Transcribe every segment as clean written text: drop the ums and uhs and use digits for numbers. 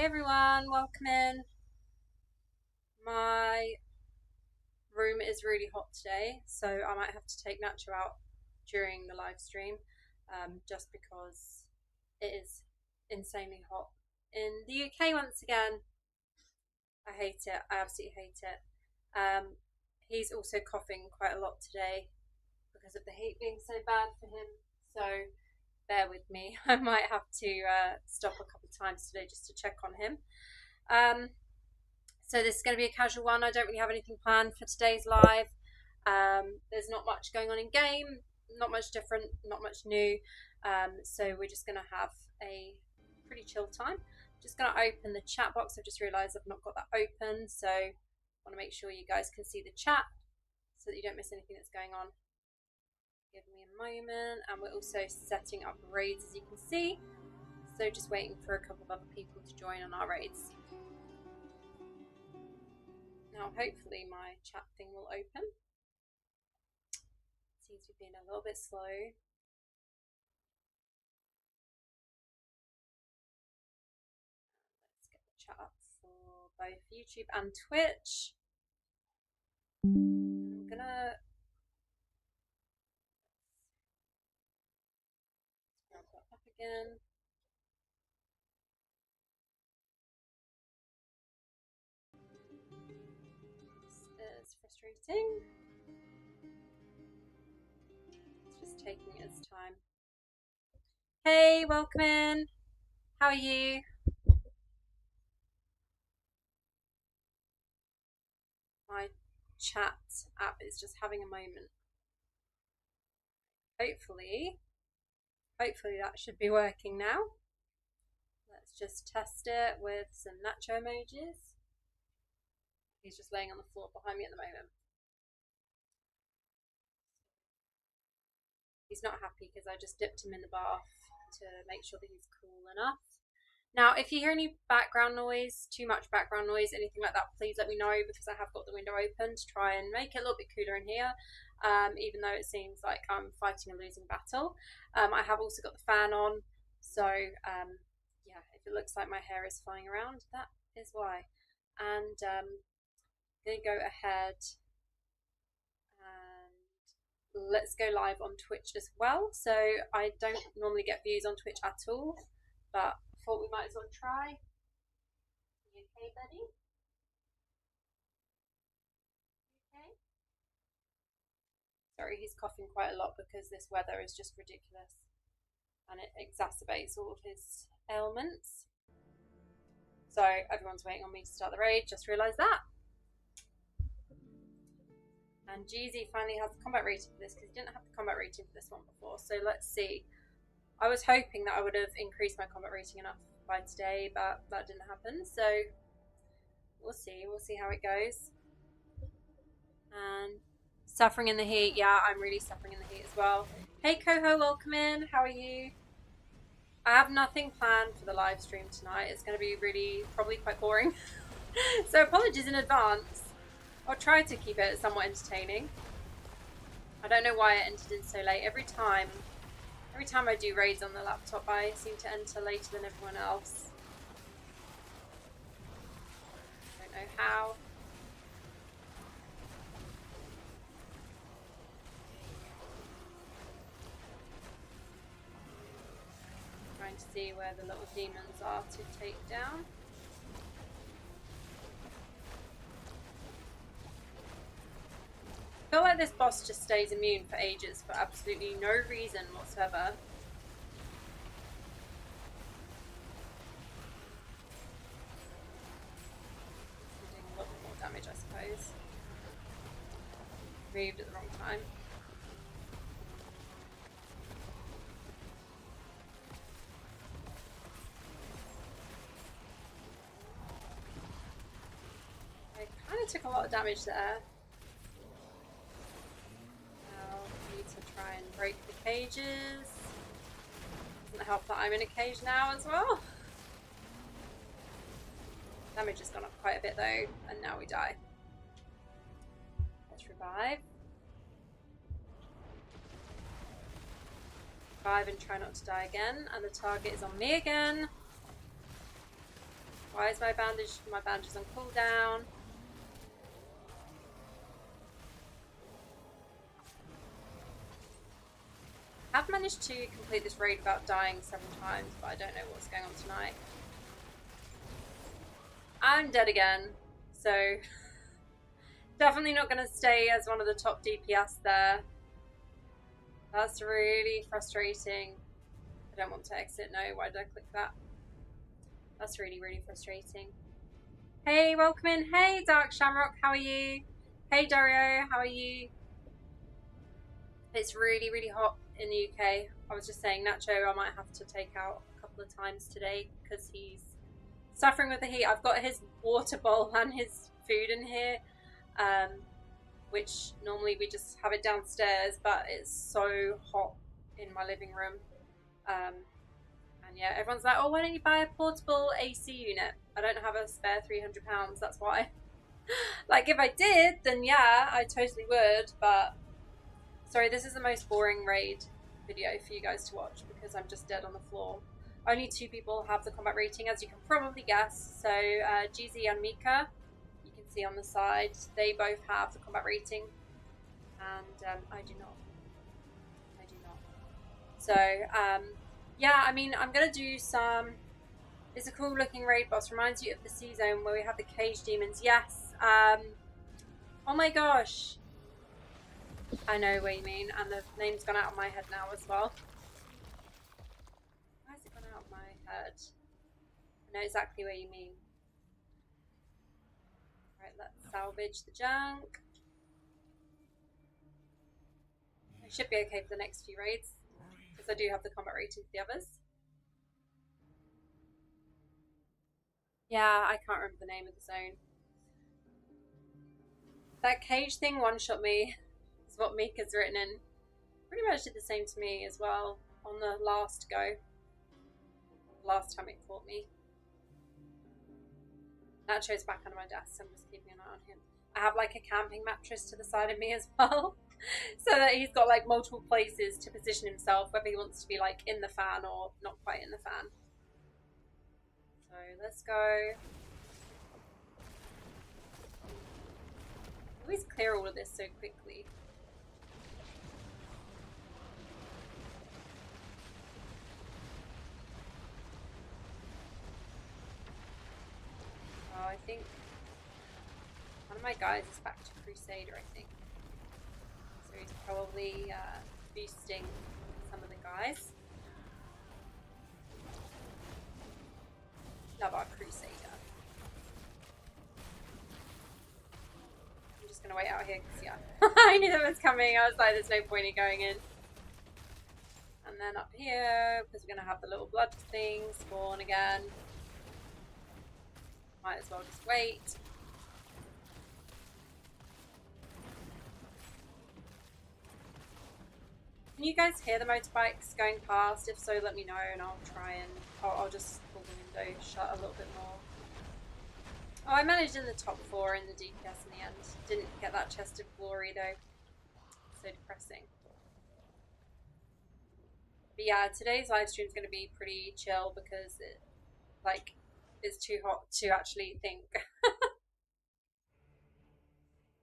everyone, welcome in. My room is really hot today, so I might have to take Nacho out during the live stream, just because it is insanely hot in the UK once again. I hate it. I absolutely hate it. He's also coughing quite a lot today because of the heat being so bad for him. So bear with me. I might have to stop a couple of times today just to check on him. So this is going to be a casual one. I don't really have anything planned for today's live. There's not much going on in game, not much different, not much new. So we're just going to have a pretty chill time. Just going to open the chat box. I've just realised I've not got that open, so I want to make sure you guys can see the chat so that you don't miss anything that's going on. Give me a moment, and we're also setting up raids, as you can see. So just waiting for a couple of other people to join on our raids. Now, hopefully my chat thing will open. It seems to be being a little bit slow. Let's get the chat up for both YouTube and Twitch. I'm gonna grab that up again. This is frustrating. It's just taking its time. Hey, welcome in. How are you? My chat app is just having a moment. Hopefully that should be working now. Let's just test it with some Nacho emojis. He's just laying on the floor behind me at the moment. He's not happy because I just dipped him in the bath to make sure that he's cool enough. Now, if you hear any background noise, too much background noise, anything like that, please let me know, because I have got the window open to try and make it a little bit cooler in here, even though it seems like I'm fighting a losing battle. I have also got the fan on, so yeah, if it looks like my hair is flying around, that is why. And I'm going to go ahead and let's go live on Twitch as well. So I don't normally get views on Twitch at all, but thought we might as well try. You okay, buddy? Okay. Sorry, he's coughing quite a lot because this weather is just ridiculous and it exacerbates all of his ailments. So everyone's waiting on me to start the raid, just realised that. And Jeezy finally has the combat rating for this because he didn't have the combat rating for this one before. So let's see. I was hoping that I would have increased my combat rating enough by today, but that didn't happen. So we'll see. We'll see how it goes. And suffering in the heat. Yeah, I'm really suffering in the heat as well. Hey, Coho, welcome in. How are you? I have nothing planned for the live stream tonight. It's going to be really, probably quite boring. So apologies in advance. I'll try to keep it somewhat entertaining. I don't know why it entered in so late. Every time I do raids on the laptop, I seem to enter later than everyone else. Don't know how. Trying to see where the little demons are to take down. I feel like this boss just stays immune for ages for absolutely no reason whatsoever. Doing a lot more damage, I suppose. Moved at the wrong time. I kind of took a lot of damage there. Try and break the cages. Doesn't help that I'm in a cage now as well. Damage has gone up quite a bit though, and now we die. Let's revive. Revive and try not to die again, and the target is on me again. Why is my bandage? My bandage is on cooldown. I've managed to complete this raid without dying several times, but I don't know what's going on tonight. I'm dead again, so definitely not going to stay as one of the top DPS there. That's really frustrating. I don't want to exit. No, why did I click that? That's really, really frustrating. Hey, welcome in. Hey, Dark Shamrock, how are you? Hey, Dario, how are you? It's really, really hot in the UK. I was just saying, Nacho, I might have to take out a couple of times today because he's suffering with the heat. I've got his water bowl and his food in here, which normally we just have it downstairs, but it's so hot in my living room. And yeah, everyone's like, oh, why don't you buy a portable AC unit? I don't have a spare £300, that's why. Like, if I did, then yeah, I totally would, but sorry, this is the most boring raid video for you guys to watch because I'm just dead on the floor. Only 2 people have the combat rating, as you can probably guess. So GZ and Mika, you can see on the side, they both have the combat rating, and I do not. I do not. So yeah, I mean, I'm gonna do some. It's a cool looking raid boss. Reminds you of the sea zone where we have the cage demons. Yes. Oh my gosh. I know what you mean, and the name's gone out of my head now as well. Why has it gone out of my head? I know exactly what you mean. Right, let's salvage the junk. I should be okay for the next few raids, because I do have the combat rating for the others. Yeah, I can't remember the name of the zone. That cage thing one-shot me. Is what Mika's written in. Pretty much did the same to me as well on the last go. Last time it caught me. Nacho's back under my desk, so I'm just keeping an eye on him. I have like a camping mattress to the side of me as well. So that he's got like multiple places to position himself, whether he wants to be like in the fan or not quite in the fan. So let's go. I always clear all of this so quickly. Oh, I think one of my guys is back to Crusader, I think. So he's probably boosting some of the guys. Love our Crusader. I'm just gonna wait out here because yeah, I knew that was coming. I was like, there's no point in going in. And then up here, because we're gonna have the little blood thing spawn again. Might as well just wait. Can you guys hear the motorbikes going past? If so, let me know and I'll try and I'll just pull the window shut a little bit more. Oh, I managed in the top 4 in the DPS in the end. Didn't get that chest of glory though. So depressing. But yeah, today's live stream is going to be pretty chill because it it's too hot to actually think.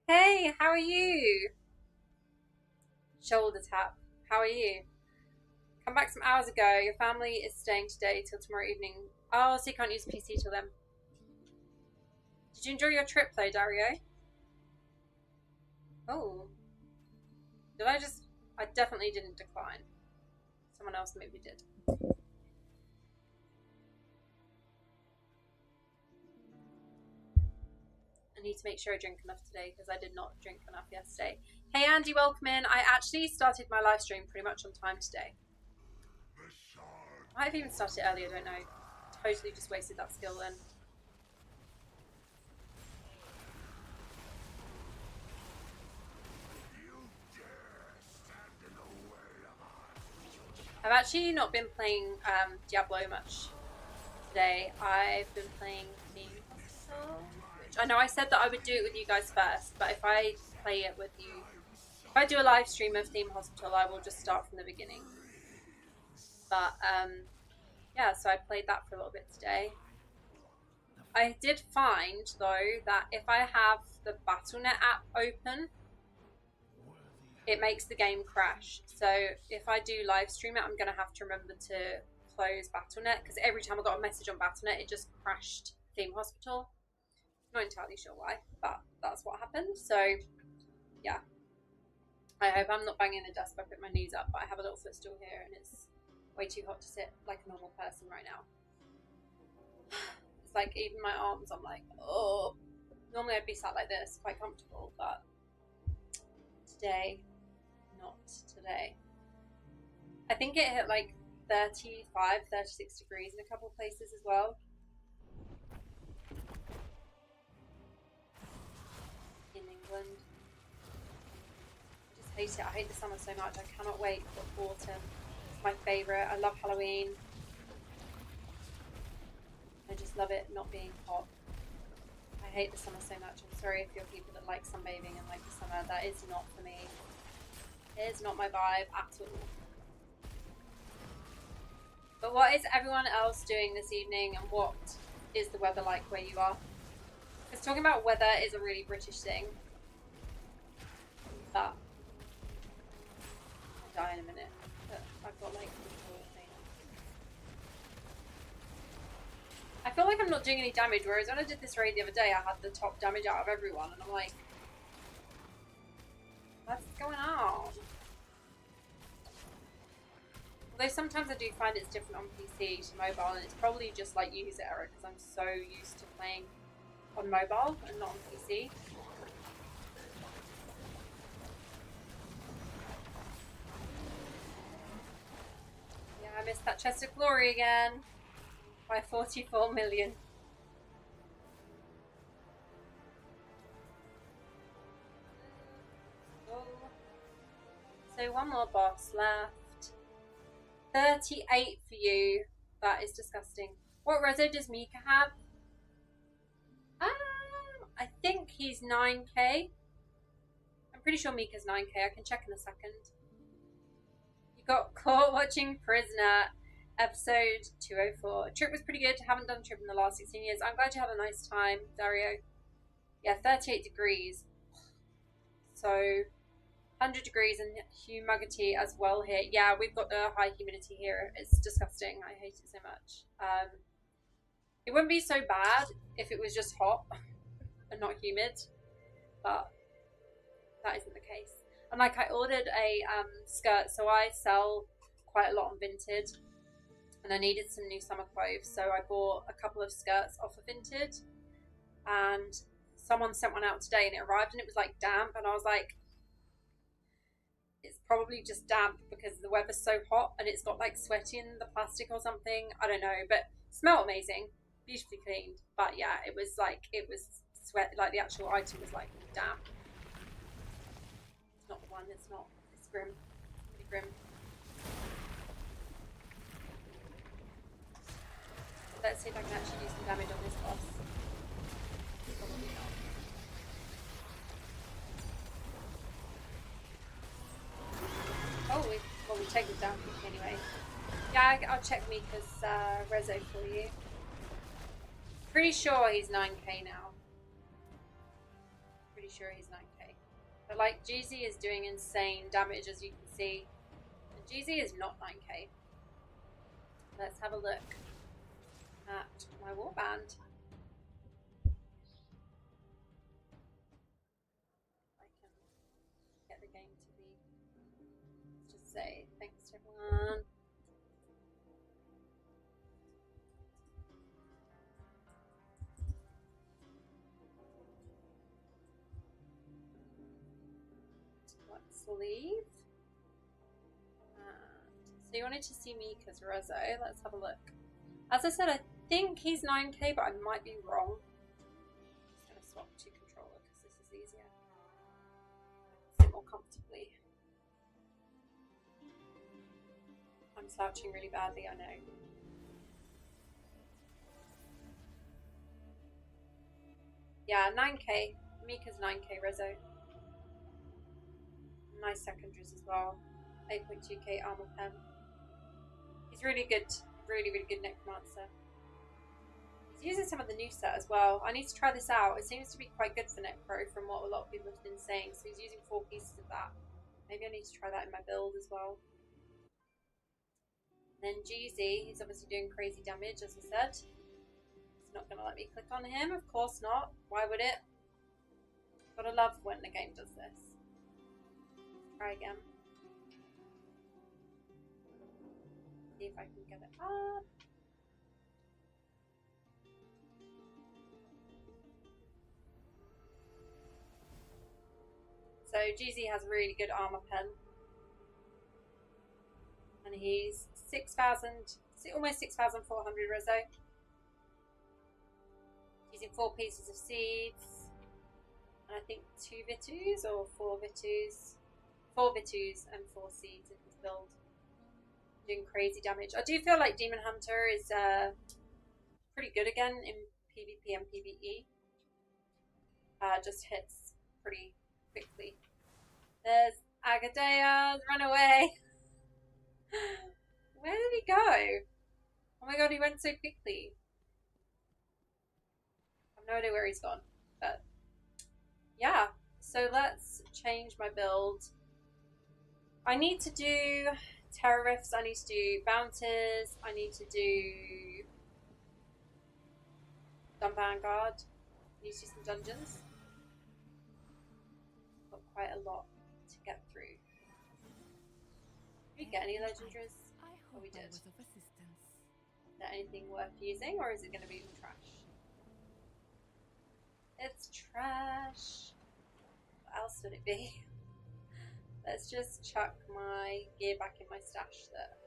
Hey, how are you? Shoulder tap. How are you? Come back some hours ago. Your family is staying today till tomorrow evening. Oh, so you can't use PC till then. Did you enjoy your trip though, Dario? Oh. Did I just... I definitely didn't decline. Someone else maybe did. I need to make sure I drink enough today because I did not drink enough yesterday. Hey Andy, welcome in. I actually started my live stream pretty much on time today. I might have even started earlier, I don't know. Totally just wasted that skill then. I've actually not been playing Diablo much today. I've been playing Theme Hospital, which I know I said that I would do it with you guys first, but if I play it with you, if I do a live stream of Theme Hospital, I will just start from the beginning. But yeah, so I played that for a little bit today. I did find, though, that if I have the Battle.net app open, it makes the game crash. So if I do live stream it, I'm going to have to remember to close Battle.net, because every time I got a message on Battle.net, it just crashed Theme Hospital. Not entirely sure why, but that's what happened. So, yeah. I hope I'm not banging the desk by putting my knees up, but I have a little footstool here and it's way too hot to sit like a normal person right now. It's like even my arms, I'm like, oh. Normally I'd be sat like this, quite comfortable, but today, not today. I think it hit like 35, 36 degrees in a couple of places as well. In England. I just hate it. I hate the summer so much. I cannot wait for autumn. It's my favourite. I love Halloween. I just love it not being hot. I hate the summer so much. I'm sorry if you're people that like sunbathing and like the summer. That is not for me. It is not my vibe at all. But what is everyone else doing this evening, and what is the weather like where you are? Because talking about weather is a really British thing. But I'll die in a minute. But I've got like I feel like I'm not doing any damage, whereas when I did this raid the other day, I had the top damage out of everyone, and I'm like, what's going on? Although sometimes I do find it's different on PC to mobile, and it's probably just like user error, because I'm so used to playing on mobile and not on PC. Yeah, I missed that chest of glory again. By 44 million. Oh. So one more boss left. 38 for you. That is disgusting. What reso does Mika have? I think he's 9k. I'm pretty sure Mika's 9k. I can check in a second. You got caught watching Prisoner. Episode 204. Trip was pretty good. Haven't done a trip in the last 16 years. I'm glad you had a nice time, Dario. Yeah, 38 degrees. So, 100 degrees and humidity as well here. Yeah, we've got the high humidity here. It's disgusting. I hate it so much. It wouldn't be so bad if it was just hot and not humid, but that isn't the case. And like, I ordered a skirt, so I sell quite a lot on Vinted. And I needed some new summer clothes, so I bought a couple of skirts off of Vinted, and someone sent one out today and it arrived and it was like damp, and I was like, it's probably just damp because the weather's so hot and it's got like sweat in the plastic or something. I don't know, but it smelled amazing, beautifully cleaned. But yeah, it was sweat, like the actual item was like damp. It's not the one, it's not. It's grim, pretty grim. Let's see if I can actually do some damage on this boss. Probably not. Oh, we take it down quick anyway. Yeah, I'll check Mika's reso for you. Pretty sure he's 9k now. Pretty sure he's 9k. But like, GZ is doing insane damage, as you can see. And GZ is not 9k. Let's have a look at my warband. I can get the game to be. Let's just say thanks to everyone. Let's leave. So you wanted to see Mika's reso. Let's have a look. As I said, I think he's 9k, but I might be wrong. I'm just going to swap to controller because this is easier. Sit more comfortably. I'm slouching really badly, I know. Yeah, 9k. Mika's 9k reso. Nice secondaries as well. 8.2k armor pen. He's really good. Really, really good necromancer. Using some of the new set as well. I need to try this out. It seems to be quite good for Necro from what a lot of people have been saying. So he's using 4 pieces of that. Maybe I need to try that in my build as well. And then GZ, he's obviously doing crazy damage, as I said. It's not going to let me click on him. Of course not. Why would it? Gotta love when the game does this. Try again. See if I can get it up. So GZ has a really good armor pen. And he's 6,000, almost 6,400 reso. Using 4 pieces of seeds. And I think 2 Vitus or 4 Vitus. 4 Vitus and 4 seeds in his build. Doing crazy damage. I do feel like Demon Hunter is pretty good again in PvP and PvE. Just hits pretty quickly. There's Agadea, run away. Where did he go? Oh my god, he went so quickly. I have no idea where he's gone, but yeah. So let's change my build. I need to do Terror Rifts, I need to do Bounties, I need to do Dumb Vanguard, I need to do some dungeons. Got quite a lot to get through. Did we get any legendaries? Oh, we did. Is there anything worth using, or is it going to be trash? It's trash. What else would it be? Let's just chuck my gear back in my stash that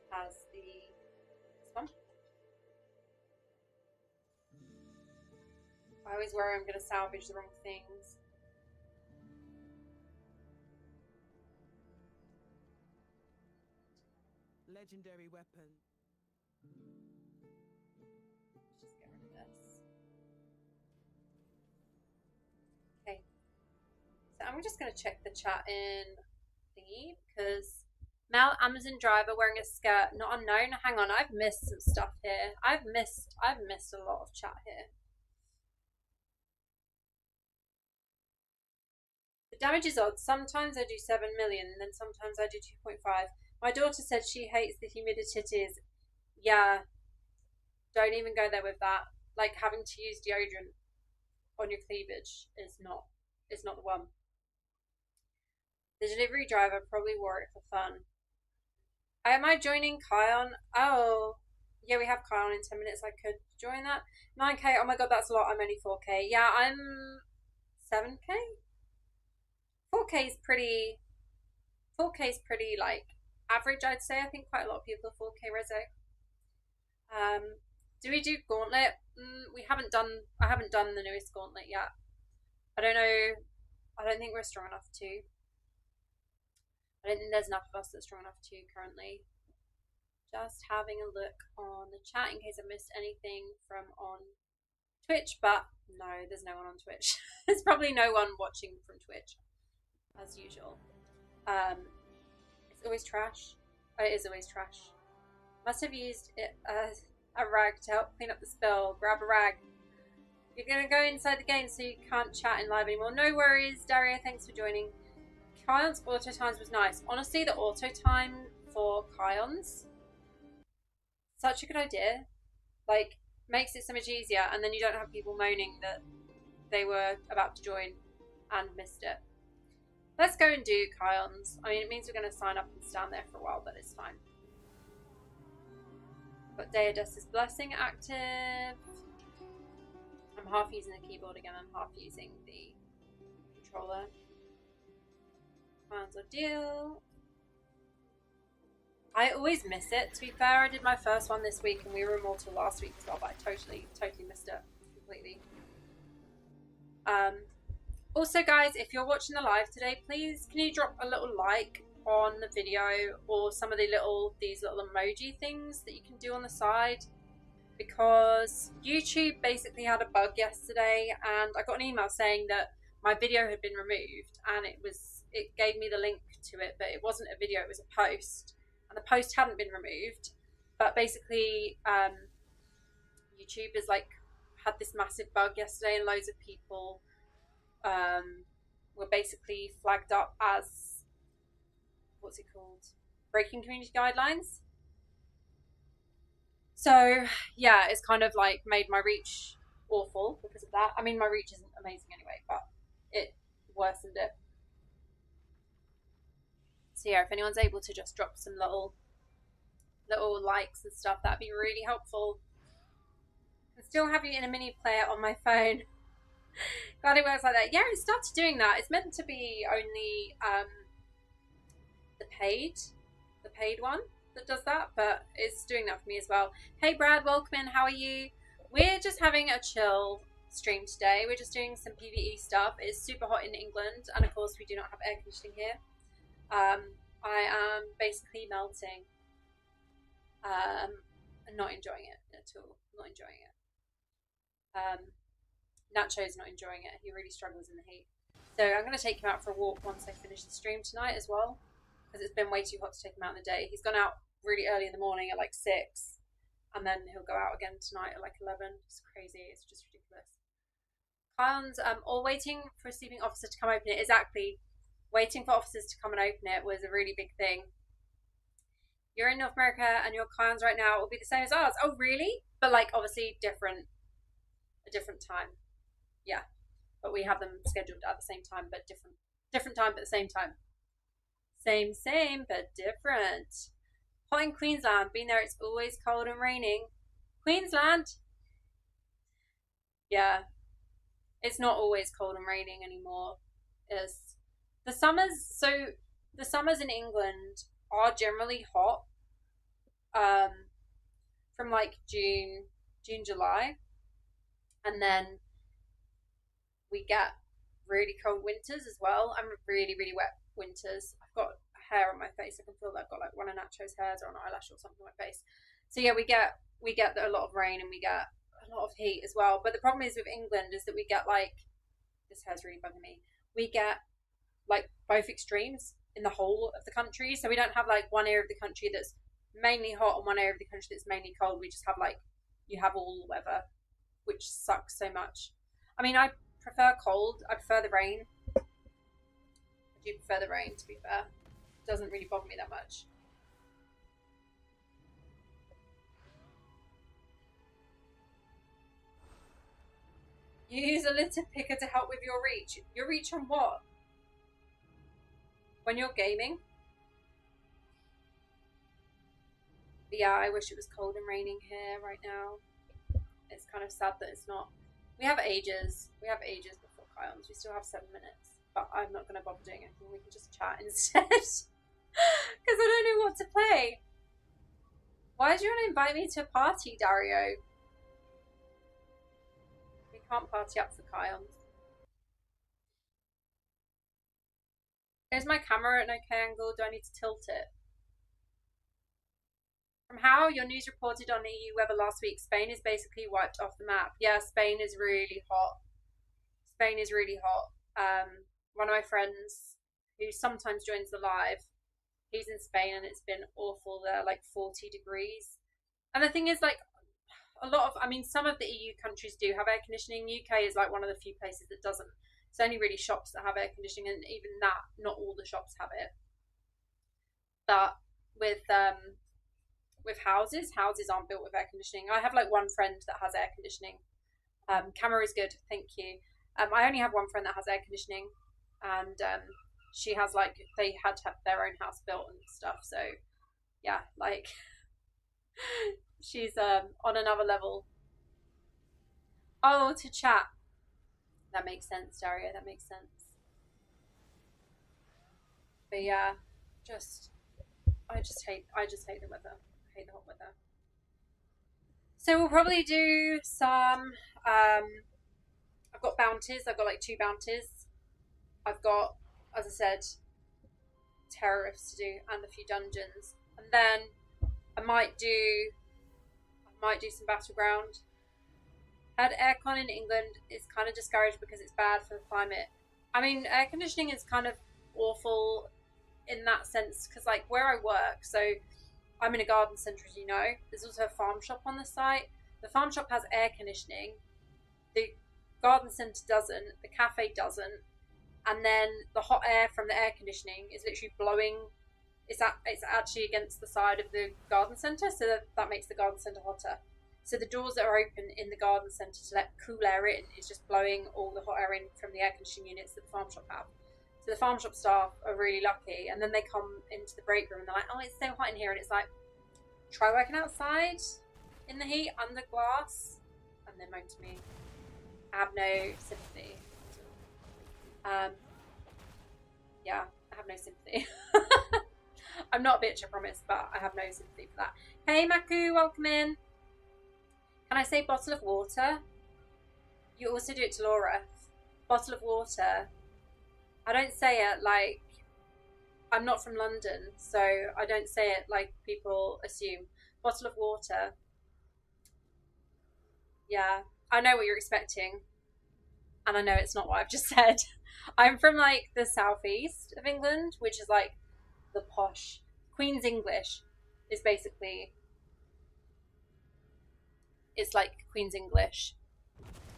has this one. I always worry I'm going to salvage the wrong things. Legendary weapon. Let's just get rid of this. Okay. So I'm just going to check the chat in thingy because Male Amazon driver wearing a skirt, not unknown. Hang on, I've missed some stuff here. I've missed a lot of chat here. The damage is odd. Sometimes I do 7 million, and then sometimes I do 2.5. My daughter said she hates the humidities. Yeah, don't even go there with that. Like having to use deodorant on your cleavage is not the one. The delivery driver probably wore it for fun. Am I joining Kion? Oh, yeah, we have Kion in 10 minutes. I could join that. 9k, oh my god, that's a lot. I'm only 4k. Yeah, I'm 7k? 4k is pretty, like, average, I'd say. I think quite a lot of people are 4k reso. Do we do Gauntlet? I haven't done the newest Gauntlet yet. I don't know. I don't think we're strong enough to. I don't think there's enough of us that's strong enough to currently. Just having a look on the chat in case I missed anything from on Twitch, but no, there's no one on Twitch. There's probably no one watching from Twitch, as usual. It's always trash. Oh, it is always trash. Must have used it as a rag to help clean up the spill. Grab a rag. You're going to go inside the game so you can't chat in live anymore. No worries, Daria. Thanks for joining. Kion's auto times was nice. Honestly, the auto time for Kion's, such a good idea. Like, makes it so much easier, and then you don't have people moaning that they were about to join and missed it. Let's go and do Kion's. I mean, it means we're going to sign up and stand there for a while, but it's fine. Got Deodus's Blessing active. I'm half using the keyboard again, I'm half using the controller. Kion's Ordeal. I always miss it, to be fair. I did my first one this week and we were Immortal last week as well, but I totally missed it completely. Also guys, if you're watching the live today, please can you drop a little like on the video or some of these little emoji things that you can do on the side, because YouTube basically had a bug yesterday and I got an email saying that my video had been removed, and it gave me the link to it, but it wasn't a video, it was a post, and the post hadn't been removed, but basically YouTube is like had this massive bug yesterday, and loads of people were basically flagged up as, what's it called, breaking community guidelines. So yeah, it's kind of like made my reach awful because of that. I mean, my reach isn't amazing anyway, but it worsened it. So yeah, if anyone's able to just drop some little likes and stuff, that'd be really helpful. I still have you in a mini player on my phone. Glad it works like that. Yeah, it started doing that. It's meant to be only the paid one that does that, but it's doing that for me as well. Hey Brad, welcome in. How are you? We're just having a chill stream today. We're just doing some PvE stuff. It's super hot in England, and of course we do not have air conditioning here. I am basically melting. And not enjoying it at all. Not enjoying it. Nacho's not enjoying it. He really struggles in the heat. So I'm going to take him out for a walk once I finish the stream tonight as well, because it's been way too hot to take him out in the day. He's gone out really early in the morning at like 6, and then he'll go out again tonight at like 11. It's crazy. It's just ridiculous. Clowns, all waiting for a sleeping officer to come open it. Exactly. Waiting for officers to come and open it was a really big thing. You're in North America and your clowns right now will be the same as ours. Oh, really? But like obviously a different time. Yeah, but we have them scheduled at the same time, but different time, but the same time. Same, but different. Hot in Queensland. Been there. It's always cold and raining. Queensland. Yeah, it's not always cold and raining anymore. It's the summers. So the summers in England are generally hot. From like June, July, and then we get really cold winters as well, and really, really wet winters. I've got hair on my face. I can feel that I've got like one of Nacho's hairs or an eyelash or something on my face. So yeah, we get a lot of rain and we get a lot of heat as well. But the problem is with England is that we get like, this hair's really bugging me. We get like both extremes in the whole of the country. So we don't have like one area of the country that's mainly hot and one area of the country that's mainly cold. We just have like, you have all weather, which sucks so much. I mean, I prefer cold. I prefer the rain. I do prefer the rain, to be fair. It doesn't really bother me that much. You use a litter picker to help with your reach. Your reach on what? When you're gaming? But yeah, I wish it was cold and raining here right now. It's kind of sad that it's not. We have ages. Before Kyons. We still have 7 minutes. But I'm not going to bother doing anything. We can just chat instead. Because I don't know what to play. Why do you want to invite me to a party, Dario? We can't party up for Kyons. Is my camera at an okay angle? Do I need to tilt it? From how your news reported on EU weather last week, Spain is basically wiped off the map. Yeah, Spain is really hot. One of my friends who sometimes joins the live, he's in Spain and it's been awful there, like 40 degrees. And the thing is, like, some of the EU countries do have air conditioning. UK is like one of the few places that doesn't. It's only really shops that have air conditioning, and even that, not all the shops have it. But with houses aren't built with air conditioning. I have like one friend that has air conditioning. Camera is good, thank you. I only have one friend that has air conditioning, and she has like, they had to have their own house built and stuff. So yeah, like she's on another level. Oh, to chat. That makes sense, Dario. That makes sense. But yeah, I just hate the weather. I hate the hot weather. So we'll probably do some. I've got bounties. I've got like 2 bounties. I've got, as I said, terrorists to do and a few dungeons, and then I might do some battleground. Had aircon in England is kind of discouraged because it's bad for the climate. I mean, air conditioning is kind of awful in that sense because, like, where I work, so I'm in a garden centre, as you know. There's also a farm shop on the site, The farm shop has air conditioning. The garden centre doesn't. The cafe doesn't. And then the hot air from the air conditioning is literally blowing. It's actually against the side of the garden centre, so that makes the garden centre hotter. So the doors that are open in the garden centre to let cool air in is just blowing all the hot air in from the air conditioning units that the farm shop have. So the farm shop staff are really lucky, and then they come into the break room and they're like, "Oh, it's so hot in here," and it's like, "Try working outside in the heat under glass," and they moan to me. I have no sympathy. Yeah, I have no sympathy. I'm not a bitch, I promise, but I have no sympathy for that. Hey, Maku, welcome in. Can I say bottle of water? You also do it to Laura. Bottle of water. I don't say it like... I'm not from London, so I don't say it like people assume. Bottle of water. Yeah, I know what you're expecting. And I know it's not what I've just said. I'm from like the southeast of England, which is like the posh. Queen's English is basically... It's like Queen's English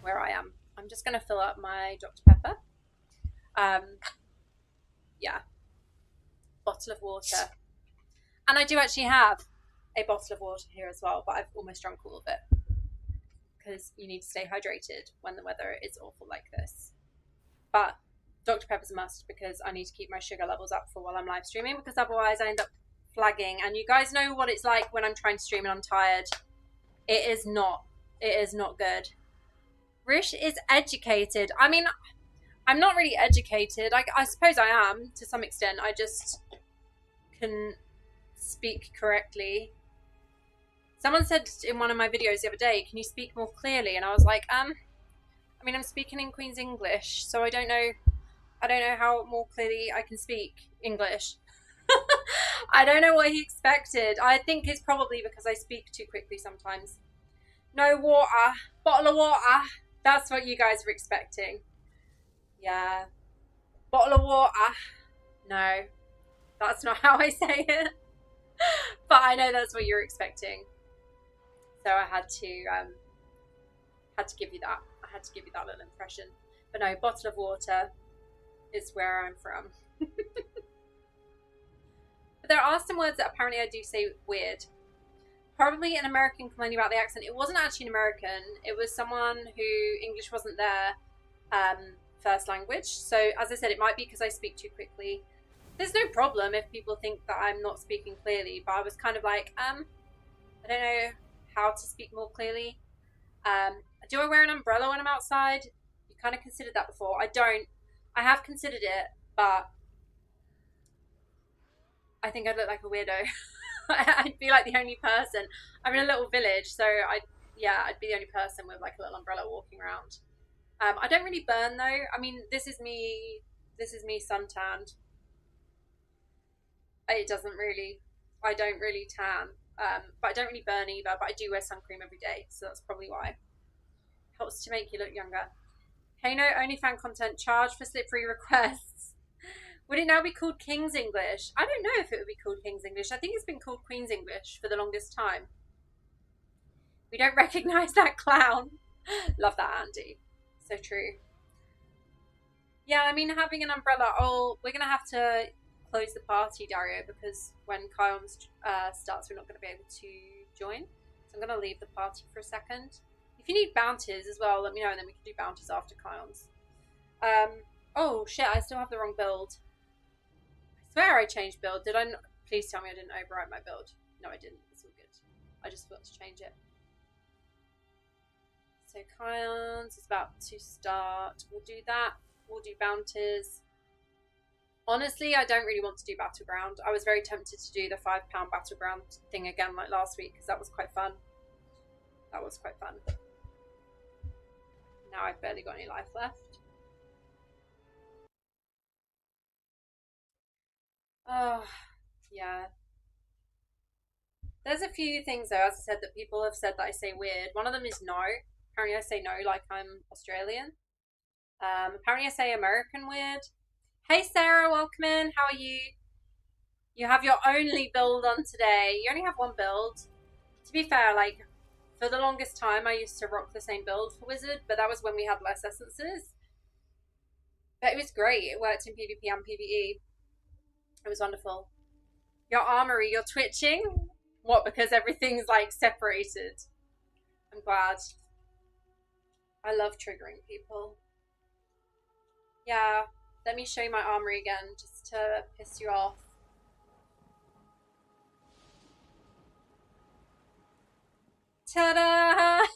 where I am. I'm just going to fill up my Dr. Pepper. Yeah. Bottle of water. And I do actually have a bottle of water here as well, but I've almost drunk all of it. Because you need to stay hydrated when the weather is awful like this. But Dr. Pepper's a must because I need to keep my sugar levels up for while I'm live streaming, because otherwise I end up flagging. And you guys know what it's like when I'm trying to stream and I'm tired. It is not good. Rish is educated. I mean, I'm not really educated. I suppose I am to some extent. I just can speak correctly. Someone said in one of my videos the other day, "Can you speak more clearly?" And I was like, I mean, I'm speaking in Queen's English, so I don't know how more clearly I can speak English. I don't know what he expected. I think it's probably because I speak too quickly sometimes. No water. Bottle of water. That's what you guys were expecting. Yeah. Bottle of water. No. That's not how I say it. But I know that's what you're expecting. So I had to give you that. I had to give you that little impression. But no, bottle of water is where I'm from. But there are some words that apparently I do say weird. Probably an American complaining about the accent. It wasn't actually an American. It was someone who English wasn't their first language. So as I said, it might be because I speak too quickly. There's no problem if people think that I'm not speaking clearly, but I was kind of like, I don't know how to speak more clearly. Do I wear an umbrella when I'm outside? You kind of considered that before. I don't. I have considered it, but I think I'd look like a weirdo. I'd be like the only person. I'm in a little village, so I'd be the only person with like a little umbrella walking around. I don't really burn though. I mean, this is me suntanned. It doesn't really. I don't really tan, but I don't really burn either. But I do wear sun cream every day, so that's probably why. Helps to make you look younger. Hey, no, OnlyFans content charge for slip-free requests. Would it now be called King's English? I don't know if it would be called King's English. I think it's been called Queen's English for the longest time. We don't recognise that clown. Love that, Andy. So true. Yeah, I mean, having an umbrella. Oh, we're going to have to close the party, Dario, because when Kion starts, we're not going to be able to join. So I'm going to leave the party for a second. If you need bounties as well, let me know, and then we can do bounties after Kion's. Oh, shit, I still have the wrong build. I swear I changed build. Did I not? Please tell me I didn't overwrite my build. No, I didn't. It's all good. I just forgot to change it. So Kion's is about to start. We'll do that. We'll do bounties. Honestly, I don't really want to do Battleground. I was very tempted to do the £5 Battleground thing again like last week because that was quite fun. That was quite fun. Now I've barely got any life left. Oh, yeah. There's a few things though, as I said, that people have said that I say weird. One of them is no. Apparently I say no like I'm Australian. Apparently I say American weird. Hey Sarah, welcome in. How are you? You have your only build on today. You only have one build. To be fair, like, For the longest time, I used to rock the same build for Wizard, but that was when we had less essences. But it was great. It worked in PvP and PvE. It was wonderful. Your armory, you're twitching? What, because everything's like separated? I'm glad. I love triggering people. Yeah, let me show you my armory again, just to piss you off. Ta-da!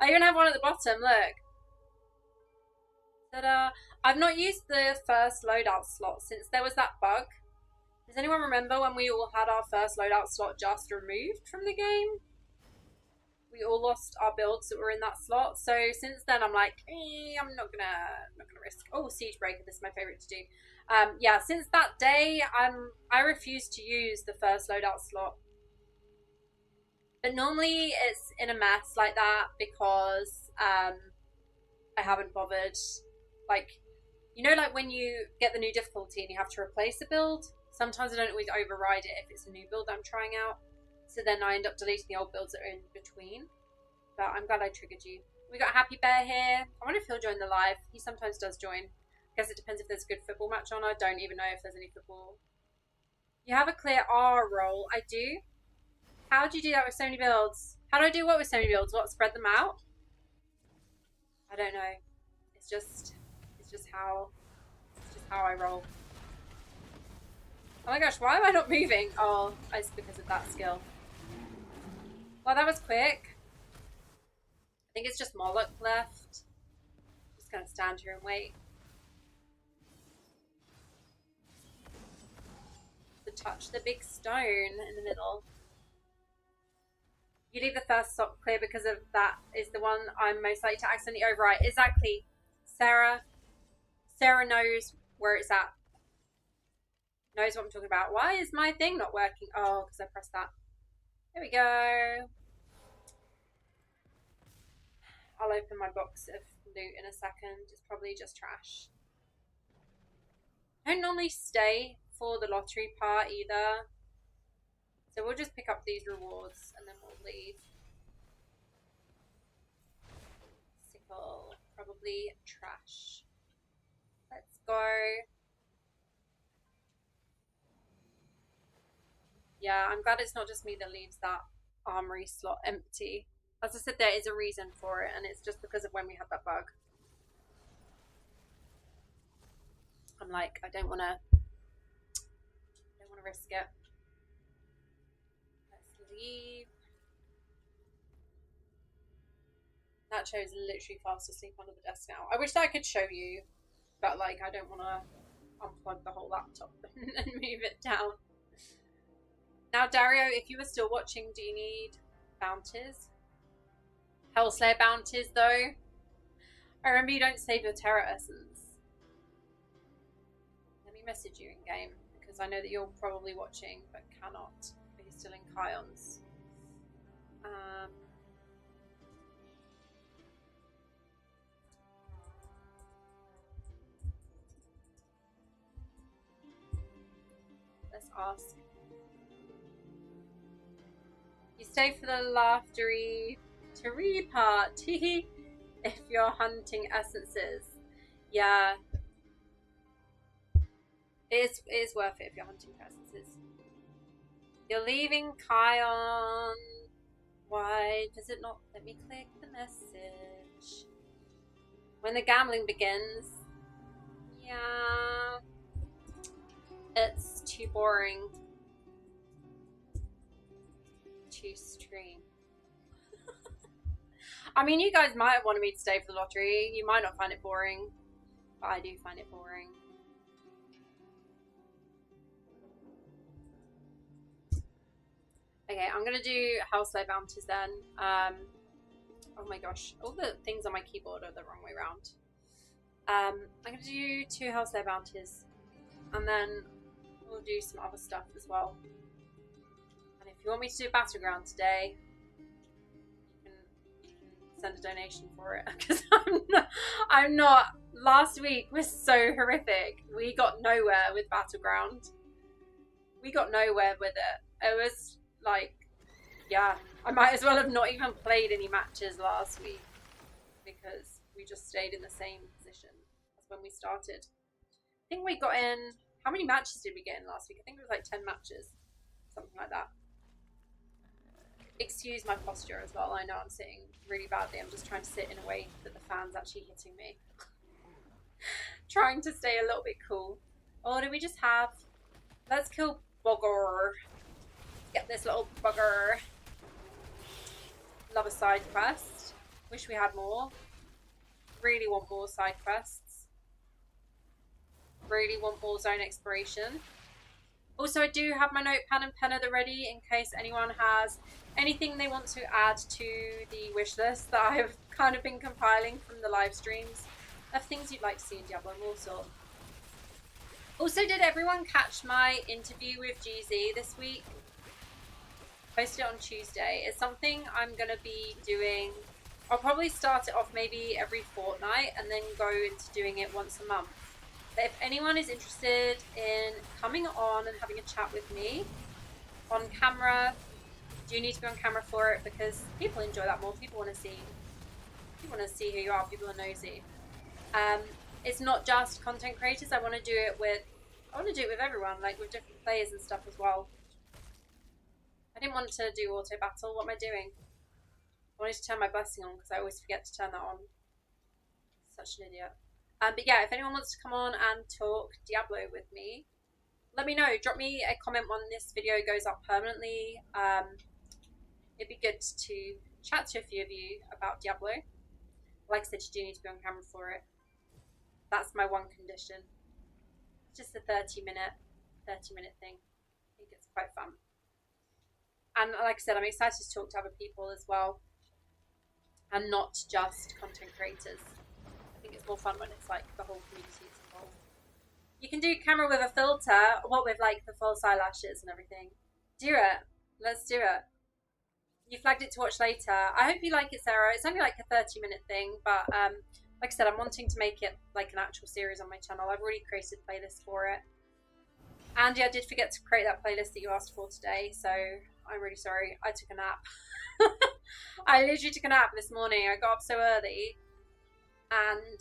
I even have one at the bottom, look. Ta-da! I've not used the first loadout slot since there was that bug. Does anyone remember when we all had our first loadout slot just removed from the game? We all lost our builds that were in that slot. So since then, I'm like, I'm not gonna risk. Oh, Siege Breaker, this is my favorite to do. Yeah, since that day, I refuse to use the first loadout slot. But normally it's in a mess like that because I haven't bothered. Like, you know, like when you get the new difficulty and you have to replace a build. Sometimes I don't always override it if it's a new build I'm trying out. So then I end up deleting the old builds that are in between. But I'm glad I triggered you. We got Happy Bear here. I wonder if he'll join the live. He sometimes does join. I guess it depends if there's a good football match on. I don't even know if there's any football. You have a clear R roll. I do. How do you do that with so many builds? How do I do what with so many builds? What, spread them out? I don't know. It's just how I roll. Oh my gosh, why am I not moving? Oh, it's because of that skill. Well, that was quick. I think it's just Moloch left. Just gonna stand here and wait. To touch the big stone in the middle. You leave the first slot clear because of that is the one I'm most likely to accidentally overwrite. Exactly. Sarah knows where it's at. Knows what I'm talking about. Why is my thing not working? Oh, because I pressed that. There we go. I'll open my box of loot in a second. It's probably just trash. I don't normally stay for the lottery part either. So we'll just pick up these rewards and then we'll leave. Sickle. Probably trash. Let's go. Yeah, I'm glad it's not just me that leaves that armory slot empty. As I said, there is a reason for it, and it's just because of when we had that bug. I'm like, I don't want to risk it. Let's leave. Nacho's literally fast asleep under the desk now. I wish that I could show you, but like, I don't want to unplug the whole laptop and move it down. Now, Dario, if you were still watching, do you need bounties? Hellslayer bounties, though. I remember you don't save your Terra Essence. Let me message you in game, because I know that you're probably watching, but cannot. But you're still in Kions. Let's ask. You stay for the laughter-y part if you're hunting essences. Yeah. It is worth it if you're hunting for essences. You're leaving Kion. Why does it not let me click the message? When the gambling begins. Yeah. It's too boring to stream. I mean, you guys might have wanted me to stay for the lottery. You might not find it boring, but I do find it boring. Okay, I'm gonna do Hellslayer bounties then. Oh my gosh, all the things on my keyboard are the wrong way around. I'm gonna do 2 Hellslayer bounties, and then we'll do some other stuff as well. And if you want me to do Battleground today, you can send a donation for it, because I'm not. Last week was so horrific. We got nowhere with Battleground. We got nowhere with it. It was like, yeah, I might as well have not even played any matches last week because we just stayed in the same position as when we started. I think we got in. How many matches did we get in last week? I think it was like 10 matches, something like that. Excuse my posture as well. I know I'm sitting really badly. I'm just trying to sit in a way that the fan's actually hitting me. Trying to stay a little bit cool. Or do we just have... Let's kill Bugger. Get this little bugger. Love a side quest. Wish we had more. Really want more side quests. Really want more zone exploration. Also, I do have my notepad and pen at the ready in case anyone has anything they want to add to the wish list that I've kind of been compiling from the live streams of things you'd like to see in Diablo Immortal. Also, did everyone catch my interview with GZ this week? Posted it on Tuesday. It's something I'm going to be doing. I'll probably start it off maybe every fortnight and then go into doing it once a month. But if anyone is interested in coming on and having a chat with me on camera, do you need to be on camera for it? Because people enjoy that more. People want to see who you are. People are nosy. It's not just content creators. I want to do it with everyone, like with different players and stuff as well. I didn't want to do auto battle. What am I doing? I wanted to turn my blessing on because I always forget to turn that on. Such an idiot. But yeah, if anyone wants to come on and talk Diablo with me, let me know. Drop me a comment when this video goes up permanently. It'd be good to chat to a few of you about Diablo. Like I said, you do need to be on camera for it. That's my one condition. It's just a 30-minute thing. I think it's quite fun. And like I said, I'm excited to talk to other people as well. And not just content creators. I think it's more fun when it's like the whole community is involved. You can do camera with a filter, what with like the false eyelashes and everything. Do it. Let's do it. You flagged it to watch later. I hope you like it, Sarah. It's only like a 30-minute thing, but like I said, I'm wanting to make it like an actual series on my channel. I've already created a playlist for it. Andy, I did forget to create that playlist that you asked for today, so I'm really sorry. I took a nap. I literally took a nap this morning. I got up so early and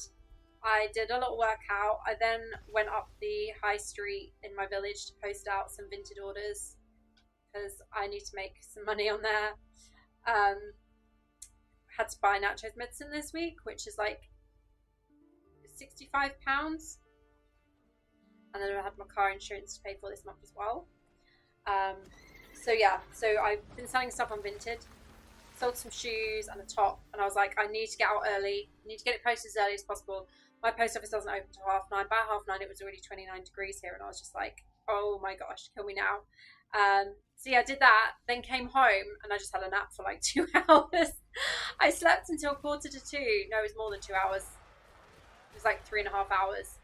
I did a little workout. I then went up the high street in my village to post out some vintage orders because I need to make some money on there. Had to buy Nacho's medicine this week, which is like £65. And then I had my car insurance to pay for this month as well. So yeah, so I've been selling stuff on Vinted. Sold some shoes and a top, and I was like, I need to get out early. I need to get it posted as early as possible. My post office doesn't open until 9:30. By 9:30, it was already 29 degrees here, and I was just like, oh my gosh, kill me now. So yeah, I did that, then came home, and I just had a nap for like 2 hours. I slept until 1:45. No, it was more than 2 hours. It was like 3.5 hours.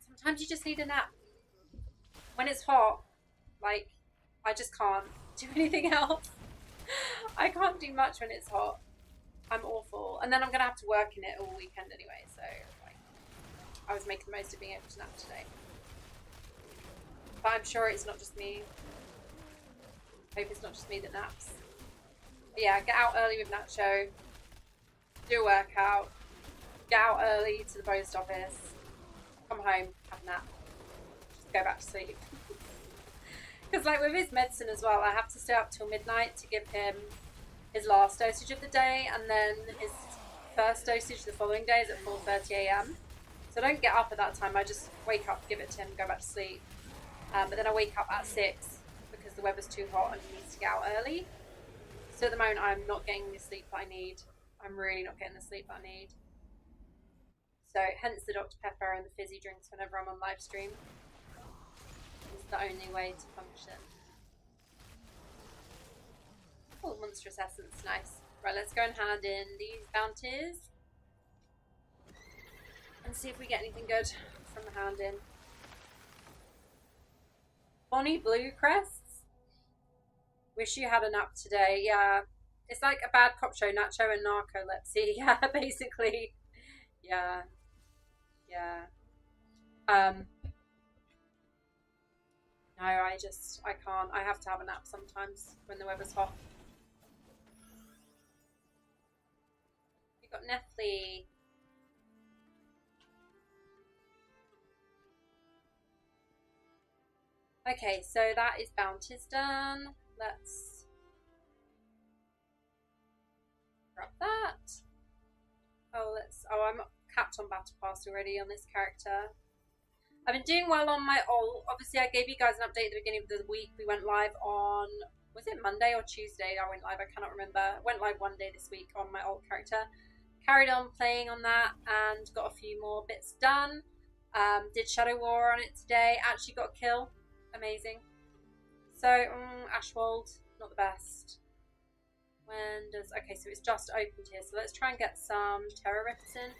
Sometimes you just need a nap. When it's hot, like, I just can't do anything else. I can't do much when it's hot. I'm awful. And then I'm going to have to work in it all weekend anyway, so like, I was making the most of being able to nap today. But I'm sure it's not just me. I hope it's not just me that naps. But yeah, get out early with Nacho. Do a workout. Get out early to the post office. Come home, have a nap. Just go back to sleep. Because like with his medicine as well, I have to stay up till midnight to give him his last dosage of the day, and then his first dosage the following day is at 4:30 a.m. So I don't get up at that time. I just wake up, give it to him, go back to sleep. But then I wake up at 6 because the weather's too hot and he needs to get out early. So at the moment I'm not getting the sleep that I need. I'm really not getting the sleep that I need. So hence the Dr. Pepper and the fizzy drinks whenever I'm on live stream. It's the only way to function. Oh, monstrous essence, nice. Right, let's go and hand in these bounties and see if we get anything good from the hand in. Bonnie Blue crests. Wish you had a nap today. Yeah, it's like a bad cop show, Nacho and narcolepsy. Yeah, basically. Yeah. No, I can't. I have to have a nap sometimes when the weather's hot. We got Neffly. Okay, so that is bounties done. Let's grab that. Oh, I'm capped on Battle Pass already on this character. I've been doing well on my ult. Obviously, I gave you guys an update at the beginning of the week. We went live on, was it Monday or Tuesday? I went live, I cannot remember. Went live one day this week on my ult character. Carried on playing on that and got a few more bits done. Did Shadow War on it today. Actually got a kill. Amazing. So, Ashwold, not the best. Okay, so it's just opened here. So let's try and get some terrorists in.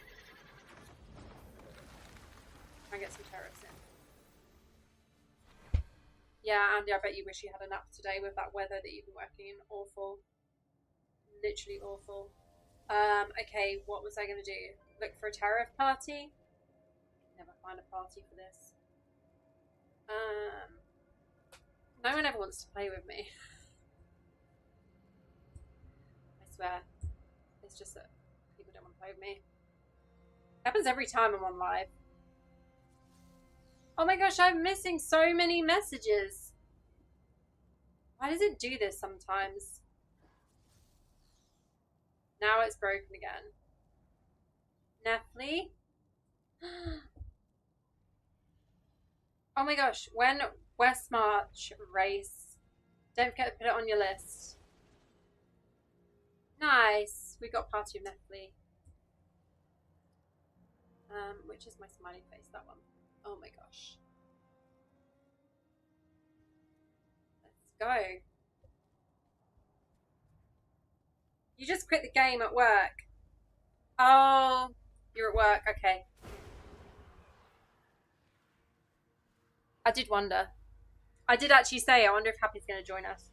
Try and get some terrorists in. Yeah, Andy, I bet you wish you had a nap today with that weather that you've been working in. Awful. Literally awful. Okay, what was I going to do? Look for a terrorist party? Never find a party for this. No one ever wants to play with me. I swear. It's just that people don't want to play with me. It happens every time I'm on live. Oh my gosh, I'm missing so many messages. Why does it do this sometimes? Now it's broken again. Neffly? Oh my gosh, when West March race, don't forget to put it on your list. Nice. We got Party of Neffly. Which is my smiley face, that one. Oh my gosh. Let's go. You just quit the game at work. Oh, you're at work. Okay. I did wonder. I did actually say, I wonder if Happy's going to join us.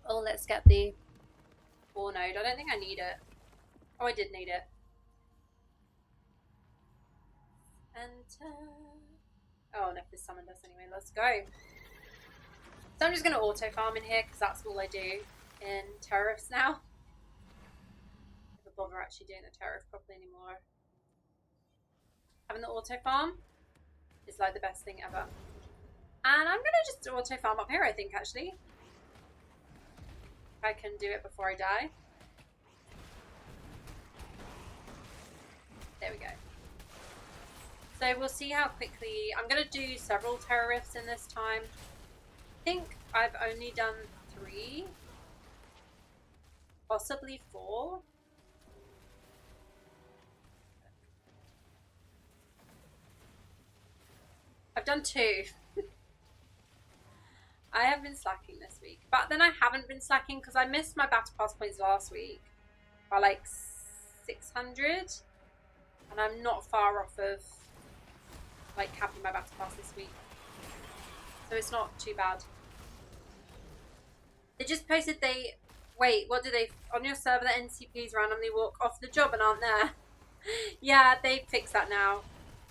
Oh, let's get the 4 node. I don't think I need it. Oh, I did need it. Enter. Oh, Neffly's summoned us anyway. Let's go. So I'm just going to auto farm in here because that's all I do in Terrorist now. I never bother actually doing the Terrorist properly anymore. Having the auto farm is like the best thing ever. And I'm going to just auto farm up here, I think, actually. If I can do it before I die. There we go. So we'll see how quickly... I'm going to do several terrorists in this time. I think I've only done 3. Possibly 4. I've done 2. I have been slacking this week. But then I haven't been slacking because I missed my Battle Pass points last week by like 600. And I'm not far off of like capping my Battle Pass this week. So it's not too bad. They just posted wait, what do they... On your server, the NCPs randomly walk off the job and aren't there. Yeah, they fixed that now.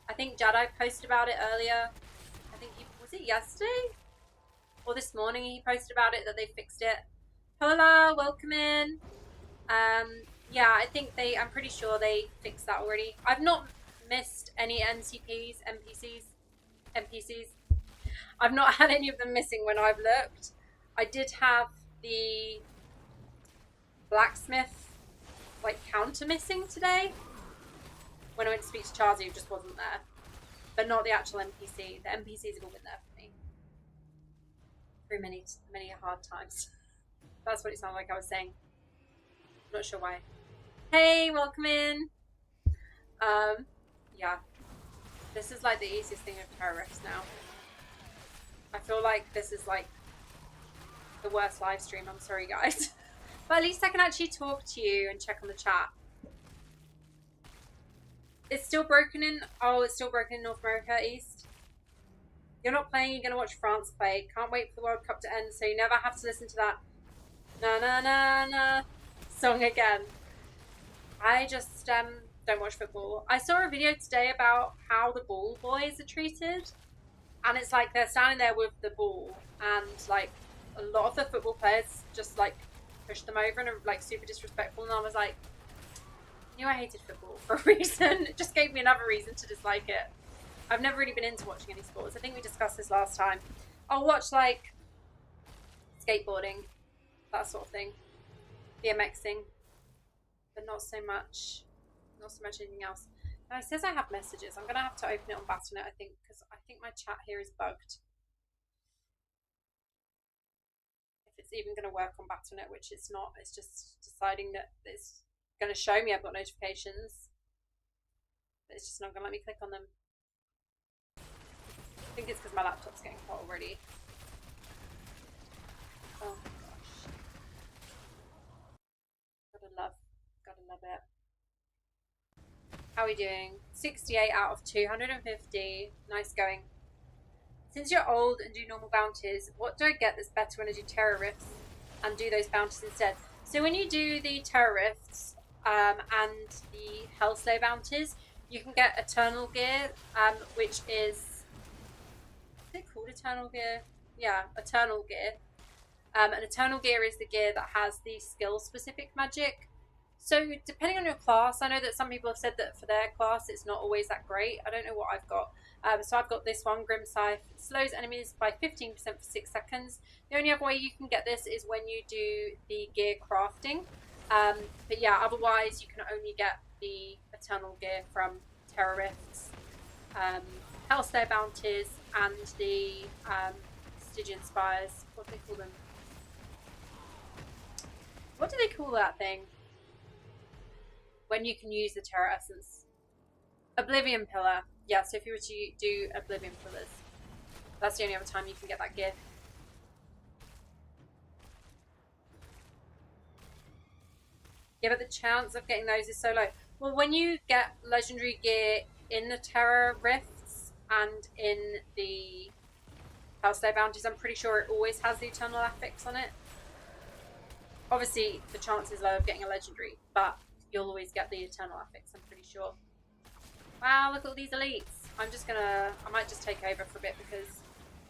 I think Jedi posted about it earlier. I think was it yesterday? Or this morning he posted about it, that they fixed it. Hola, welcome in. Yeah, I think I'm pretty sure they fixed that already. I've not missed any NPCs. I've not had any of them missing when I've looked. I did have the blacksmith like counter missing today when I went to speak to Charzy, who just wasn't there. But not the actual NPC. The NPCs have all been there for me. Through many hard times. That's what it sounded like I was saying. Not sure why. Hey, welcome in. Yeah. This is like the easiest thing with terrorists now. I feel like this is like the worst live stream. I'm sorry, guys. But at least I can actually talk to you and check on the chat. It's still broken in... Oh, it's still broken in North America East. You're not playing, you're going to watch France play. Can't wait for the World Cup to end, so you never have to listen to that na na na na song again. I just don't watch football. I saw a video today about how the ball boys are treated, and it's like they're standing there with the ball, and like a lot of the football players just like push them over and are like super disrespectful. And I was like, I knew I hated football for a reason. It just gave me another reason to dislike it. I've never really been into watching any sports. I think we discussed this last time. I'll watch like skateboarding, that sort of thing, BMXing, but not so much anything else. Now it says I have messages. I'm gonna have to open it on Battle.net, I think, because I think my chat here is bugged. If it's even gonna work on Battle.net, which it's not. It's just deciding that it's gonna show me I've got notifications, but it's just not gonna let me click on them. I think it's because my laptop's getting hot already. Oh my gosh. Gotta love it. How are we doing? 68 out of 250. Nice going. Since you're old and do normal bounties, what do I get that's better when I do terror rifts and do those bounties instead? So when you do the terror rifts and the Hellslayer bounties, you can get Eternal Gear, which is it called Eternal Gear? Yeah, Eternal Gear. And Eternal Gear is the gear that has the skill-specific magic. So depending on your class, I know that some people have said that for their class it's not always that great. I don't know what I've got. So I've got this one, Grim Scythe. It slows enemies by 15% for 6 seconds. The only other way you can get this is when you do the gear crafting. But yeah, otherwise you can only get the Eternal Gear from Terror Rifts, Hellslayer bounties, and the Stygian Spires. What do they call them? What do they call that thing? When you can use the Terror Essence. Oblivion Pillar. Yeah, so if you were to do Oblivion Pillars, that's the only other time you can get that gear. Yeah, but the chance of getting those is so low. Well, when you get legendary gear in the Terror Rifts and in the Hellslayer bounties, I'm pretty sure it always has the Eternal Affix on it. Obviously, the chance is low of getting a legendary, but you'll always get the Eternal Affix, I'm pretty sure. Wow, look at all these elites. I might just take over for a bit because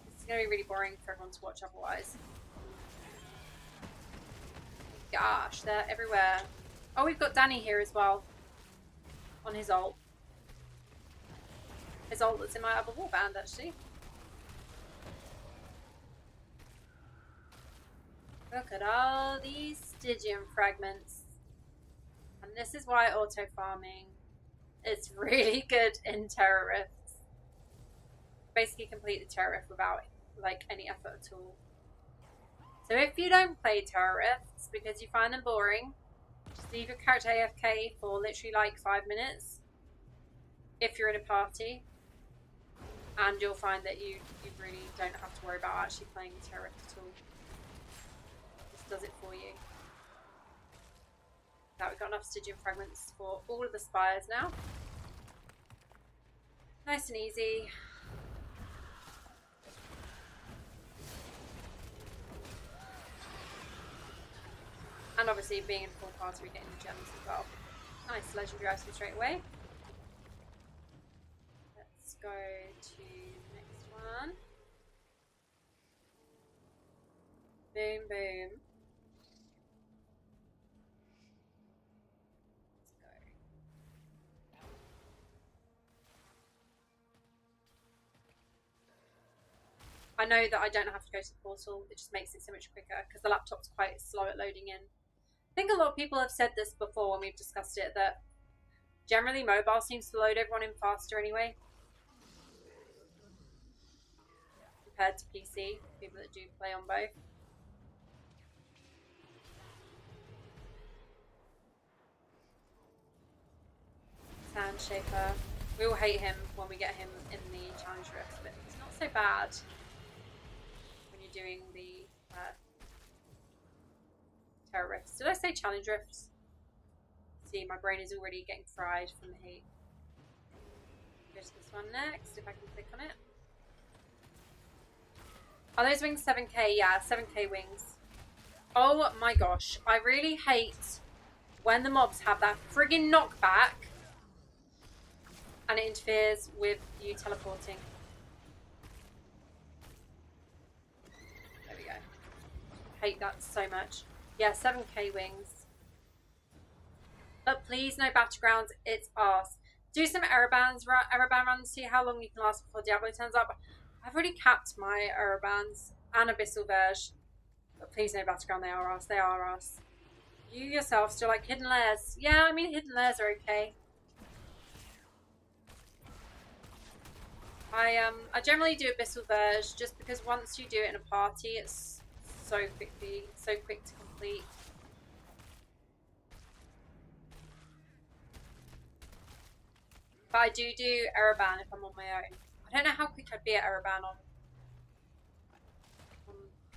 it's going to be really boring for everyone to watch otherwise. Gosh, they're everywhere. Oh, we've got Danny here as well. On his ult. His ult that's in my other warband, actually. Look at all these Stygian fragments. And this is why auto-farming is really good in Terror Rifts. Basically complete the Terror Rift without like any effort at all. So if you don't play Terror Rifts because you find them boring, just leave your character AFK for literally like 5 minutes if you're in a party, and you'll find that you really don't have to worry about actually playing Terror Rift at all. It just does it for you. Now we've got enough Stygian fragments for all of the spires now. Nice and easy. And obviously being in full party, we're getting the gems as well. Nice legendary item straight away. Let's go to the next one. Boom, boom. I know that I don't have to go to the portal, it just makes it so much quicker because the laptop's quite slow at loading in. I think a lot of people have said this before when we've discussed it, that generally mobile seems to load everyone in faster anyway. Compared to PC, people that do play on both. Sand Shaper. We all hate him when we get him in the challenge rift, but it's not so bad doing the Terror Rifts. Did I say challenge rifts? See, my brain is already getting fried from the heat. Go to this one next, if I can click on it. Are those wings 7k? Yeah, 7k wings. Oh my gosh, I really hate when the mobs have that friggin' knockback and it interferes with you teleporting. There we go. Hate that so much. Yeah, 7k wings. But please, no battlegrounds. It's arse. Do some Ereban runs, see how long you can last before Diablo turns up. I've already capped my Erebans and Abyssal Verge. But please, no battleground. They are arse. They are arse. You yourself still like hidden lairs. Yeah, I mean, hidden lairs are okay. I generally do Abyssal Verge just because once you do it in a party, it's so quick to complete. But I do Ereban if I'm on my own. I don't know how quick I'd be at Ereban on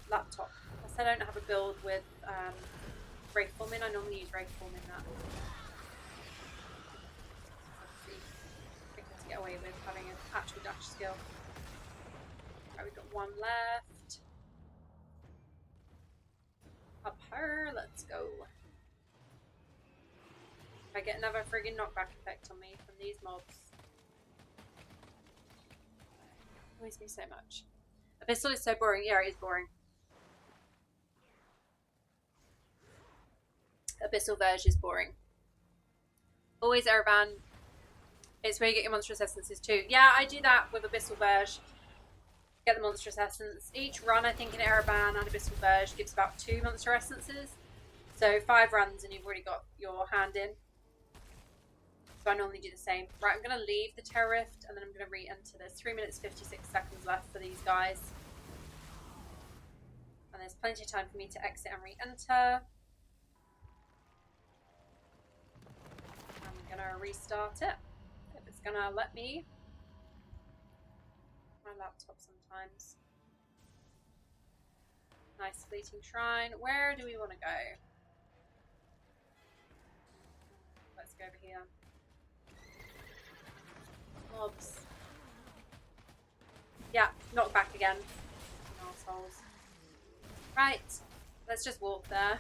laptop. Unless I don't have a build with Wraithform in. I normally use Wraithform in that. To get away with having an actual dash skill. Right, we've got one left. Up her, let's go. I get another friggin' knockback effect on me from these mobs. Annoys me so much. Abyssal is so boring. Yeah, it is boring. Abyssal Verge is boring. Always Ereban. It's where you get your monstrous essences too. Yeah, I do that with Abyssal Verge. Get the monstrous essence. Each run, I think, in Ereban and Abyssal Verge gives about 2 monster essences. So 5 runs and you've already got your hand in. So I normally do the same. Right, I'm going to leave the Terror Rift and then I'm going to re-enter. There's 3 minutes 56 seconds left for these guys. And there's plenty of time for me to exit and re-enter. I'm going to restart it. If it's going to let me. My laptop sometimes. Nice fleeting shrine. Where do we want to go? Let's go over here. Mobs. Yeah, knock back again. Assholes. Right, let's just walk there.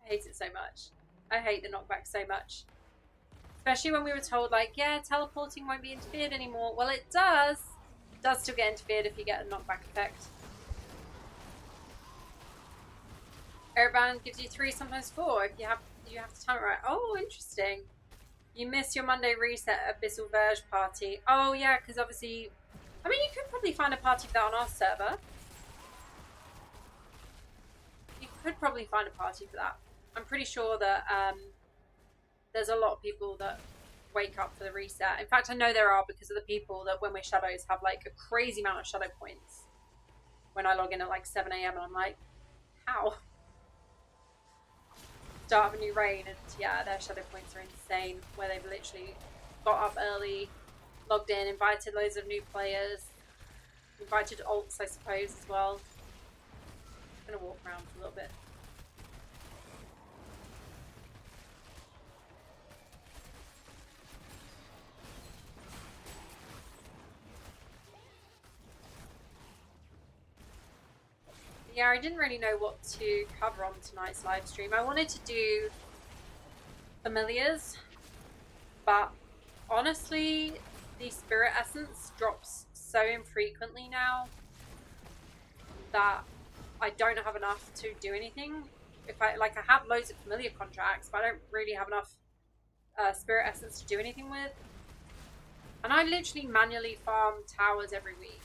I hate it so much. I hate the knockback so much. Especially when we were told, like, yeah, teleporting won't be interfered anymore. Well, it does. It does still get interfered if you get a knockback effect. Ereban gives you 3, sometimes 4 if you have to time it right. Oh, interesting. You miss your Monday reset Abyssal Verge party. Oh, yeah, because obviously... I mean, you could probably find a party for that on our server. You could probably find a party for that. I'm pretty sure that there's a lot of people that wake up for the reset. In fact, I know there are because of the people that when we're shadows have like a crazy amount of shadow points. When I log in at like 7 AM and I'm like, how? Start of a new reign and yeah, their shadow points are insane. Where they've literally got up early, logged in, invited loads of new players, invited alts, I suppose, as well. I'm gonna walk around for a little bit. Yeah, I didn't really know what to cover on tonight's live stream. I wanted to do familiars, but honestly, the spirit essence drops so infrequently now that I don't have enough to do anything. If I have loads of familiar contracts, but I don't really have enough spirit essence to do anything with. And I literally manually farm towers every week.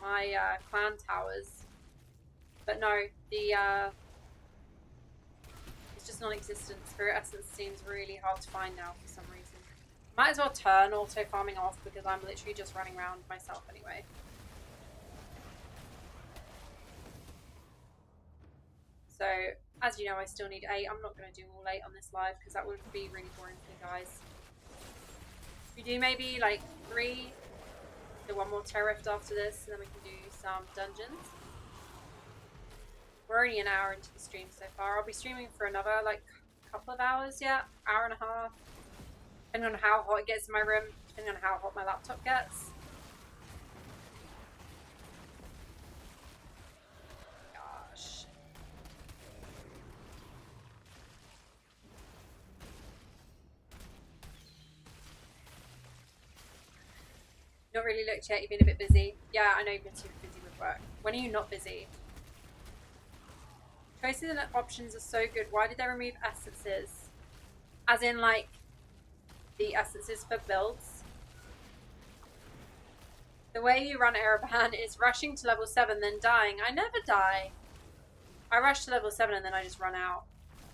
My clan towers. But no, it's just non-existent. Spirit essence seems really hard to find now for some reason. Might as well turn auto farming off because I'm literally just running around myself anyway. So, as you know, I still need 8. I'm not going to do all 8 on this live because that would be really boring for you guys. We do maybe like 3, do 1 more Terror Rift after this, and then we can do some dungeons. We're only an hour into the stream so far. I'll be streaming for another like couple of hours, yeah, hour and a half. Depending on how hot it gets in my room, depending on how hot my laptop gets. Gosh. Not really looked yet, you've been a bit busy. Yeah, I know you've been super busy with work. When are you not busy? Choices and options are so good. Why did they remove essences? As in, like, the essences for builds? The way you run Ereban is rushing to level 7, then dying. I never die. I rush to level 7 and then I just run out.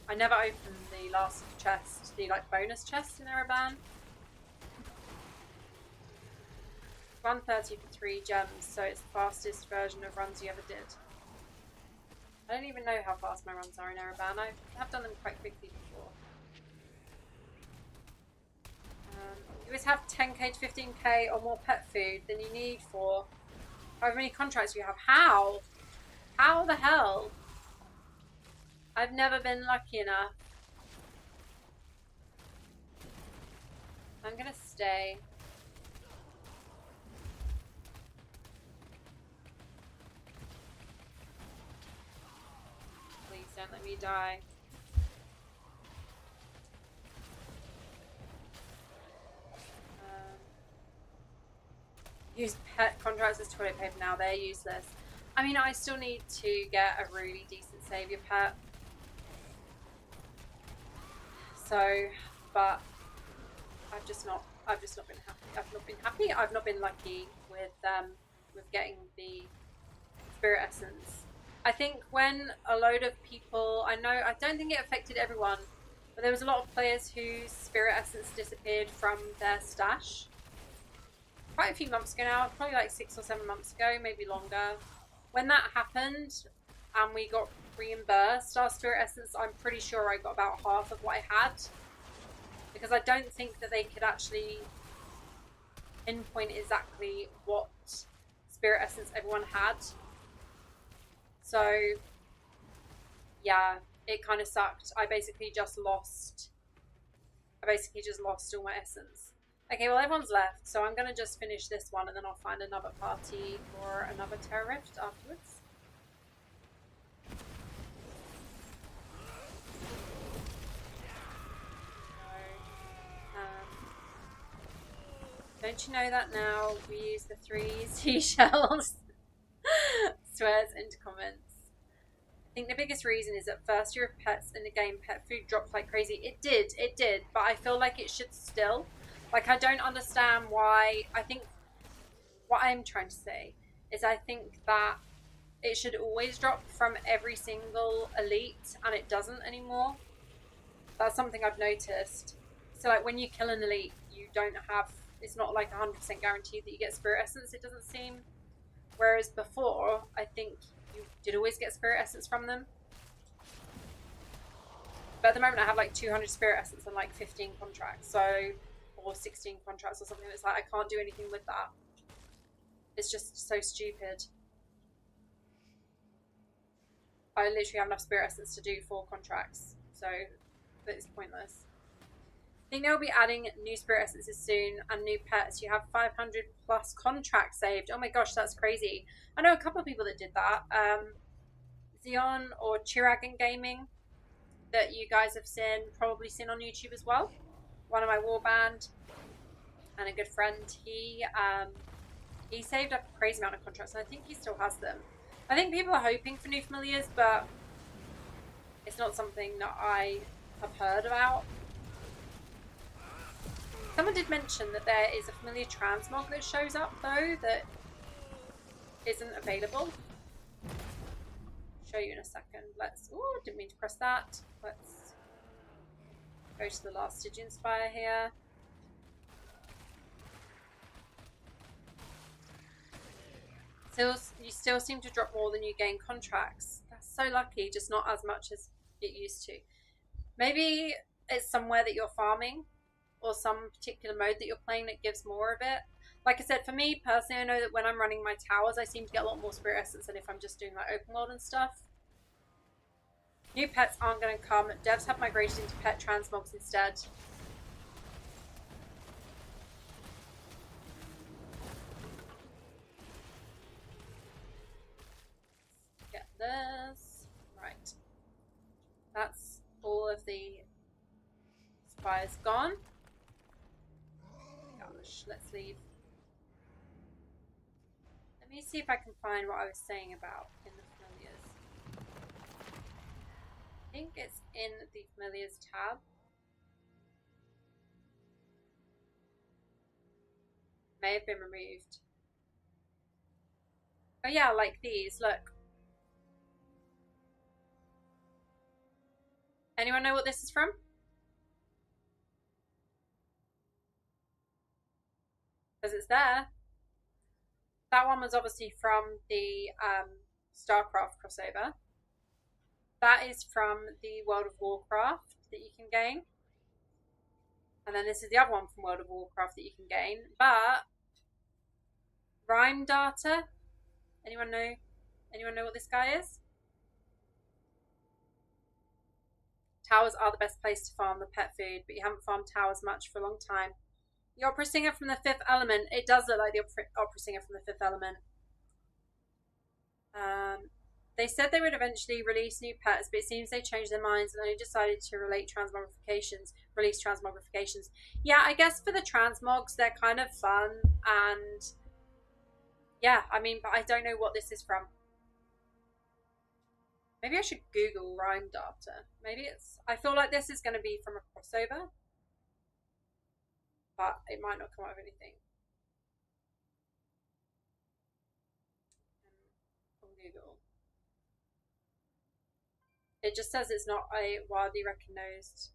I never open the last chest, the, like, bonus chest in Ereban. 130 for 3 gems, so it's the fastest version of runs you ever did. I don't even know how fast my runs are in Ereban. I have done them quite quickly before. You always have 10k to 15k or more pet food than you need for however many contracts you have. How? How the hell? I've never been lucky enough. I'm gonna stay. Please don't let me die. Use pet contracts as toilet paper now. They're useless. I mean, I still need to get a really decent savior pet. So, but I've just not been happy. I've not been lucky with getting the spirit essence. I think when a load of people, I don't think it affected everyone, but there was a lot of players whose spirit essence disappeared from their stash. Quite a few months ago now, probably like 6 or 7 months ago, maybe longer. When that happened and we got reimbursed our spirit essence, I'm pretty sure I got about half of what I had. Because I don't think that they could actually pinpoint exactly what spirit essence everyone had. So, yeah, it kind of sucked. I basically just lost all my essence. Okay, well everyone's left, so I'm going to just finish this one and then I'll find another party for another Terror Rift afterwards. Don't you know that now? We use the 3 seashells. Swears into comments. I think the biggest reason is that first year of pets in the game, pet food dropped like crazy. It did, but I feel like it should still. Like, I don't understand why. I think what I'm trying to say is I think that it should always drop from every single elite, and it doesn't anymore. That's something I've noticed. So, like, when you kill an elite, you don't have, it's not like 100% guaranteed that you get spirit essence, it doesn't seem. Whereas before, I think you did always get spirit essence from them. But at the moment I have like 200 spirit essence and like 15 contracts, so, or 16 contracts or something. It's like I can't do anything with that. It's just so stupid. I literally have enough spirit essence to do 4 contracts, so it's pointless. I think they'll be adding new spirit essences soon and new pets. You have 500 plus contracts saved. Oh my gosh, that's crazy. I know a couple of people that did that. Xeon or Chiragan Gaming, that you guys have probably seen on YouTube as well. One of my warband and a good friend, he saved up a crazy amount of contracts, and I think he still has them. I think people are hoping for new familiars, but it's not something that I have heard about. Someone did mention that there is a familiar transmog that shows up, though, that isn't available. I'll show you in a second. Oh, didn't mean to press that. Let's go to the last Stygian Spire here. You still seem to drop more than you gain contracts. That's so lucky, just not as much as it used to. Maybe it's somewhere that you're farming, or some particular mode that you're playing that gives more of it. Like I said, for me personally, I know that when I'm running my towers, I seem to get a lot more spirit essence than if I'm just doing like open world and stuff. New pets aren't going to come. Devs have migrated into pet transmogs instead. Get this. Right. That's all of the spires gone. Gosh, let's leave Let me see if I can find what I was saying about in the familiars. I think it's in the familiars tab. May have been removed. Oh yeah, like these, look. Anyone know what this is from? Because it's there. That one was obviously from the StarCraft crossover. That is from the World of Warcraft that you can gain. And then this is the other one from World of Warcraft that you can gain. But Rhyme Data. Anyone know? Anyone know what this guy is? Towers are the best place to farm the pet food, but you haven't farmed towers much for a long time. The opera singer from the Fifth Element. It does look like the opera singer from the Fifth Element. They said they would eventually release new pets, but it seems they changed their minds and only decided to release transmogrifications. Yeah, I guess for the transmogs, they're kind of fun, and yeah, I mean, but I don't know what this is from. Maybe I should Google rhyme data. Maybe it's. I feel like this is going to be from a crossover, but it might not come out of anything. On Google. It just says it's not a widely recognized.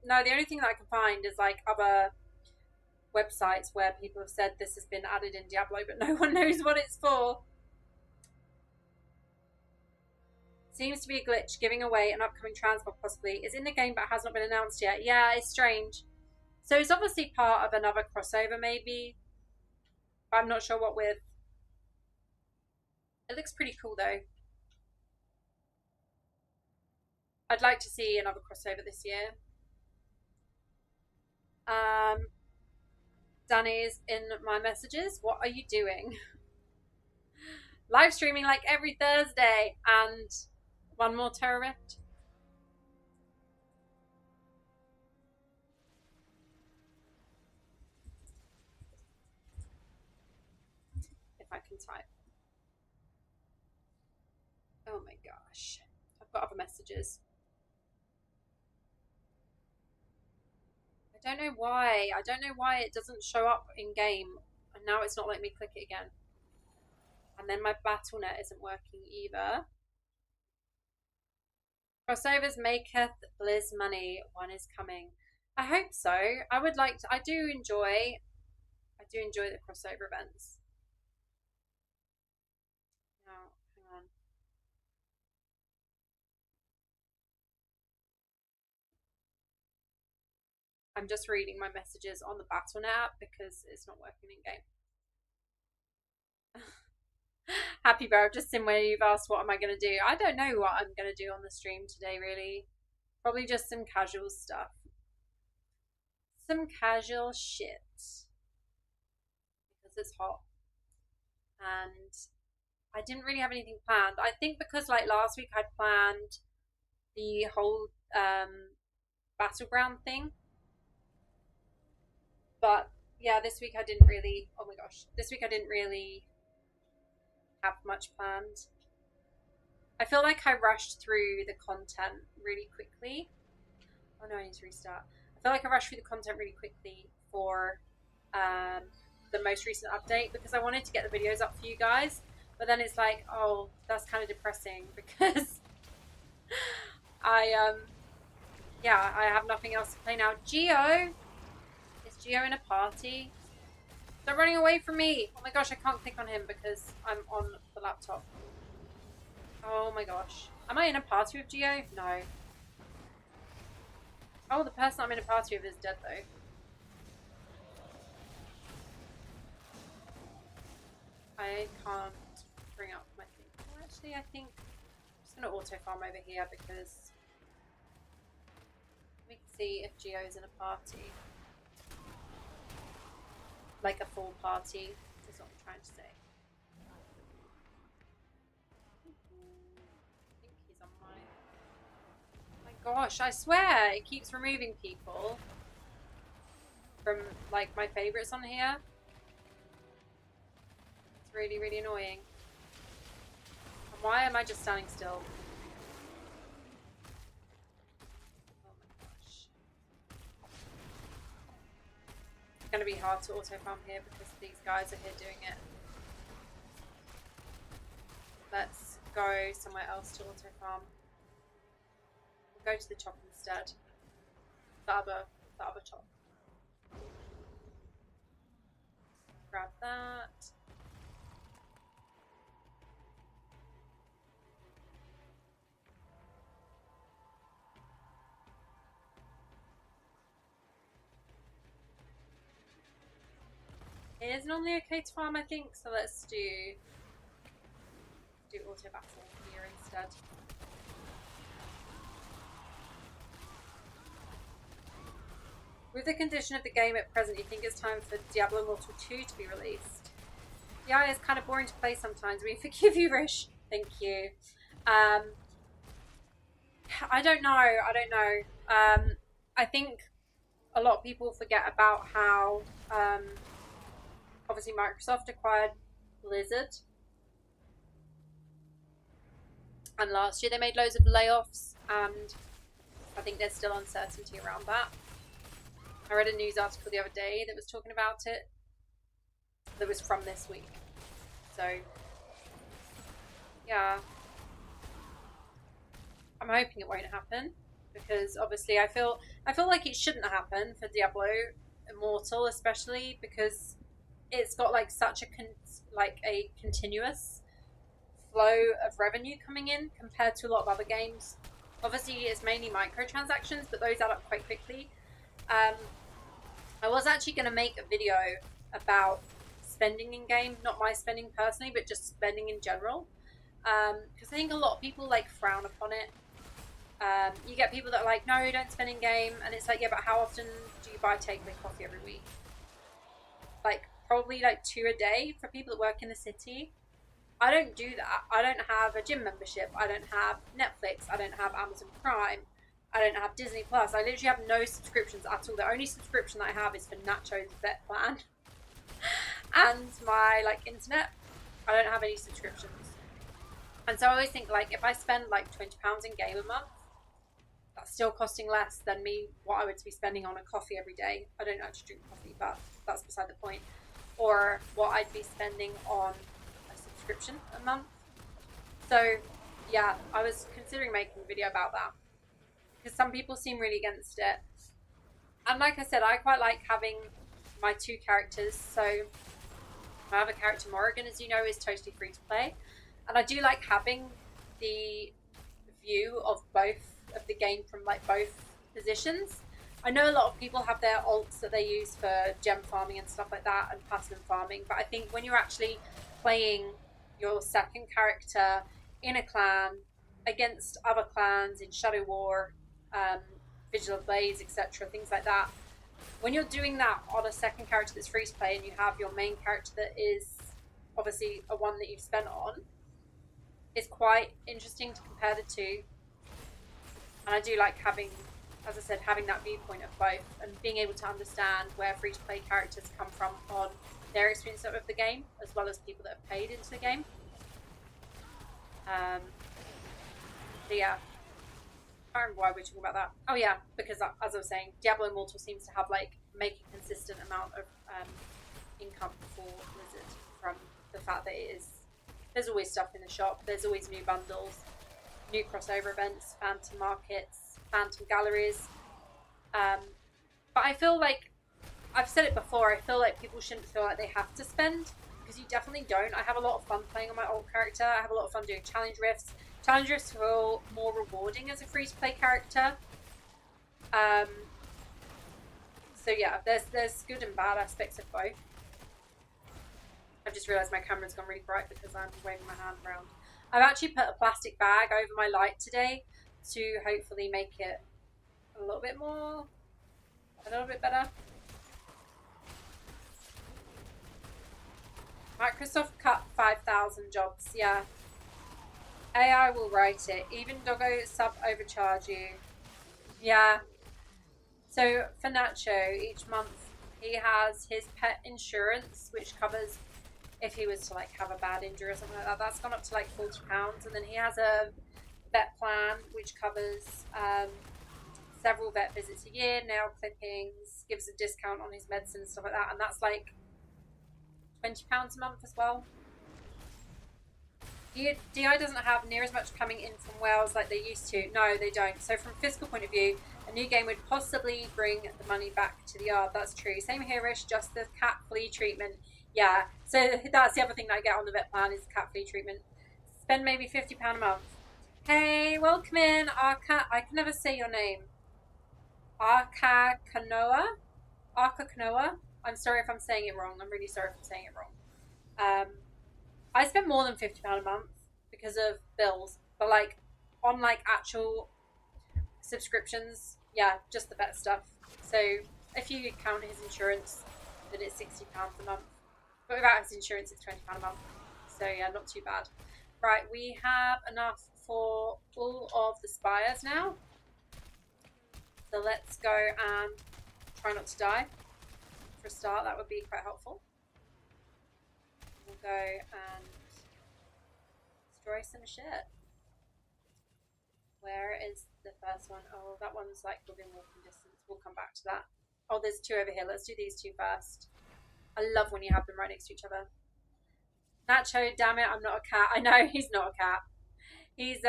No, the only thing that I can find is like other websites where people have said this has been added in Diablo, but no one knows what it's for. Seems to be a glitch giving away an upcoming transmog possibly. It's in the game but has not been announced yet. Yeah, it's strange. So it's obviously part of another crossover maybe. I'm not sure what with. It looks pretty cool though. I'd like to see another crossover this year. Danny's in my messages. What are you doing? Live streaming like every Thursday and one more terror rift. If I can type. Oh my gosh. I've got other messages. I don't know why. I don't know why it doesn't show up in game. And now it's not letting me click it again. And then my battle.net isn't working either. Crossovers maketh Blizz money. One is coming. I hope so. I would like to. I do enjoy the crossover events. Now, hang on. I'm just reading my messages on the battle.net app because it's not working in game. Happy Bear, I've just seen where you've asked what am I going to do. I don't know what I'm going to do on the stream today, really. Probably just some casual stuff. Some casual shit. Because it's hot. And I didn't really have anything planned. I think because like last week I'd planned the whole battleground thing. But yeah, this week I didn't really, oh my gosh, this week I didn't really have much planned. I feel like I rushed through the content really quickly. Oh no, I need to restart. I feel like I rushed through the content really quickly for the most recent update because I wanted to get the videos up for you guys. But then it's like, oh, that's kind of depressing because I have nothing else to play now. Geo? Is Geo in a party? They're running away from me. Oh my gosh, I can't click on him because I'm on the laptop. Oh my gosh. Am I in a party with Geo? No. Oh, the person I'm in a party with is dead though. I can't bring up my thing. Well, actually, I think I'm just going to auto farm over here because we can see if Geo's in a party. Like a full party, is what I'm trying to say. I think he's on my... Oh my gosh, I swear it keeps removing people. from like my favorites on here. It's really, really annoying. And why am I just standing still? Oh my gosh. It's gonna be hard to auto farm here because these guys are here doing it. Let's go somewhere else to auto farm. We'll go to the chop instead. The other chop. Grab that. It is normally okay to farm, I think, so let's do auto battle here instead. With the condition of the game at present, you think it's time for Diablo Immortal 2 to be released? Yeah, it's kind of boring to play sometimes. We forgive you, Rish. Thank you. I don't know. I think a lot of people forget about how obviously Microsoft acquired Blizzard. And last year they made loads of layoffs, and I think there's still uncertainty around that. I read a news article the other day that was talking about it. That was from this week. So, yeah. I'm hoping it won't happen, because obviously I feel like it shouldn't happen for Diablo Immortal, especially because it's got like such a continuous flow of revenue coming in compared to a lot of other games. Obviously, it's mainly microtransactions, but those add up quite quickly. I was actually going to make a video about spending in game, not my spending personally, but just spending in general, because I think a lot of people like frown upon it. You get people that are like, no, don't spend in game, and it's like, yeah, but how often do you buy takeaway coffee every week? Like probably like 2 a day for people that work in the city. I don't do that. I don't have a gym membership. I don't have Netflix. I don't have Amazon Prime. I don't have Disney Plus. I literally have no subscriptions at all. The only subscription that I have is for Nacho's vet plan and my like internet. I don't have any subscriptions. And so I always think like if I spend like £20 in game a month, that's still costing less than what I would be spending on a coffee every day. I don't actually drink coffee, but that's beside the point. Or what I'd be spending on a subscription a month. So yeah, I was considering making a video about that, because some people seem really against it. And like I said, I quite like having my 2 characters. So my other character, Morrigan, as you know, is totally free to play. And I do like having the view of both of the game from like both positions. I know a lot of people have their alts that they use for gem farming and stuff like that and passive farming, but I think when you're actually playing your second character in a clan against other clans in Shadow War, Vigil of Blaze, etc., things like that, when you're doing that on a second character that's free to play and you have your main character that is obviously a one that you've spent on, it's quite interesting to compare the two. And I do like having, as I said, having that viewpoint of both and being able to understand where free to play characters come from on their experience of the game, as well as people that have paid into the game. So yeah, I don't remember why we're talking about that. Oh yeah, because as I was saying, Diablo Immortal seems to have like make a consistent amount of income for Blizzard from the fact that there's always stuff in the shop, there's always new bundles, new crossover events, phantom markets, phantom galleries. But I feel like, I've said it before, I feel like people shouldn't feel like they have to spend, because you definitely don't. I have a lot of fun playing on my alt character. I have a lot of fun doing challenge rifts. Challenge rifts feel more rewarding as a free-to-play character. So yeah, there's good and bad aspects of both. I've just realised my camera's gone really bright because I'm waving my hand around. I've actually put a plastic bag over my light today to hopefully make it a little bit better. Microsoft cut 5,000 jobs, yeah. AI will write it. Even Doggo sub overcharge you. Yeah. So for Nacho, each month He has his pet insurance, which covers if he was to like have a bad injury or something like that. That's gone up to like £40, and then he has a vet plan which covers several vet visits a year, nail clippings, gives a discount on his medicine and stuff like that, and that's like £20 a month as well. DI doesn't have near as much coming in from Wales like they used to. No, they don't. So from a fiscal point of view, a new game would possibly bring the money back to the yard. That's true. Same here, Rish, just the cat flea treatment. Yeah, so that's the other thing that I get on the vet plan is cat flea treatment. Spend maybe £50 a month. Hey, welcome in, Arca. I can never say your name. Arca Kanoa? Arca Kanoa? I'm sorry if I'm saying it wrong. I'm really sorry if I'm saying it wrong. I spend more than £50 a month because of bills, but like on like actual subscriptions, yeah, just the vet stuff. So if you count his insurance, then it's £60 a month. But without his insurance, it's £20 a month. So yeah, not too bad. Right, we have enough for all of the spires now. So let's go and try not to die. For a start, that would be quite helpful. We'll go and destroy some shit. Where is the first one? Oh, that one's like within walking distance. We'll come back to that. Oh, there's two over here. Let's do these two first. I love when you have them right next to each other. Nacho, damn it, I'm not a cat. I know he's not a cat. He's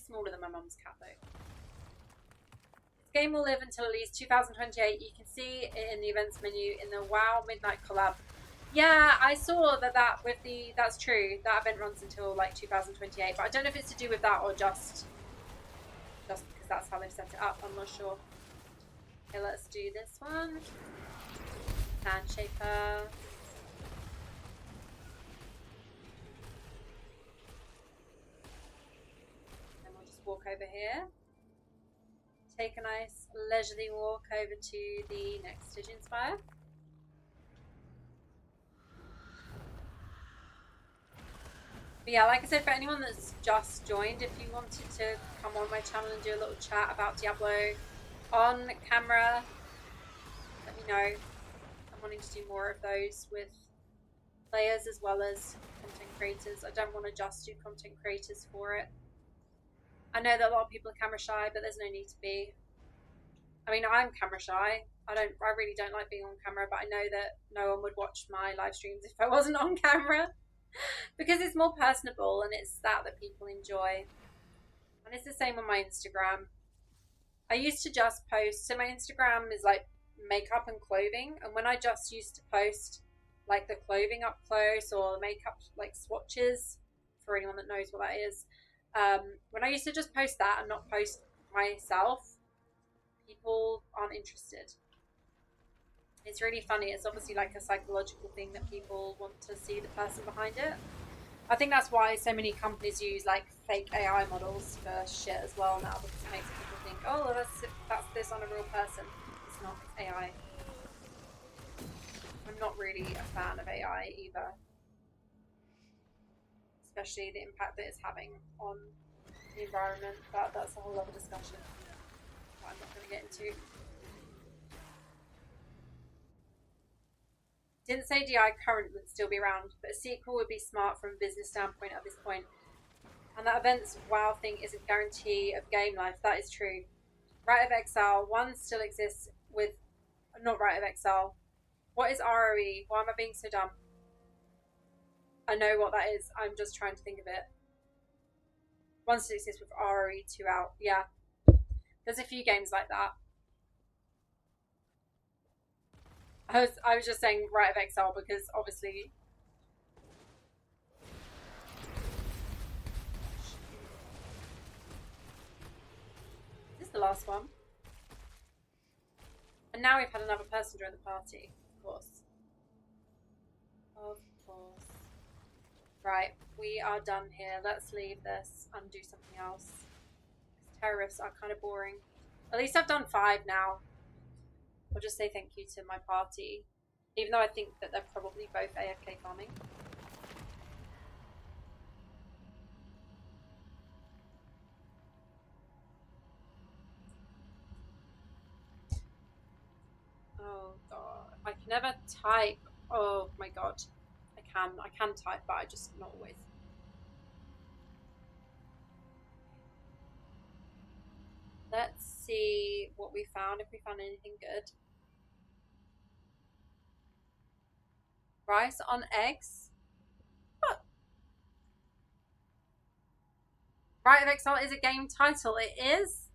smaller than my mum's cat though. This game will live until at least 2028. You can see it in the events menu in the WoW Midnight collab. Yeah, I saw that with the, that's true. That event runs until like 2028, but I don't know if it's to do with that or just because that's how they've set it up. I'm not sure. Okay, let's do this one. Sand Shaper. Then we'll just walk over here. Take a nice leisurely walk over to the next Stygian Spire. But yeah, like I said, for anyone that's just joined, if you wanted to come on my channel and do a little chat about Diablo on camera, let me know. I'm wanting to do more of those with players as well as content creators. I don't want to just do content creators for it. I know that a lot of people are camera shy, but there's no need to be. I mean, I'm camera shy. I really don't like being on camera, but I know that no one would watch my live streams if I wasn't on camera. Because it's more personable and it's that people enjoy. And it's the same on my Instagram. I used to just post, so my Instagram is like makeup and clothing, and when I just used to post like the clothing up close or makeup like swatches, for anyone that knows what that is, when I used to just post that and not post myself, people aren't interested. It's really funny. It's obviously like a psychological thing that people want to see the person behind it. I think that's why so many companies use like fake AI models for shit as well now, because it makes people think, oh, that's this on a real person. It's not, it's AI. I'm not really a fan of AI either, especially the impact that it's having on the environment. But that's a whole other discussion that I'm not going to get into. Didn't say DI current would still be around, but a sequel would be smart from a business standpoint at this point. And that event's WoW thing is a guarantee of game life. That is true. Rite of Exile 1 still exists with... Not Rite of Exile. What is ROE? Why am I being so dumb? I know what that is. I'm just trying to think of it. 1 still exists with ROE 2 out. Yeah. There's a few games like that. I was just saying Rite of Exile because obviously... Is this the last one? And now we've had another person join the party, of course. Of course. Right, we are done here. Let's leave this and do something else. Because terrorists are kind of boring. At least I've done 5 now. I'll just say thank you to my party, even though I think that they're probably both AFK farming. Oh never type. Oh my god. I can type, but I just not always. Let's see what we found, if we found anything good. Rice on eggs? What? Rite of Exile is a game title. It is?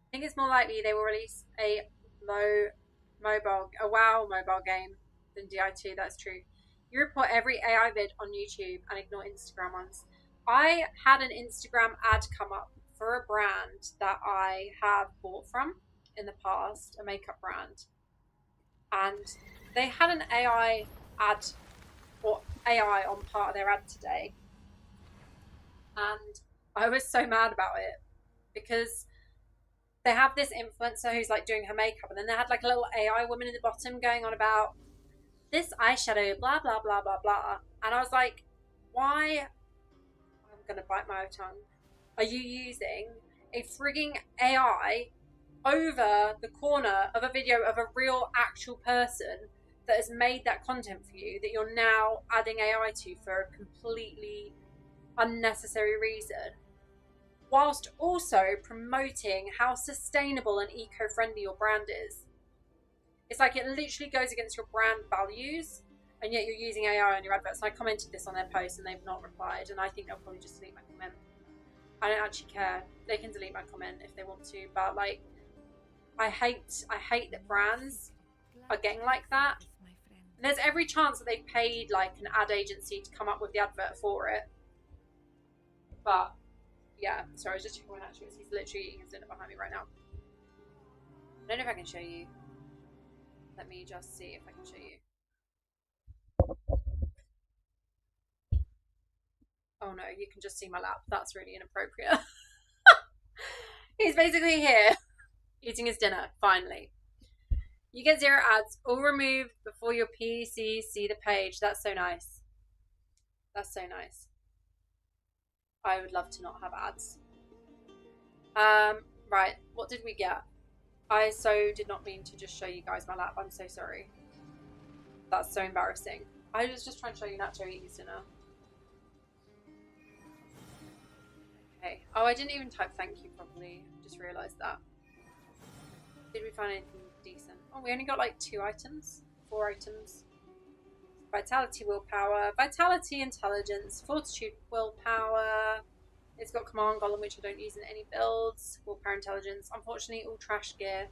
I think it's more likely they will release a WoW mobile game than Di2. That's true. You report every AI vid on YouTube and ignore Instagram ones. I had an Instagram ad come up for a brand that I have bought from in the past, a makeup brand, and they had an AI ad or AI on part of their ad today, and I was so mad about it because they have this influencer who's like doing her makeup, and then they had like a little AI woman in the bottom going on about this eyeshadow, blah blah blah blah blah, and I was like, why? I'm gonna bite my own tongue. Are you using a frigging AI over the corner of a video of a real actual person that has made that content for you that you're now adding AI to for a completely unnecessary reason, whilst also promoting how sustainable and eco-friendly your brand is? It's like it literally goes against your brand values, and yet you're using AI on your adverts. And I commented this on their post and they've not replied, and I think they'll probably just delete my comment. I don't actually care. They can delete my comment if they want to, but like, I hate that brands are getting like that. And there's every chance that they've paid like an ad agency to come up with the advert for it. But yeah, sorry, I was just checking when actually he's literally eating his dinner behind me right now. I don't know if I can show you. Let me just see if I can show you. Oh no, you can just see my lap. That's really inappropriate. He's basically here eating his dinner, finally. You get 0 ads, all removed before your PC see the page. That's so nice. That's so nice. I would love to not have ads. Right, what did we get? I so did not mean to just show you guys my lap. I'm so sorry. That's so embarrassing. I was just trying to show you Nacho eat his dinner. Okay. Oh, I didn't even type thank you properly. Just realised that. Did we find anything decent? Oh, we only got like 2 items. 4 items. Vitality, willpower. Vitality, intelligence. Fortitude, willpower. It's got command golem, which I don't use in any builds. Willpower, intelligence. Unfortunately, all trash gear.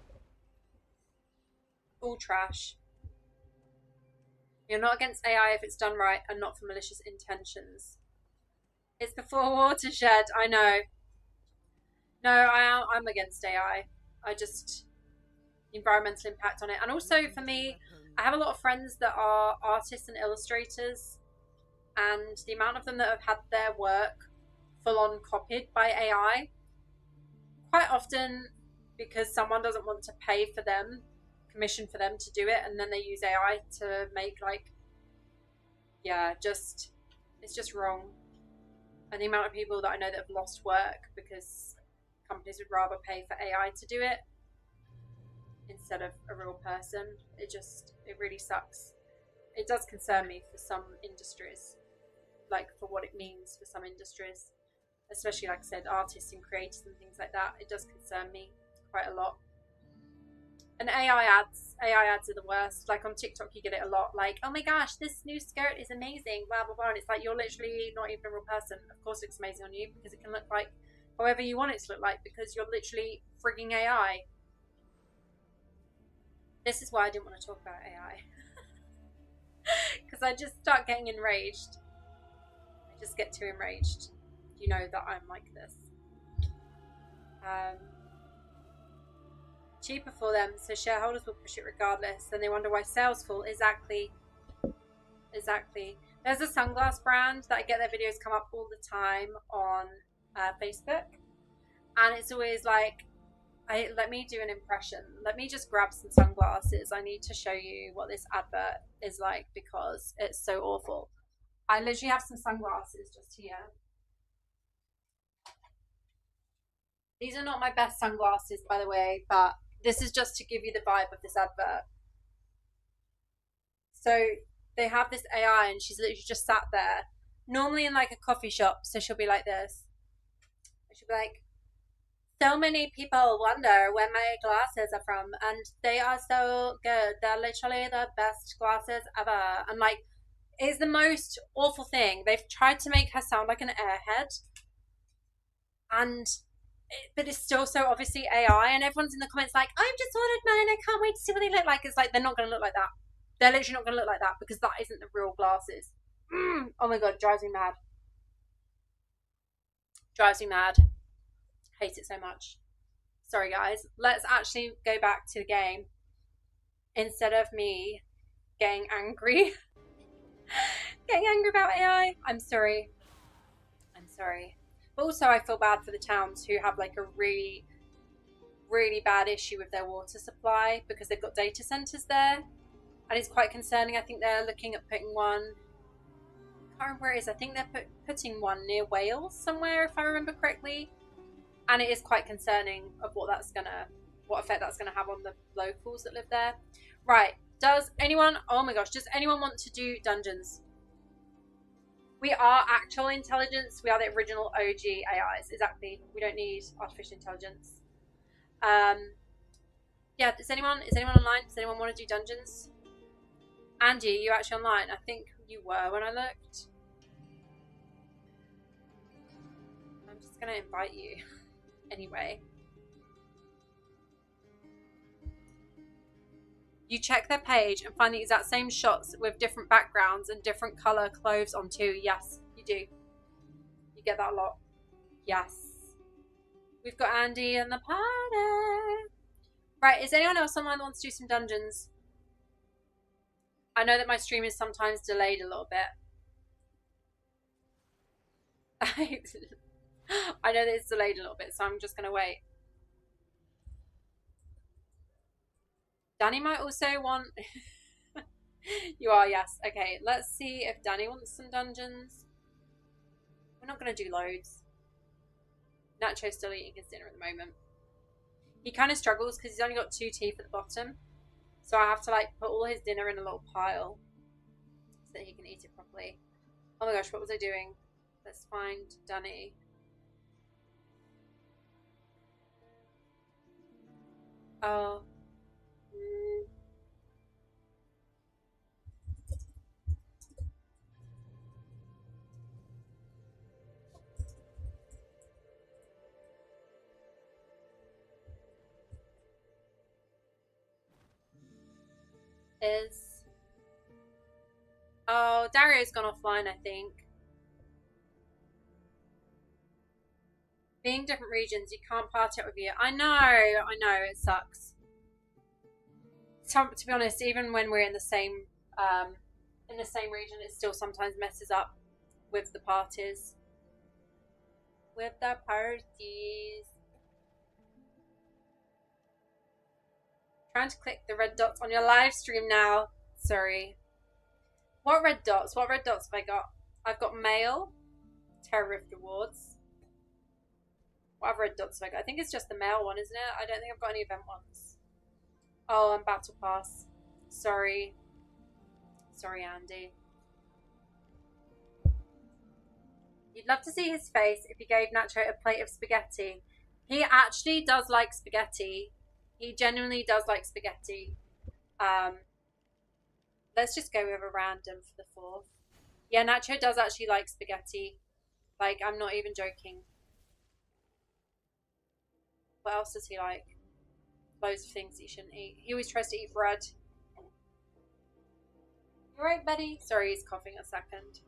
All trash. You're not against AI if it's done right and not for malicious intentions. It's before Watershed. I know. No, I'm against AI. I just environmental impact on it, and also for me, I have a lot of friends that are artists and illustrators, and the amount of them that have had their work full on copied by AI, quite often because someone doesn't want to pay for them, commission for them to do it, and then they use AI to make like, yeah, just it's just wrong. And the amount of people that I know that have lost work because companies would rather pay for AI to do it instead of a real person, it really sucks. It does concern me for some industries, like for what it means for some industries, especially like I said, artists and creators and things like that. It does concern me quite a lot. And AI ads are the worst. Like on TikTok you get it a lot, like, oh my gosh, this new skirt is amazing, blah blah blah, and it's like, you're literally not even a real person. Of course it looks amazing on you because it can look like however you want it to look like, because you're literally frigging AI. This is why I didn't want to talk about AI. Because I just start getting enraged. I just get too enraged. You know that I'm like this. Cheaper for them, so shareholders will push it regardless. Then they wonder why sales fall. Exactly. There's a sunglass brand that I get their videos come up all the time on Facebook. And it's always like, let me do an impression. Let me just grab some sunglasses. I need to show you what this advert is like because it's so awful. I literally have some sunglasses just here. These are not my best sunglasses, by the way, but this is just to give you the vibe of this advert. So they have this AI, and she's literally just sat there, normally in like a coffee shop. So she'll be like this. She'll be like, so many people wonder where my glasses are from, and they are so good. They're literally the best glasses ever. And like, it's the most awful thing. They've tried to make her sound like an airhead, and but it's still so obviously AI. And everyone's in the comments like, I've just ordered mine. I can't wait to see what they look like. It's like they're not going to look like that. They're literally not going to look like that because that isn't the real glasses. Oh my god, drives me mad. Drives me mad. Hate it so much. Sorry, guys. Let's actually go back to the game instead of me getting angry. Getting angry about AI. I'm sorry. I'm sorry. But also, I feel bad for the towns who have like a really, really bad issue with their water supply because they've got data centers there. And it's quite concerning. I think they're looking at putting one. I can't remember where it is. I think they're putting one near Wales somewhere, if I remember correctly. And it is quite concerning of what effect that's gonna have on the locals that live there. Right. Does anyone? Oh my gosh. Does anyone want to do dungeons? We are actual intelligence. We are the original OG AIs. Exactly. We don't need artificial intelligence. Yeah. Is anyone online? Does anyone want to do dungeons? Andy, are you actually online? I think you were when I looked. I'm just gonna invite you anyway. You check their page and find the exact same shots with different backgrounds and different colour clothes on too. Yes, you do. You get that a lot. Yes. We've got Andy and the party. Right, is anyone else online that wants to do some dungeons? I know that my stream is sometimes delayed a little bit. I know that it's delayed a little bit, so I'm just going to wait. Danny might also want... You are, yes. Okay, let's see if Danny wants some dungeons. We're not going to do loads. Nacho's still eating his dinner at the moment. He kind of struggles because he's only got 2 teeth at the bottom. So I have to like put all his dinner in a little pile so that he can eat it properly. Oh my gosh, what was I doing? Let's find Danny. Oh. Oh, Dario's gone offline, I think. Being different regions, you can't party up with you. I know, it sucks. To be honest, even when we're in the same region, it still sometimes messes up with the parties. With the parties. Trying to click the red dots on your live stream now. Sorry. What red dots? What red dots have I got? I've got mail, Terror Rift rewards. What other red dots have I got? I think it's just the mail one, isn't it? I don't think I've got any event ones. Oh, and battle pass. Sorry. Sorry, Andy. You'd love to see his face if he gave Nacho a plate of spaghetti. He actually does like spaghetti. He genuinely does like spaghetti. Let's just go with a random for the 4th. Yeah, Nacho does actually like spaghetti. Like, I'm not even joking. What else does he like? Loads of things he shouldn't eat. He always tries to eat bread. You right, Betty? Sorry, he's coughing a second.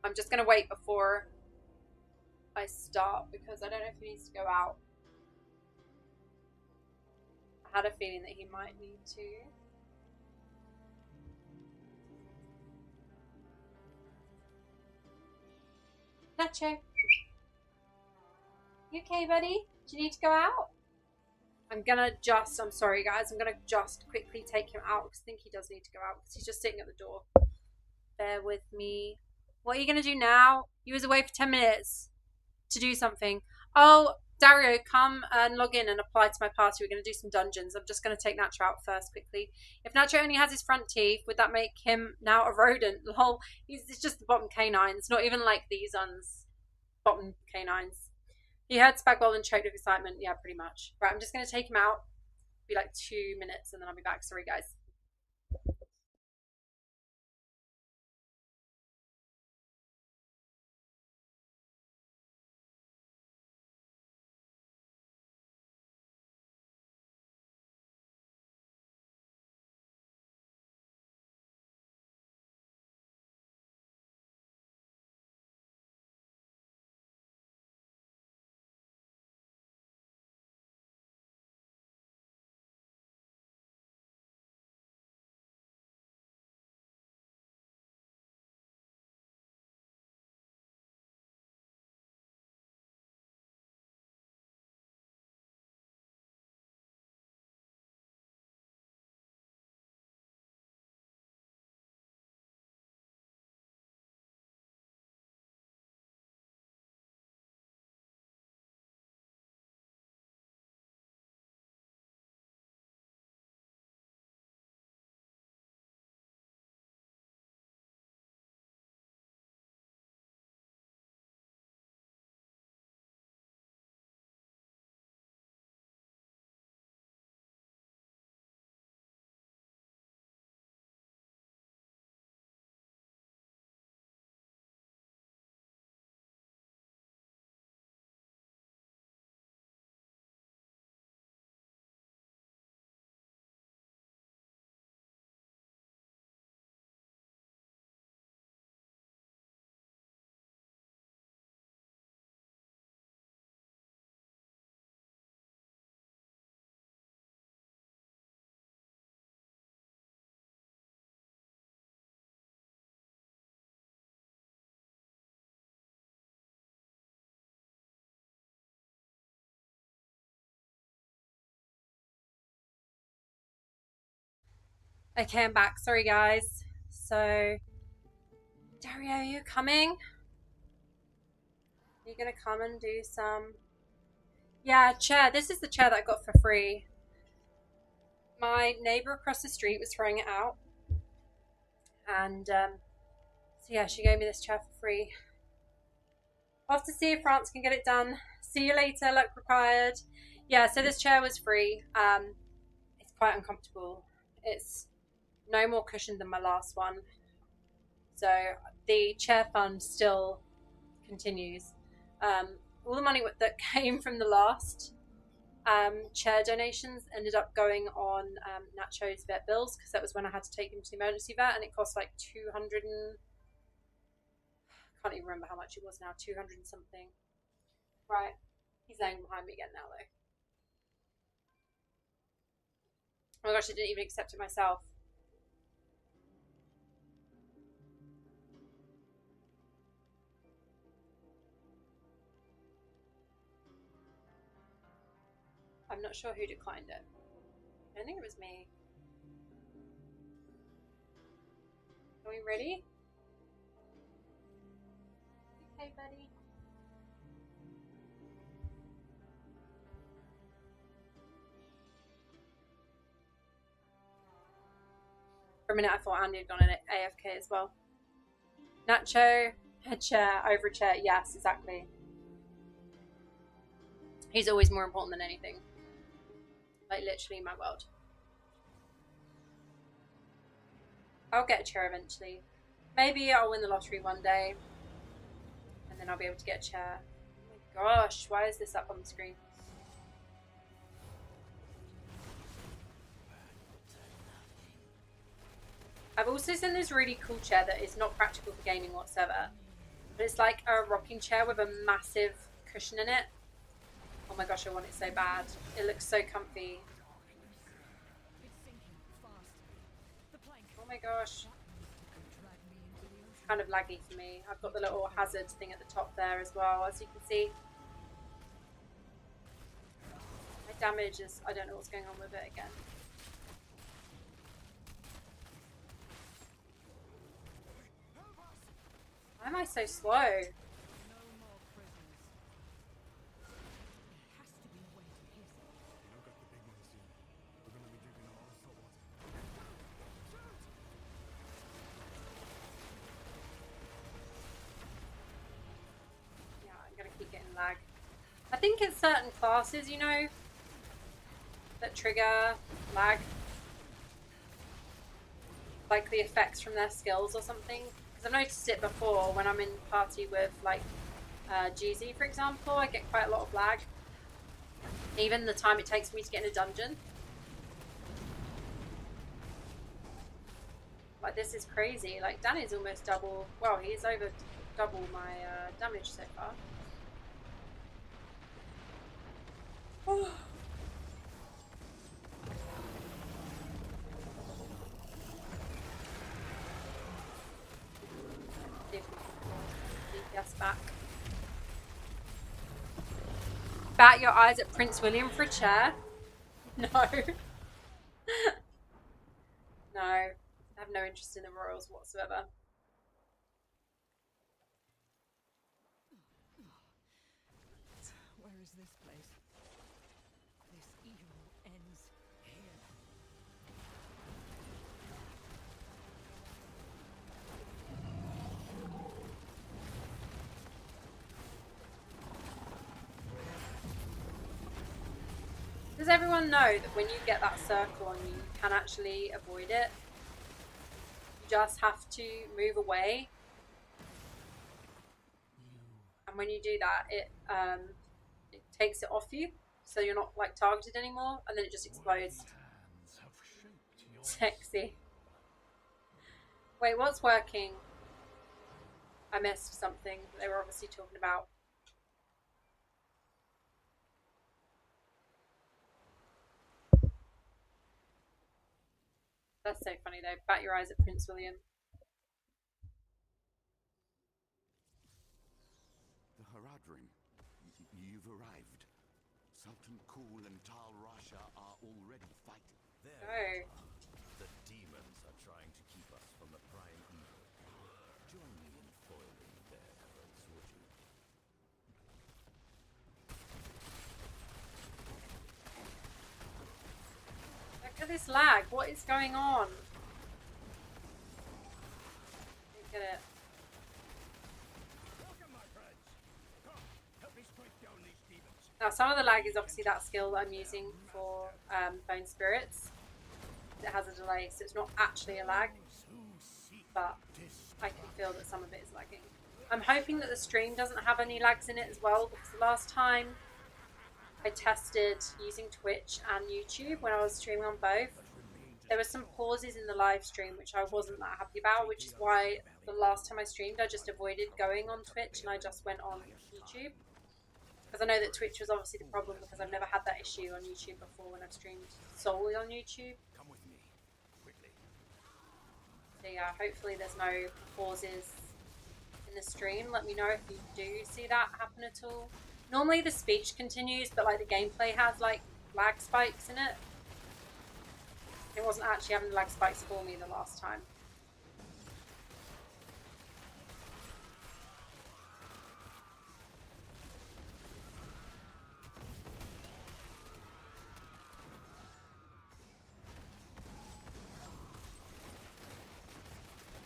I'm just going to wait before I start because I don't know if he needs to go out. I had a feeling that he might need to. Nacho. You okay, buddy? Do you need to go out? I'm sorry guys, I'm gonna just quickly take him out because I think he does need to go out because he's just sitting at the door. Bear with me. What are you gonna do now? You was away for 10 minutes to do something. Oh, Dario, come and log in and apply to my party. We're going to do some dungeons. I'm just going to take Nacho out first quickly. If Nacho only has his front teeth, would that make him now a rodent? Lol, it's just the bottom canines, not even like these ones. Bottom canines. He heard Spagwell and choked with excitement. Yeah, pretty much. Right, I'm just going to take him out. Be like 2 minutes and then I'll be back. Sorry, guys. Okay, I'm back. Sorry, guys. So, Dario, are you coming? Are you gonna come and do some? Yeah, chair. This is the chair that I got for free. My neighbor across the street was throwing it out, and so yeah, she gave me this chair for free. Off to see if France can get it done. See you later. Luck required. Yeah, so this chair was free. It's quite uncomfortable. It's no more cushioned than my last one. So the chair fund still continues. All the money that came from the last chair donations ended up going on Nacho's vet bills because that was when I had to take him to the emergency vet, and it cost like 200 and I can't even remember how much it was now, 200 and something. Right, he's laying behind me again now though. Oh my gosh, I didn't even accept it myself. I'm not sure who declined it. I don't think it was me. Are we ready? Okay, buddy. For a minute, I thought Andy had gone in AFK as well. Nacho, head chair, over chair. Yes, exactly. He's always more important than anything. Like, literally, my world. I'll get a chair eventually. Maybe I'll win the lottery one day. And then I'll be able to get a chair. Oh my gosh, why is this up on the screen? I've also seen this really cool chair that is not practical for gaming whatsoever. But it's like a rocking chair with a massive cushion in it. Oh my gosh, I want it so bad. It looks so comfy. Oh my gosh. It's kind of laggy for me. I've got the little hazard thing at the top there as well, as you can see. My damage is, I don't know what's going on with it again. Why am I so slow? think it's certain classes, you know, that trigger lag. Like the effects from their skills or something. Because I've noticed it before when I'm in party with like GZ, for example. I get quite a lot of lag. Even the time it takes me to get in a dungeon. Like, this is crazy. Like, Danny's almost double. Well, he's over double my damage so far. Oh. DPS back. Bat your eyes at Prince William for a chair? No. No. I have no interest in the royals whatsoever. Where is this place? This evil ends here. Does everyone know that when you get that circle on you, you can actually avoid it? You just have to move away. And when you do that, it takes it off you, so you're not like targeted anymore, and then it just explodes. Sexy. Wait, what's working? I missed something they were obviously talking about. That's so funny though. Bat your eyes at Prince William. The Haradrim, you've arrived. Sultan Kul and Tal Rasha are already fighting. Oh. The demons are trying to keep us from the prime evil. Join me in foiling their efforts, would you? Look at this lag. What is going on? Look at it. Now, some of the lag is obviously that skill that I'm using for Bone Spirits. It has a delay, so it's not actually a lag, but I can feel that some of it is lagging. I'm hoping that the stream doesn't have any lags in it as well, because the last time I tested using Twitch and YouTube when I was streaming on both, there were some pauses in the live stream which I wasn't that happy about, which is why the last time I streamed I just avoided going on Twitch and I just went on YouTube. Because I know that Twitch was obviously the problem, because I've never had that issue on YouTube before when I've streamed solely on YouTube. Come with me, quickly. So yeah, hopefully there's no pauses in the stream. Let me know if you do see that happen at all. Normally the speech continues, but like the gameplay has like lag spikes in it. It wasn't actually having lag spikes for me the last time.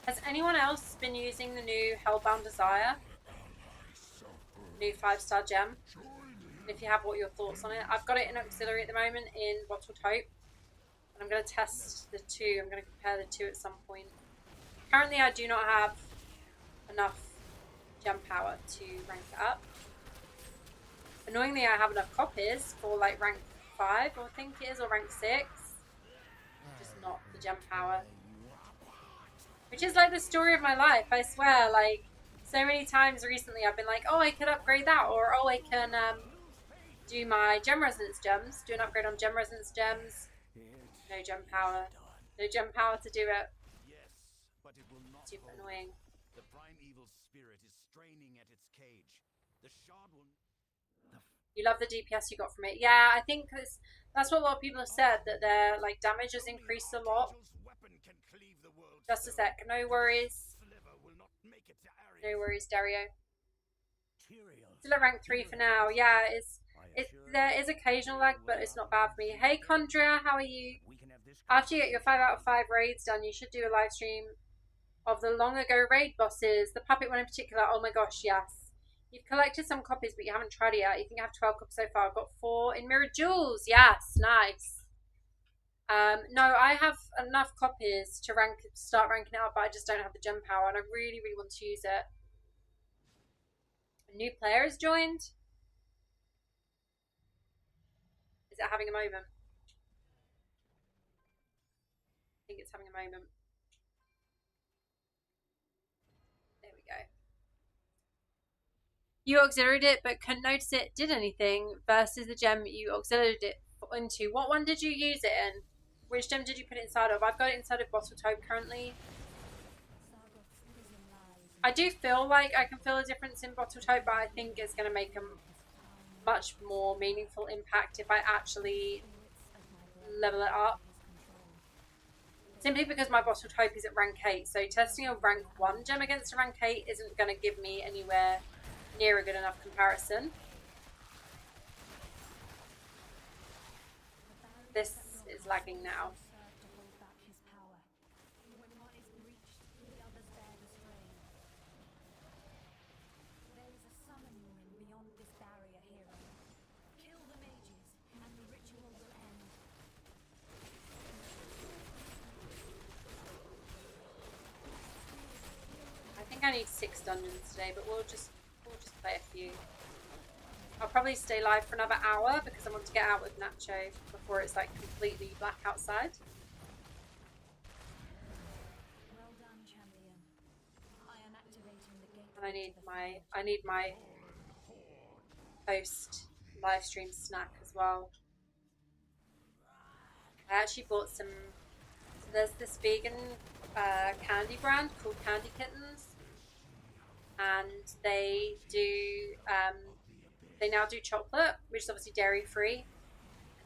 Has anyone else been using the new Hellbound Desire? New 5-star gem? And if you have, what are your thoughts on it? I've got it in auxiliary at the moment in Bottled Hope. And I'm going to test the two. I'm going to compare the two at some point. Currently I do not have enough gem power to rank it up. Annoyingly I have enough copies for like rank 5 I think it is, or rank 6. Just not the gem power. Which is like the story of my life, I swear. Like, so many times recently I've been like, oh, I could upgrade that, or oh, I can do my gem resonance gems, do an upgrade on gem resonance gems. No gem power. No gem power to do it. Yes, but it will not Super hold. annoying. The primeval spirit is straining at its cage. The shard will... You love the DPS you got from it. Yeah, I think that's what a lot of people have said, that their like damage has increased a lot. Just a sec, no worries. No worries, Dario. Still at rank 3 for now. Yeah, there is occasional lag, but it's not bad for me. Hey Condria, how are you? After you get your 5 out of 5 raids done, you should do a live stream of the long ago raid bosses. The puppet one in particular. Oh my gosh, yes. You've collected some copies, but you haven't tried it yet. You think I have 12 copies so far. I've got 4 in Mirror Jewels. Yes, nice. No, I have enough copies to start ranking it up, but I just don't have the gem power, and I really, really want to use it. A new player has joined. Is it having a moment? I think it's having a moment. There we go. You auxiliaried it, but couldn't notice it did anything versus the gem you auxiliaried it into. What one did you use it in? Which gem did you put it inside of? I've got it inside of Bottle Taupe currently. I do feel like I can feel a difference in Bottle Taupe, but I think it's going to make a much more meaningful impact if I actually level it up. Simply because my Bottle Taupe is at rank 8, so testing a rank 1 gem against a rank 8 isn't going to give me anywhere near a good enough comparison. This is lagging now. I think I need 6 dungeons today, but we'll just play a few. I'll probably stay live for another hour because I want to get out with Nacho before it's like completely black outside. Well done, champion. I am activating the gate. And I need my post live stream snack as well. I actually bought some. So there's this vegan candy brand called Candy Kittens, and they now do chocolate, which is obviously dairy free.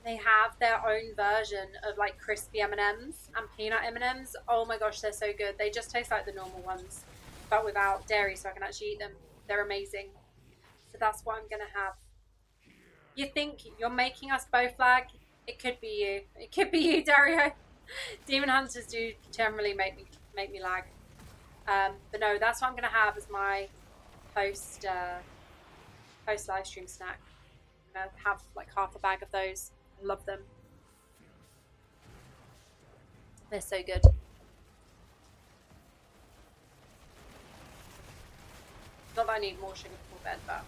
They have their own version of like crispy M&Ms and peanut M&Ms. Oh my gosh, they're so good. They just taste like the normal ones, but without dairy, so I can actually eat them. They're amazing. So that's what I'm gonna have. You think you're making us both lag? It could be you. It could be you, Dario. Demon Hunters do generally make me lag. But no, that's what I'm gonna have as my post live stream snack. I'm gonna have like half a bag of those. I love them. They're so good. Not that I need more sugar before bed, but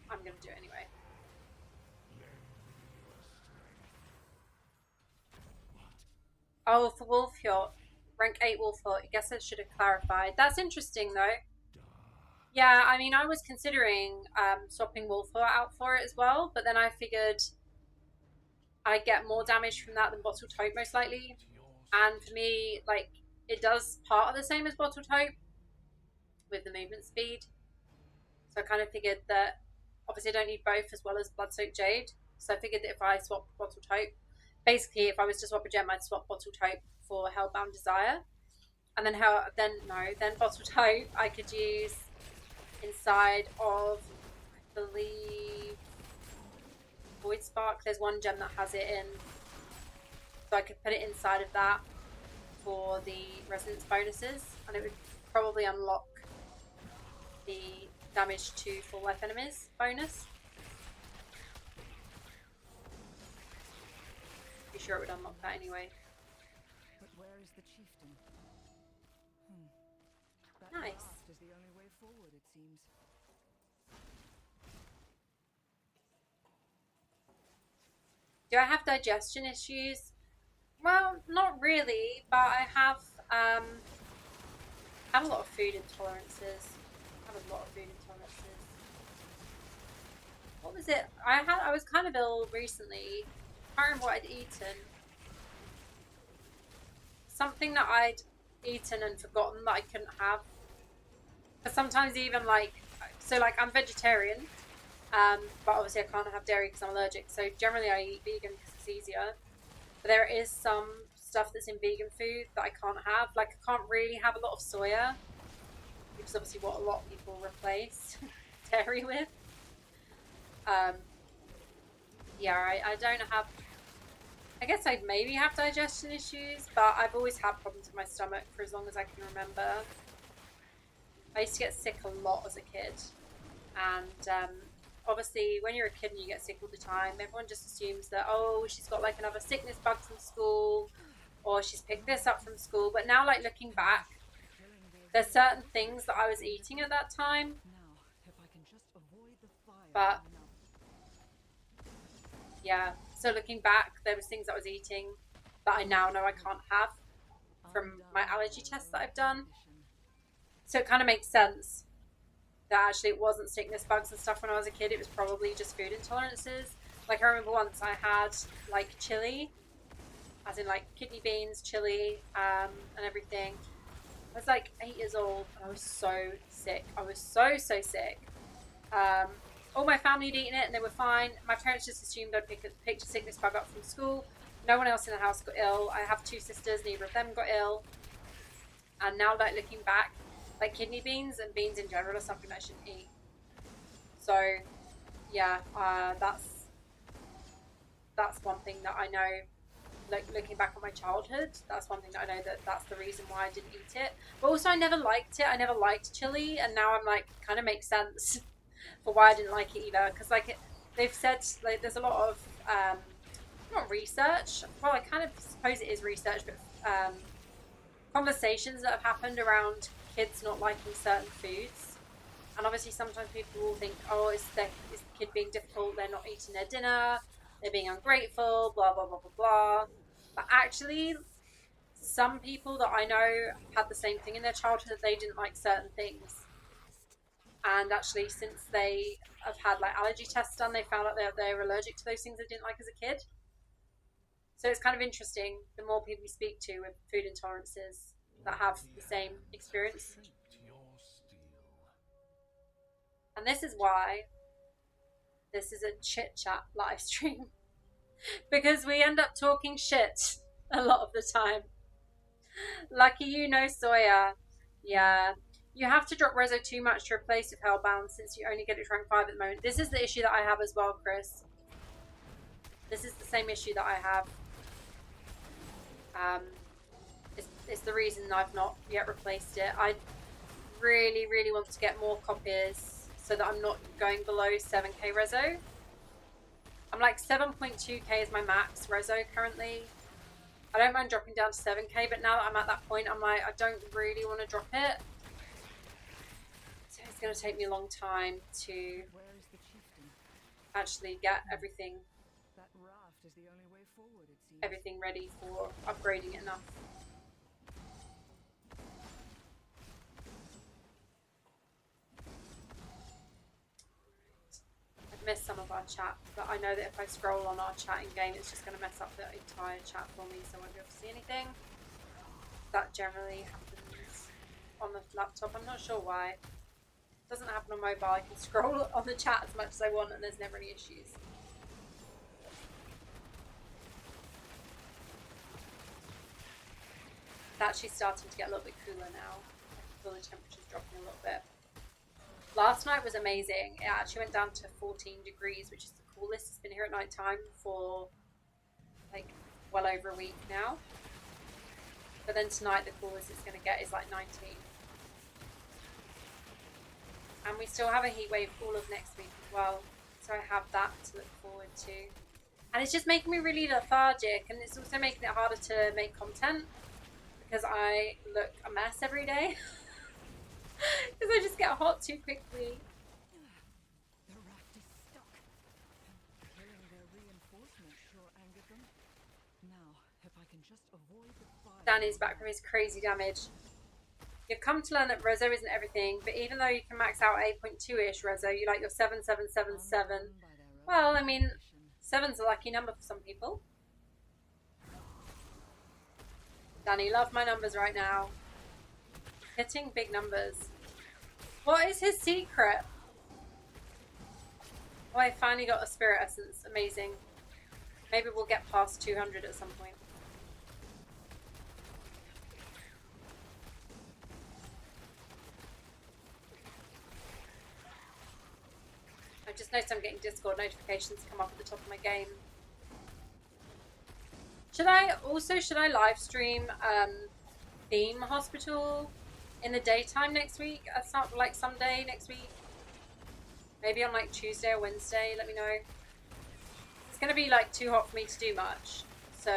I'm gonna do it anyway. Oh, for Wolfhjort. Rank 8 Wolfhjort. I guess I should have clarified. That's interesting though. Yeah, I mean, I was considering swapping Wolfhjort out for it as well, but then I figured I get more damage from that than Bottle Taupe most likely. And for me, like, it does part of the same as Bottle Taupe with the movement speed. So I kind of figured that obviously I don't need both as well as Bloodsoaked Jade. So I figured that if I swap Bottle Taupe, basically if I was to swap a gem, I'd swap Bottle Taupe for Hellbound Desire. And then Bottle Taupe I could use inside of, I believe, Void Spark. There's one gem that has it in, so I could put it inside of that for the resonance bonuses, and it would probably unlock the damage to full life enemies bonus. Pretty sure it would unlock that anyway. But where is the chieftain? That Nice. path is the only way forward, it seems. Do I have digestion issues? Well, not really, but I have a lot of food intolerances. What was it? I was kind of ill recently. I can't remember what I'd eaten. Something that I'd eaten and forgotten that I couldn't have. But sometimes even I'm vegetarian, but obviously I can't have dairy because I'm allergic. So generally I eat vegan because it's easier. But there is some stuff that's in vegan food that I can't have. Like I can't really have a lot of soya, which is obviously what a lot of people replace dairy with. Yeah, I don't have. I guess I'd maybe have digestion issues, but I've always had problems with my stomach for as long as I can remember. I used to get sick a lot as a kid. And obviously, when you're a kid and you get sick all the time, everyone just assumes that, oh, she's got like another sickness bug from school, or she's picked this up from school. But now, like looking back, there's certain things that I was eating at that time. Now, if I can just avoid the fire. But yeah, so looking back, there was things I was eating that I now know I can't have from my allergy tests that I've done. So it kind of makes sense that actually it wasn't sickness bugs and stuff when I was a kid. It was probably just food intolerances. Like I remember once I had like chili, as in like kidney beans, chili, and everything. I was like 8 years old and I was so sick. I was so sick. All my family had eaten it and they were fine. My parents just assumed I'd picked a sickness bug up from school. No one else in the house got ill. I have 2 sisters, neither of them got ill. And now, like looking back, like kidney beans and beans in general are something I shouldn't eat. So, yeah, that's one thing that I know. Like looking back on my childhood, that's one thing that I know that's the reason why I didn't eat it. But also, I never liked it. I never liked chili, and now I'm like, kind of makes sense for why I didn't like it either. Because like they've said, like there's a lot of not research. Well, I kind of suppose it is research, but conversations that have happened around kids not liking certain foods. And obviously, sometimes people will think, oh, is the kid being difficult? They're not eating their dinner. They're being ungrateful, blah, blah, blah, blah, blah. But actually, some people that I know had the same thing in their childhood. They didn't like certain things. And actually, since they have had like allergy tests done, they found out they're allergic to those things they didn't like as a kid. So it's kind of interesting, the more people you speak to with food intolerances that have the same experience. And this is why this is a chit-chat live stream. Because we end up talking shit a lot of the time. Lucky you, no Sawyer. Yeah. You have to drop Rezo too much to replace with Hellbound since you only get it rank 5 at the moment. This is the issue that I have as well, Chris. This is the same issue that I have. It's the reason I've not yet replaced it. I really, really want to get more copies so that I'm not going below 7k Rezo. I'm like 7.2k is my max Rezo currently. I don't mind dropping down to 7k, but now that I'm at that point, I'm like, I don't really want to drop it. So it's going to take me a long time to actually get everything ready for upgrading it enough. I've missed some of our chat, but I know that if I scroll on our chat in game, it's just going to mess up the entire chat for me, so I won't be able to see anything. That generally happens on the laptop. I'm not sure why. It doesn't happen on mobile. I can scroll on the chat as much as I want and there's never any issues. It's actually starting to get a little bit cooler now. I can feel the temperature's dropping a little bit. Last night was amazing. It actually went down to 14 degrees, which is the coolest it's been here at night time for like well over a week now. But then tonight the coolest it's going to get is like 19. And we still have a heat wave all of next week as well. So I have that to look forward to. And it's just making me really lethargic, and it's also making it harder to make content because I look a mess every day. Because I just get hot too quickly. The raft is stuck. Killing their reinforcements sure angered them. Now, if I can just avoid the fire. Danny's back from his crazy damage. You've come to learn that Rezo isn't everything, but even though you can max out 8.2-ish Rezo, you like your 7777. Well, I mean, 7's a lucky number for some people. Danny, love my numbers right now. Hitting big numbers. What is his secret? Oh, I finally got a spirit essence. Amazing. Maybe we'll get past 200 at some point. I just noticed I'm getting Discord notifications come up at the top of my game. Should I live stream Theme Hospital in the daytime next week? Like someday next week. Maybe on like Tuesday or Wednesday, let me know. It's going to be like too hot for me to do much. So,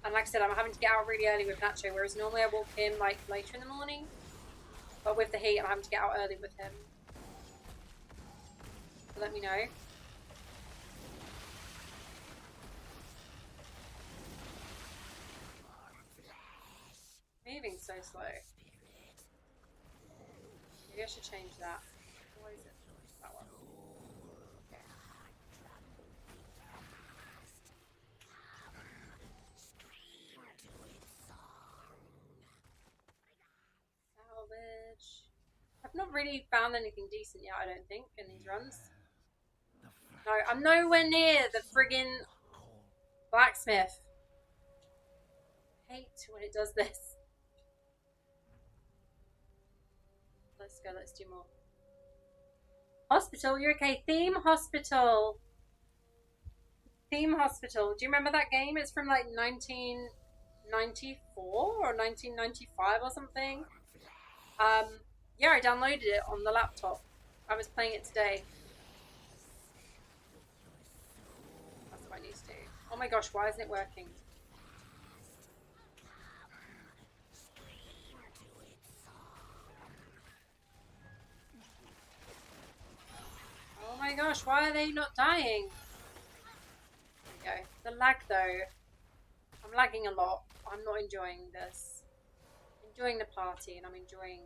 and like I said, I'm having to get out really early with Nacho, whereas normally I walk in like later in the morning. But with the heat, I'm having to get out early with him. So let me know. Moving so slow. Maybe I should change that. What is it? That one. Salvage. I've not really found anything decent yet, I don't think, in these runs. No, I'm nowhere near the friggin' blacksmith. I hate when it does this. Let's go, let's do more. Hospital, you're okay. Theme Hospital. Theme Hospital. Do you remember that game? It's from like 1994 or 1995 or something. Yeah, I downloaded it on the laptop. I was playing it today. That's what I need to do. Oh my gosh, why isn't it working? Oh my gosh, why are they not dying? There we go. The lag though. I'm lagging a lot. I'm not enjoying this. I'm enjoying the party and I'm enjoying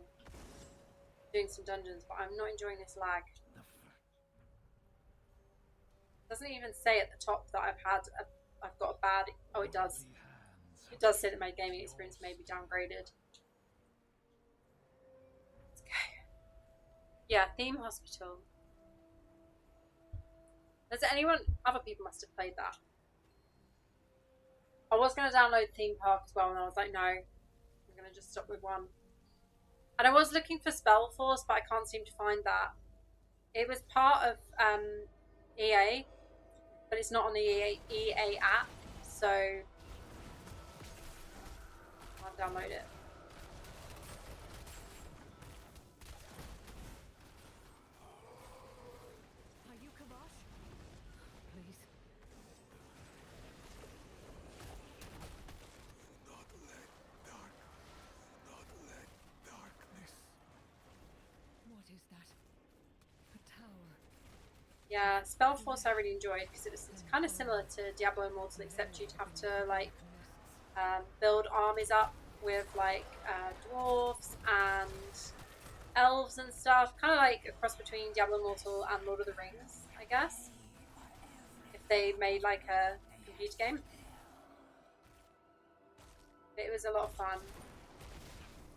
doing some dungeons, but I'm not enjoying this lag. It doesn't even say at the top that I've got a bad. Oh, it does. It does say that my gaming experience may be downgraded. Let's go. Yeah, Theme Hospital. Does anyone? Other people must have played that. I was going to download Theme Park as well, and I was like, no, I'm going to just stop with one. And I was looking for Spellforce, but I can't seem to find that. It was part of EA, but it's not on the EA app, so I can't download it. Are you Kavash? Please. Not let darkness. What is that? A tower. Yeah, Spellforce I really enjoyed because it's kind of similar to Diablo Immortal, except you'd have to like build armies up with like dwarves and elves and stuff, kind of like a cross between Diablo Immortal and Lord of the Rings, I guess, if they made like a computer game. But it was a lot of fun,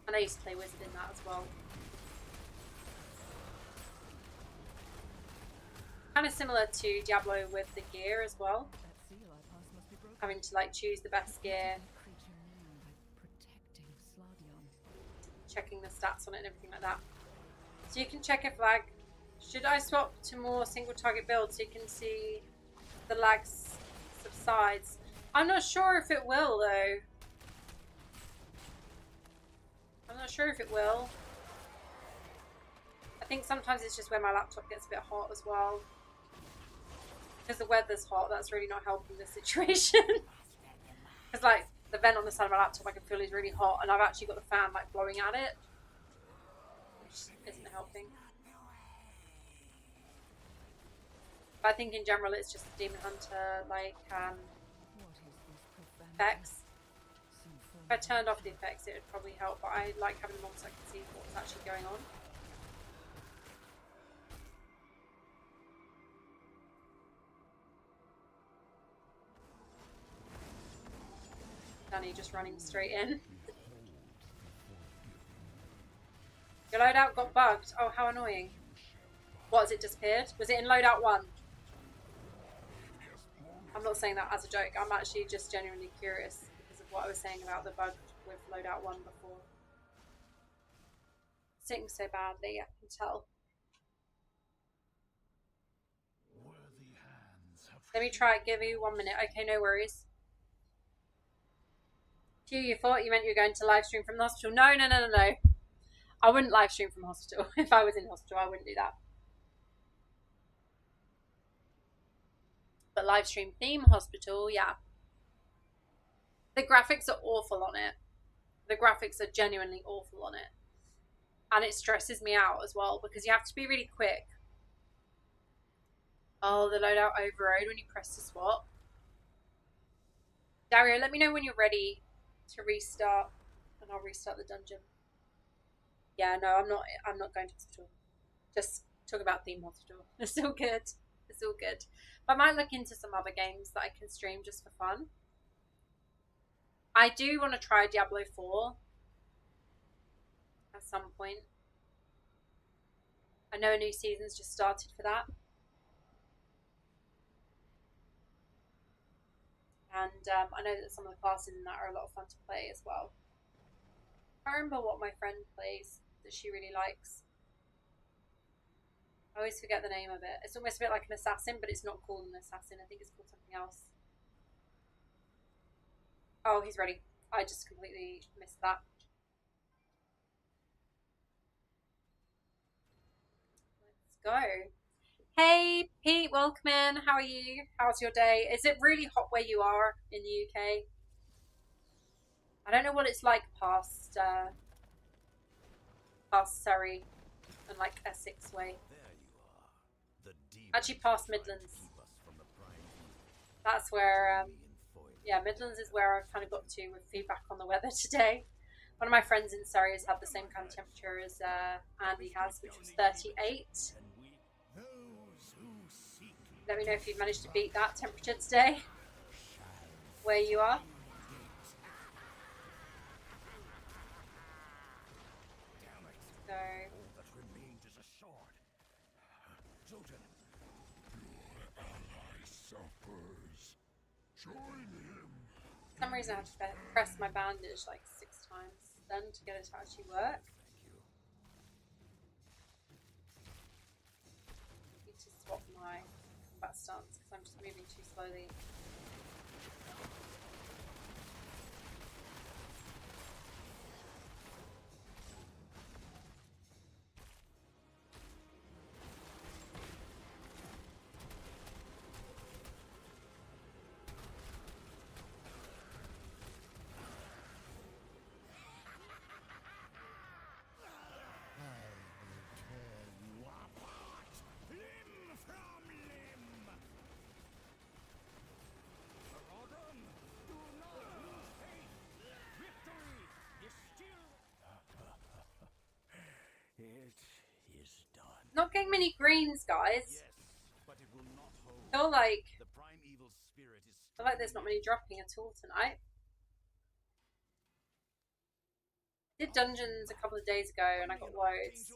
and I used to play Wizard in that as well. Kind of similar to Diablo with the gear as well, That seal I passed must be broken. having to like choose the best gear, Creature known by protecting Sladion. checking the stats on it and everything like that. So you can check if lag. Should I swap to more single target build so you can see the lag subsides? I'm not sure if it will though. I'm not sure if it will. I think sometimes it's just where my laptop gets a bit hot as well. Because the weather's hot, that's really not helping the situation. Because like the vent on the side of my laptop I can feel is really hot, and I've actually got the fan like blowing at it, which isn't helping. But I think in general it's just the Demon Hunter like What is this profanity? effects. Some form If I turned off the effects it would probably help, but I like having them on so I can see what's actually going on. Danny just running straight in. Your loadout got bugged. Oh, how annoying. What, has it disappeared? Was it in loadout 1? I'm not saying that as a joke. I'm actually just genuinely curious because of what I was saying about the bug with loadout 1 before. Sitting so badly, I can tell. Worthy hands have Let me try it. Give me 1 minute. Okay, no worries. Phew, you thought you meant you were going to live stream from the hospital. No. I wouldn't live stream from hospital. If I was in hospital, I wouldn't do that. But live stream theme hospital, yeah. The graphics are awful on it. The graphics are genuinely awful on it. And it stresses me out as well because you have to be really quick. Oh, the loadout overrode when you press to swap. Dario, let me know when you're ready to restart and I'll restart the dungeon. Yeah, no, I'm not going to hospital. Just talk about theme hospital. It's all good. It's all good. But I might look into some other games that I can stream just for fun. I do want to try Diablo 4 at some point. I know a new season's just started for that. And I know that some of the classes in that are a lot of fun to play as well. I remember what my friend plays that she really likes. I always forget the name of it. It's almost a bit like an assassin, but it's not called an assassin. I think it's called something else. Oh, he's ready. I just completely missed that. Let's go. Hey, Pete, welcome in. How are you? How's your day? Is it really hot where you are in the UK? I don't know what it's like past Surrey and like Essex way. There you are. The demons Actually, past that try to Midlands. keep us from the prime evil. That's where, Join me in foiling yeah, Midlands is where I've kind of got to with feedback on the weather today. One of my friends in Surrey has had the same kind of temperature as Andy has, which was 38. Let me know if you've managed to beat that temperature today, where you are. So, All that remained is a sword. Zoltan. Your ally suffers. Join him. for some reason I had to press my bandage like 6 times then to get it to actually work. I need to swap my combat stance because I'm just moving too slowly. It is done. Not getting many greens, guys. Yes, but it will not hold. I feel like The primeval spirit is there's not many dropping at all tonight. Did dungeons a couple of days ago and I got loads.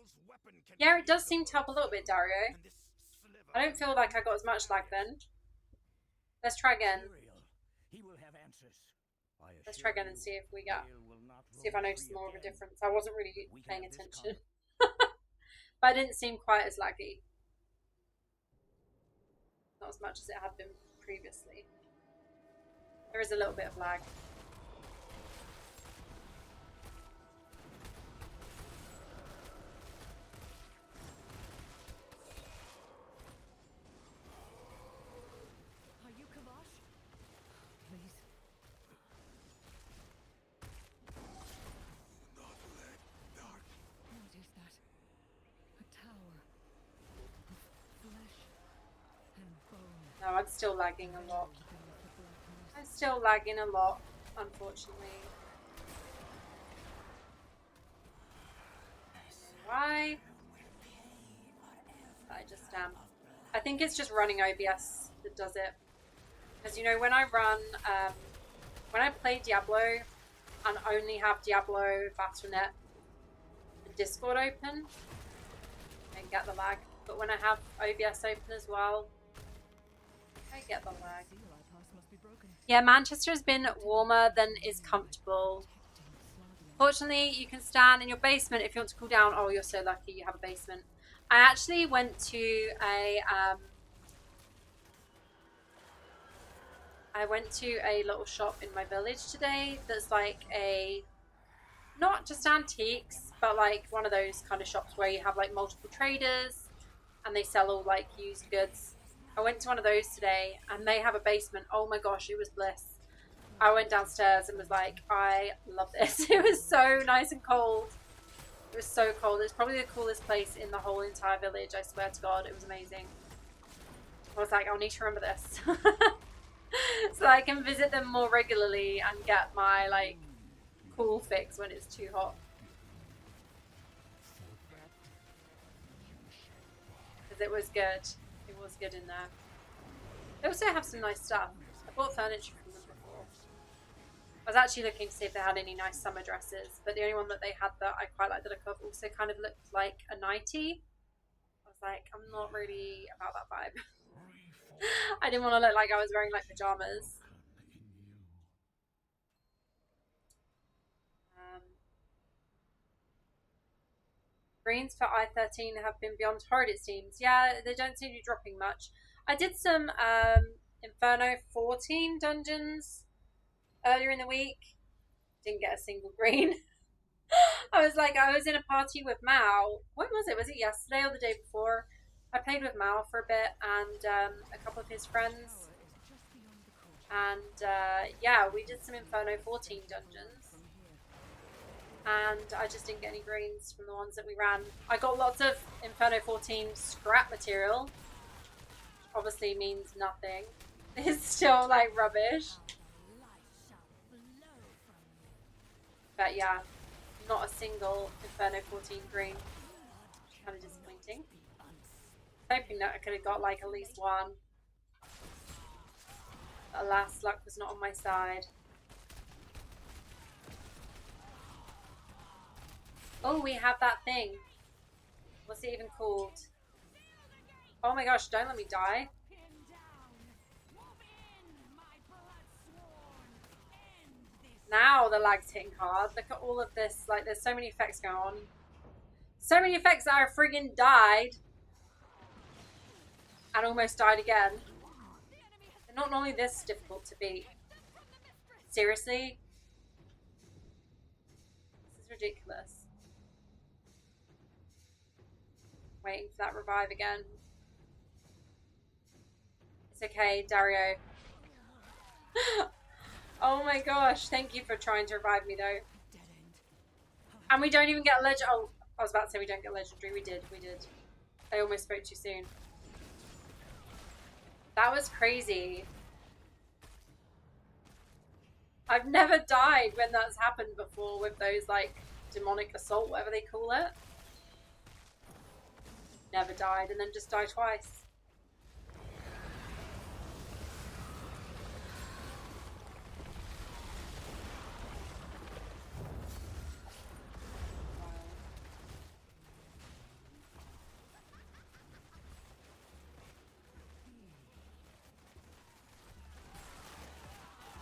Yeah, it does seem to help a little bit, Dario. I don't feel like I got as much lag then. Let's try again. He will have answers. Let's try again and see if we get, see if I notice more of a difference. I wasn't really paying attention. But it didn't seem quite as laggy. Not as much as it had been previously. There is a little bit of lag. Are you Kavash? Please. Not let dark. What is that? A tower of flesh and bone. No, I'm still lagging a lot. Beneath the blackness. I'm still lagging a lot, unfortunately. Why? I just am. I think it's just running OBS that does it. Because, you know, when I run, when I play Diablo and only have Diablo, Battle.net, and Discord open, I get the lag. But when I have OBS open as well, I get the lag. Seal I pass must be broken. Yeah, Manchester has been warmer than is comfortable. Fortunately, you can stand in your basement if you want to cool down. Oh, you're so lucky you have a basement. I actually went to a little shop in my village today that's like a not just antiques, but like one of those kind of shops where you have like multiple traders and they sell all like used goods. I went to one of those today and they have a basement. Oh my gosh, it was bliss. I went downstairs and was like, I love this. It was so nice and cold. It was so cold. It's probably the coolest place in the whole entire village, I swear to God. It was amazing. I was like, I'll need to remember this. So I can visit them more regularly and get my like cool fix when it's too hot. Because it was good. It was good in there. They also have some nice stuff. I bought furniture from them before. I was actually looking to see if they had any nice summer dresses, but the only one that they had that I quite liked the look of also kind of looked like a nightie. I was like, I'm not really about that vibe. I didn't want to look like I was wearing like pajamas. Greens for I-13 have been beyond horrid, it seems. Yeah, they don't seem to be dropping much. I did some Inferno 14 dungeons earlier in the week. Didn't get a single green. I was in a party with Mal. When was it? Was it yesterday or the day before? I played with Mal for a bit and a couple of his friends. And yeah, we did some Inferno 14 dungeons. And I just didn't get any greens from the ones that we ran. I got lots of Inferno 14 scrap material. Obviously means nothing. It's still like rubbish. But yeah, not a single Inferno 14 green. Kind of disappointing. Hoping that I could have got like at least one. But alas, luck was not on my side. Oh, we have that thing. What's it even called? Oh my gosh, don't let me die. Now the lag's hitting hard. Look at all of this. Like, there's so many effects going on. So many effects that I friggin' died. And almost died again. They're not normally this difficult to beat. Seriously? This is ridiculous. Waiting for that revive again. It's okay, Dario. Oh my gosh, thank you for trying to revive me though. And we don't even get a legend. Oh, I was about to say we don't get legendary. We did. I almost spoke too soon. That was crazy. I've never died when that's happened before with those like demonic assault, whatever they call it. Never died and then just died twice.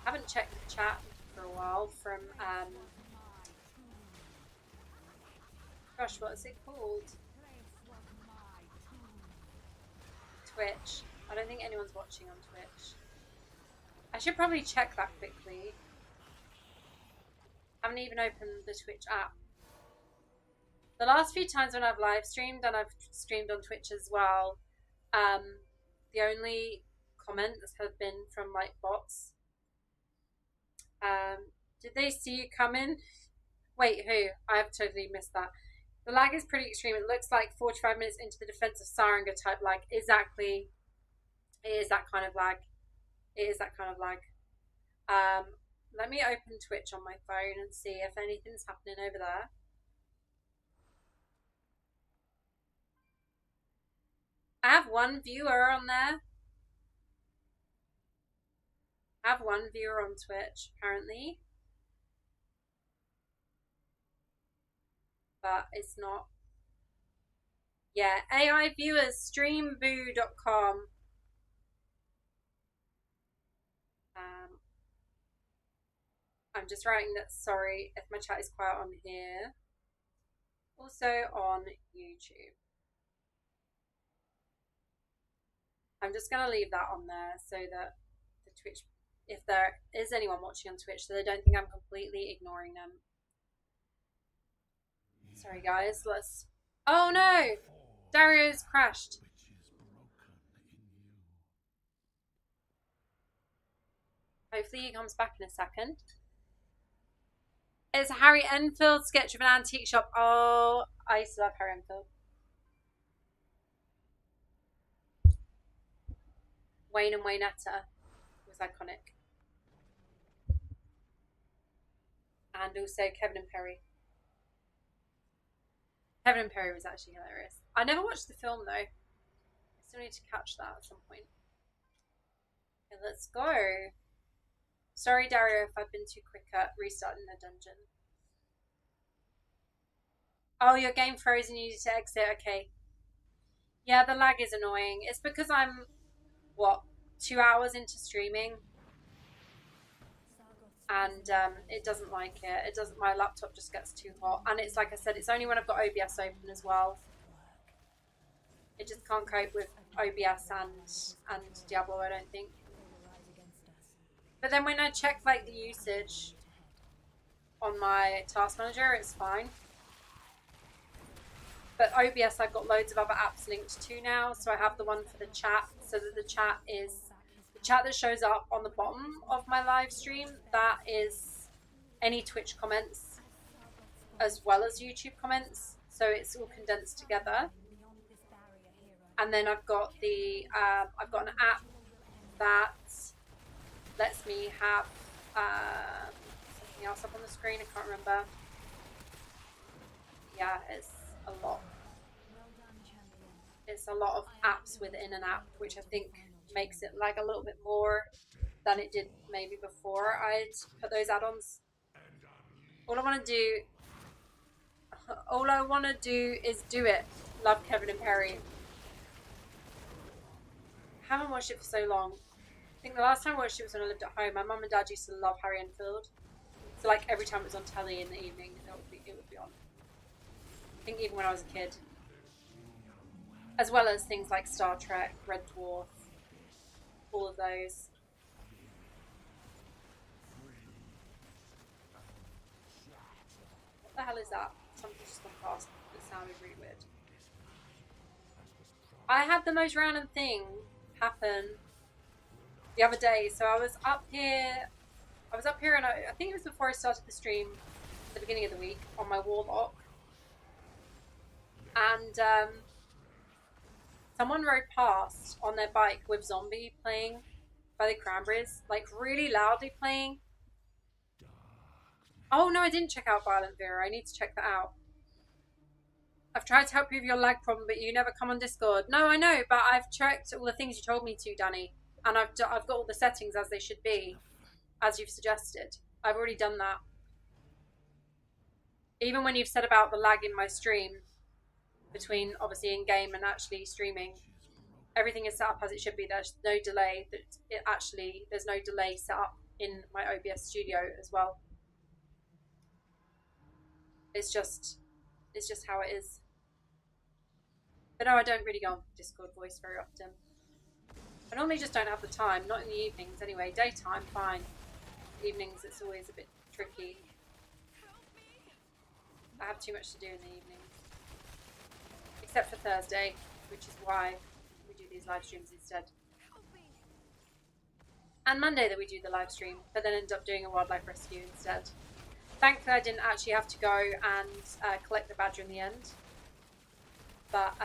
I haven't checked the chat for a while from gosh, what is it called? Twitch. I don't think anyone's watching on Twitch. I should probably check that quickly. I haven't even opened the Twitch app. The last few times when I've live streamed, and I've streamed on Twitch as well, the only comments have been from like bots. Did they see you coming? Wait, who? I have totally missed that. The lag is pretty extreme. It looks like 45 minutes into the defense of Sarenga type lag. Exactly. It is that kind of lag. It is that kind of lag. Let me open Twitch on my phone and see if anything's happening over there. I have one viewer on there. I have one viewer on Twitch, apparently. But it's not. Yeah, AI viewers, streamboo.com. I'm just writing that sorry if my chat is quiet on here. Also on YouTube. I'm just going to leave that on there so that the Twitch, if there is anyone watching on Twitch, so they don't think I'm completely ignoring them. Sorry, guys. Let's. Oh no! Dario's crashed. Hopefully he comes back in a second. It's a Harry Enfield sketch of an antique shop. Oh, I used to love Harry Enfield. Wayne and Waynetta was iconic. And also Kevin and Perry. Kevin and Perry was actually hilarious. I never watched the film though. I still need to catch that at some point. Okay, let's go. Sorry, Dario, if I've been too quick at restarting the dungeon. Oh, your game froze and you need to exit. Okay. Yeah, the lag is annoying. It's because I'm, what, 2 hours into streaming? And it doesn't like it. It doesn't. My laptop just gets too hot. And it's like I said, it's only when I've got OBS open as well. It just can't cope with OBS and Diablo, I don't think. But then when I check like the usage on my task manager, it's fine. But OBS, I've got loads of other apps linked to now. So I have the one for the chat, so that the chat is the chat that shows up on the bottom of my live stream. That is any Twitch comments as well as YouTube comments. So it's all condensed together. And then I've got the I've got an app that lets me have something else up on the screen. I can't remember. Yeah, it's a lot. It's a lot of apps within an app, which I think makes it lag a little bit more than it did maybe before I'd put those add-ons. All I want to do is do it. Love Kevin and Perry. I haven't watched it for so long. I think the last time I watched it was when I lived at home. My mum and dad used to love Harry Enfield. So like every time it was on telly in the evening, it would be on. I think even when I was a kid. As well as things like Star Trek, Red Dwarf, all of those. What the hell is that? Something just gone past that sounded really weird. I had the most random thing happen the other day. So I was up here and I think it was before I started the stream at the beginning of the week on my warlock. And someone rode past on their bike with Zombie playing by the Cranberries, like really loudly playing. Oh no, I didn't check out Violent Vera. I need to check that out. I've tried to help you with your lag problem, but you never come on Discord. No, I know, but I've checked all the things you told me to, Danny, and I've got all the settings as they should be, as you've suggested. I've already done that. Even when you've said about the lag in my stream, between obviously in game and actually streaming, everything is set up as it should be. There's no delay. There's no delay set up in my OBS studio as well. It's just how it is. But no, I don't really go on Discord voice very often. I normally just don't have the time. Not in the evenings anyway. Daytime, fine. Evenings, it's always a bit tricky. I have too much to do in the evenings. Except for Thursday, which is why we do these live streams instead. And Monday that we do the live stream, but then end up doing a wildlife rescue instead. Thankfully I didn't actually have to go and collect the badger in the end. But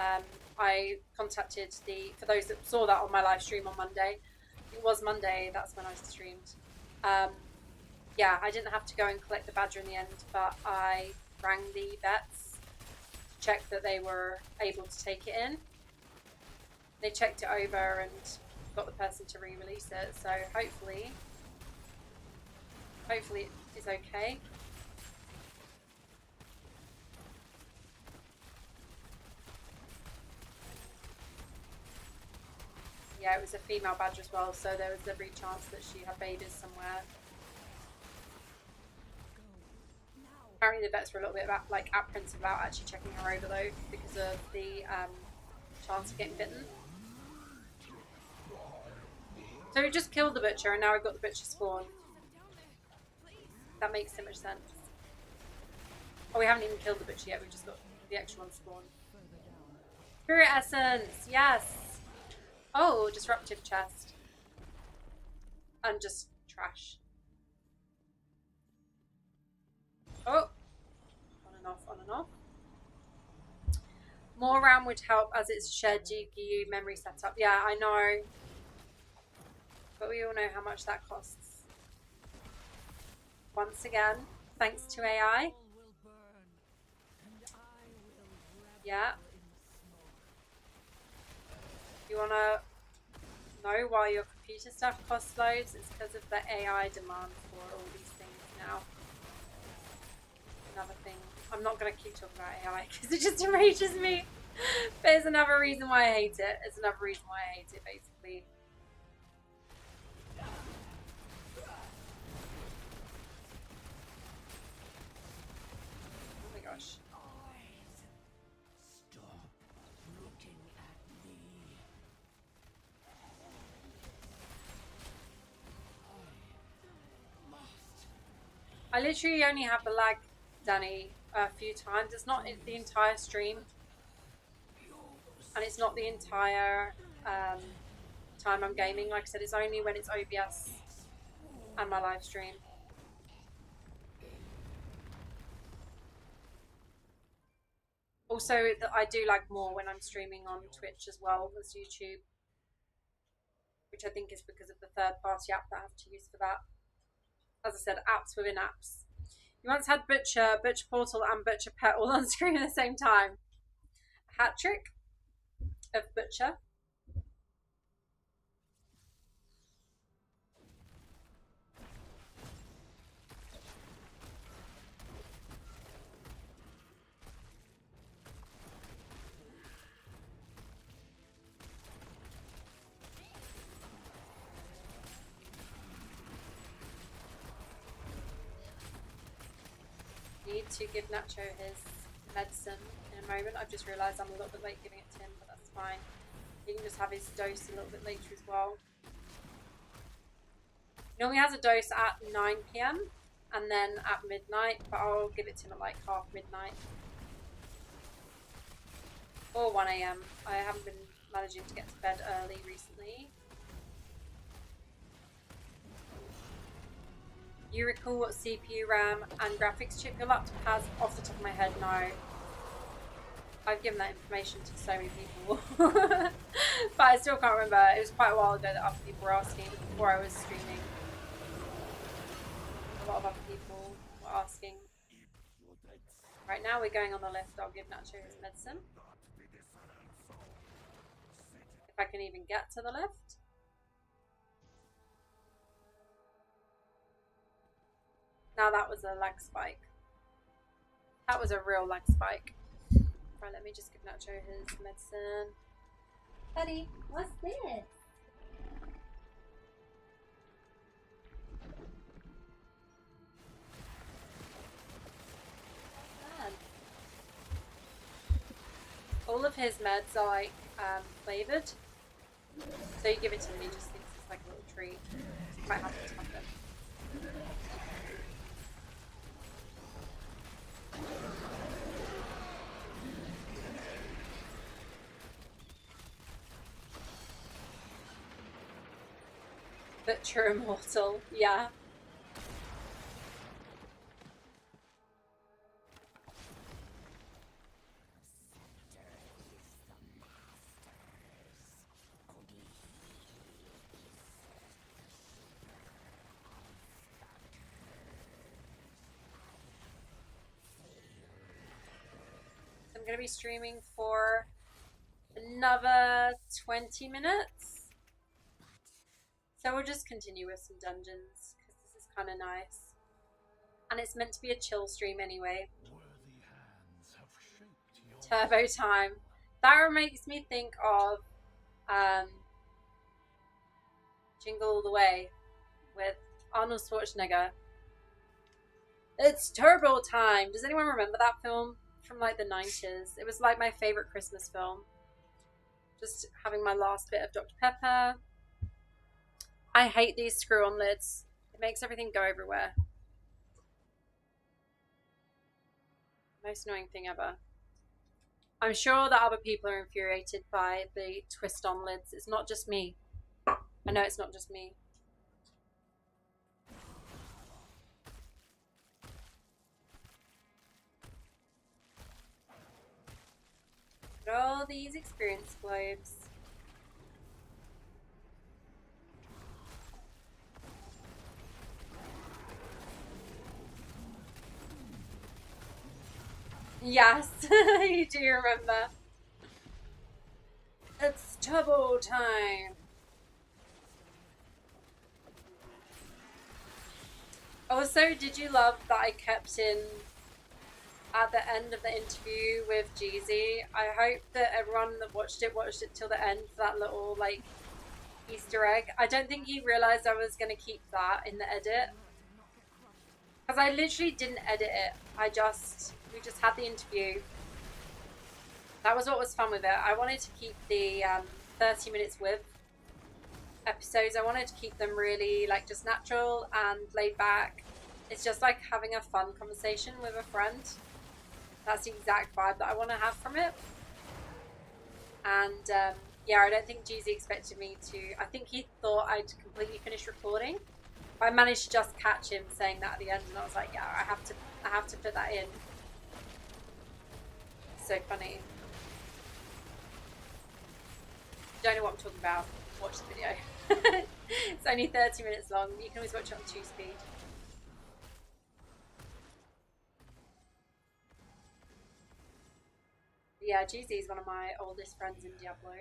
I contacted for those that saw that on my live stream on Monday, it was Monday, that's when I streamed. Yeah, I didn't have to go and collect the badger in the end, but I rang the vets to check that they were able to take it in. They checked it over and got the person to re-release it, so hopefully it is okay. Yeah, it was a female badger as well, so there was every chance that she had babies somewhere. Apparently the vets were a little bit apprehensive about actually checking her over though, because of the chance of getting bitten. So we just killed the butcher and now we've got the butcher spawn. That makes so much sense. Oh, we haven't even killed the butcher yet. We've just got the extra one spawned. Spirit essence, yes. Oh, disruptive chest. And just trash. Oh, on and off, on and off. More RAM would help as it's shared GPU memory setup. Yeah, I know. But we all know how much that costs. Once again, thanks to AI. Yeah. You want to know why your computer stuff costs loads? It's because of the AI demand for all these things now. Another thing. I'm not going to keep talking about AI because it just enrages me. But it's another reason why I hate it. It's another reason why I hate it, basically. Oh my gosh. Stop looking at me. I literally only have the lag, Danny, a few times. It's not the entire stream. And it's not the entire time I'm gaming. Like I said, it's only when it's OBS and my live stream. Also, I do lag more when I'm streaming on Twitch as well as YouTube, which I think is because of the third-party app that I have to use for that. As I said, apps within apps. You once had Butcher, Butcher Portal, and Butcher Pet all on screen at the same time. A hat trick of Butcher. Need to give Nacho his medicine in a moment. I've just realised I'm a little bit late giving it to him, but that's fine. He can just have his dose a little bit later as well. He normally has a dose at 9 PM and then at midnight, but I'll give it to him at like half midnight. Or 1 AM. I haven't been managing to get to bed early recently. You recall what CPU, RAM, and graphics chip your laptop has? Off the top of my head, no. I've given that information to so many people. But I still can't remember. It was quite a while ago that other people were asking before I was streaming. A lot of other people were asking. Right now we're going on the lift. I'll give Nacho his medicine. If I can even get to the lift. Now that was a lag spike. That was a real lag spike. Right, let me just give Nacho his medicine. Buddy, what's this? Man. All of his meds are like flavoured. So you give it to him, he just thinks it's like a little treat. He's quite happy to have them. Butcher Immortal, yeah. I'm going to be streaming for another 20 minutes. So we'll just continue with some dungeons, because this is kind of nice. And it's meant to be a chill stream anyway. Turbo time. That makes me think of Jingle All the Way with Arnold Schwarzenegger. It's turbo time. Does anyone remember that film from like the 90s? It was like my favorite Christmas film. Just having my last bit of Dr. Pepper. I hate these screw-on lids. It makes everything go everywhere. Most annoying thing ever. I'm sure that other people are infuriated by the twist on lids. It's not just me. I know it's not just me. Look at all these experience globes. Yes, you do remember. It's turbo time. Also, did you love that I kept in at the end of the interview with Jeezy? I hope that everyone that watched it till the end for that little like Easter egg. I don't think he realized I was gonna keep that in the edit because I literally didn't edit it. We just had the interview. That was what was fun with it. I wanted to keep the 30 minutes with episodes. I wanted to keep them really like just natural and laid back. It's just like having a fun conversation with a friend. That's the exact vibe that I want to have from it. And yeah, I don't think Jeezy expected me to. I think he thought I'd completely finished recording. But I managed to just catch him saying that at the end, and I was like, yeah, I have to put that in. So funny. Don't know what I'm talking about. Watch the video. It's only 30 minutes long. You can always watch it on 2-speed. Yeah, Jeezy is one of my oldest friends in Diablo.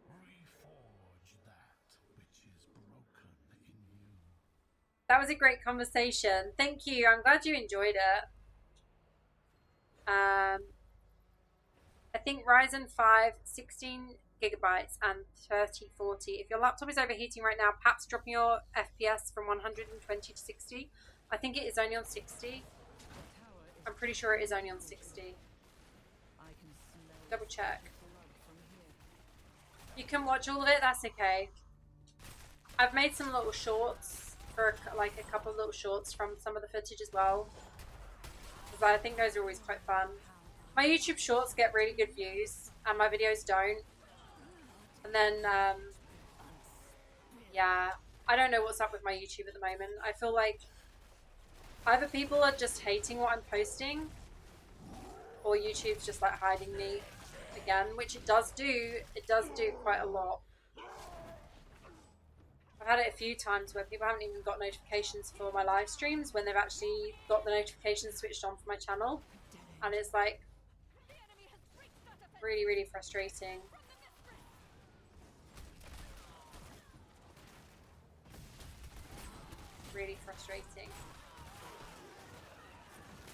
Reforge that which is broken in you. That was a great conversation. Thank you. I'm glad you enjoyed it. I think Ryzen 5, 16 gigabytes and 3040. If your laptop is overheating right now, perhaps dropping your FPS from 120 to 60. I think it is only on 60. I'm pretty sure it is only on 60. Double check. You can watch all of it, that's okay. I've made some little shorts for like a couple of little shorts from some of the footage as well, because I think those are always quite fun. My YouTube shorts get really good views and my videos don't. And then yeah, I don't know what's up with my YouTube at the moment. I feel like either people are just hating what I'm posting, or YouTube's just like hiding me again, which it does do. It does do quite a lot. I've had it a few times where people haven't even got notifications for my live streams when they've actually got the notifications switched on for my channel. And it's like really, really frustrating. Really frustrating.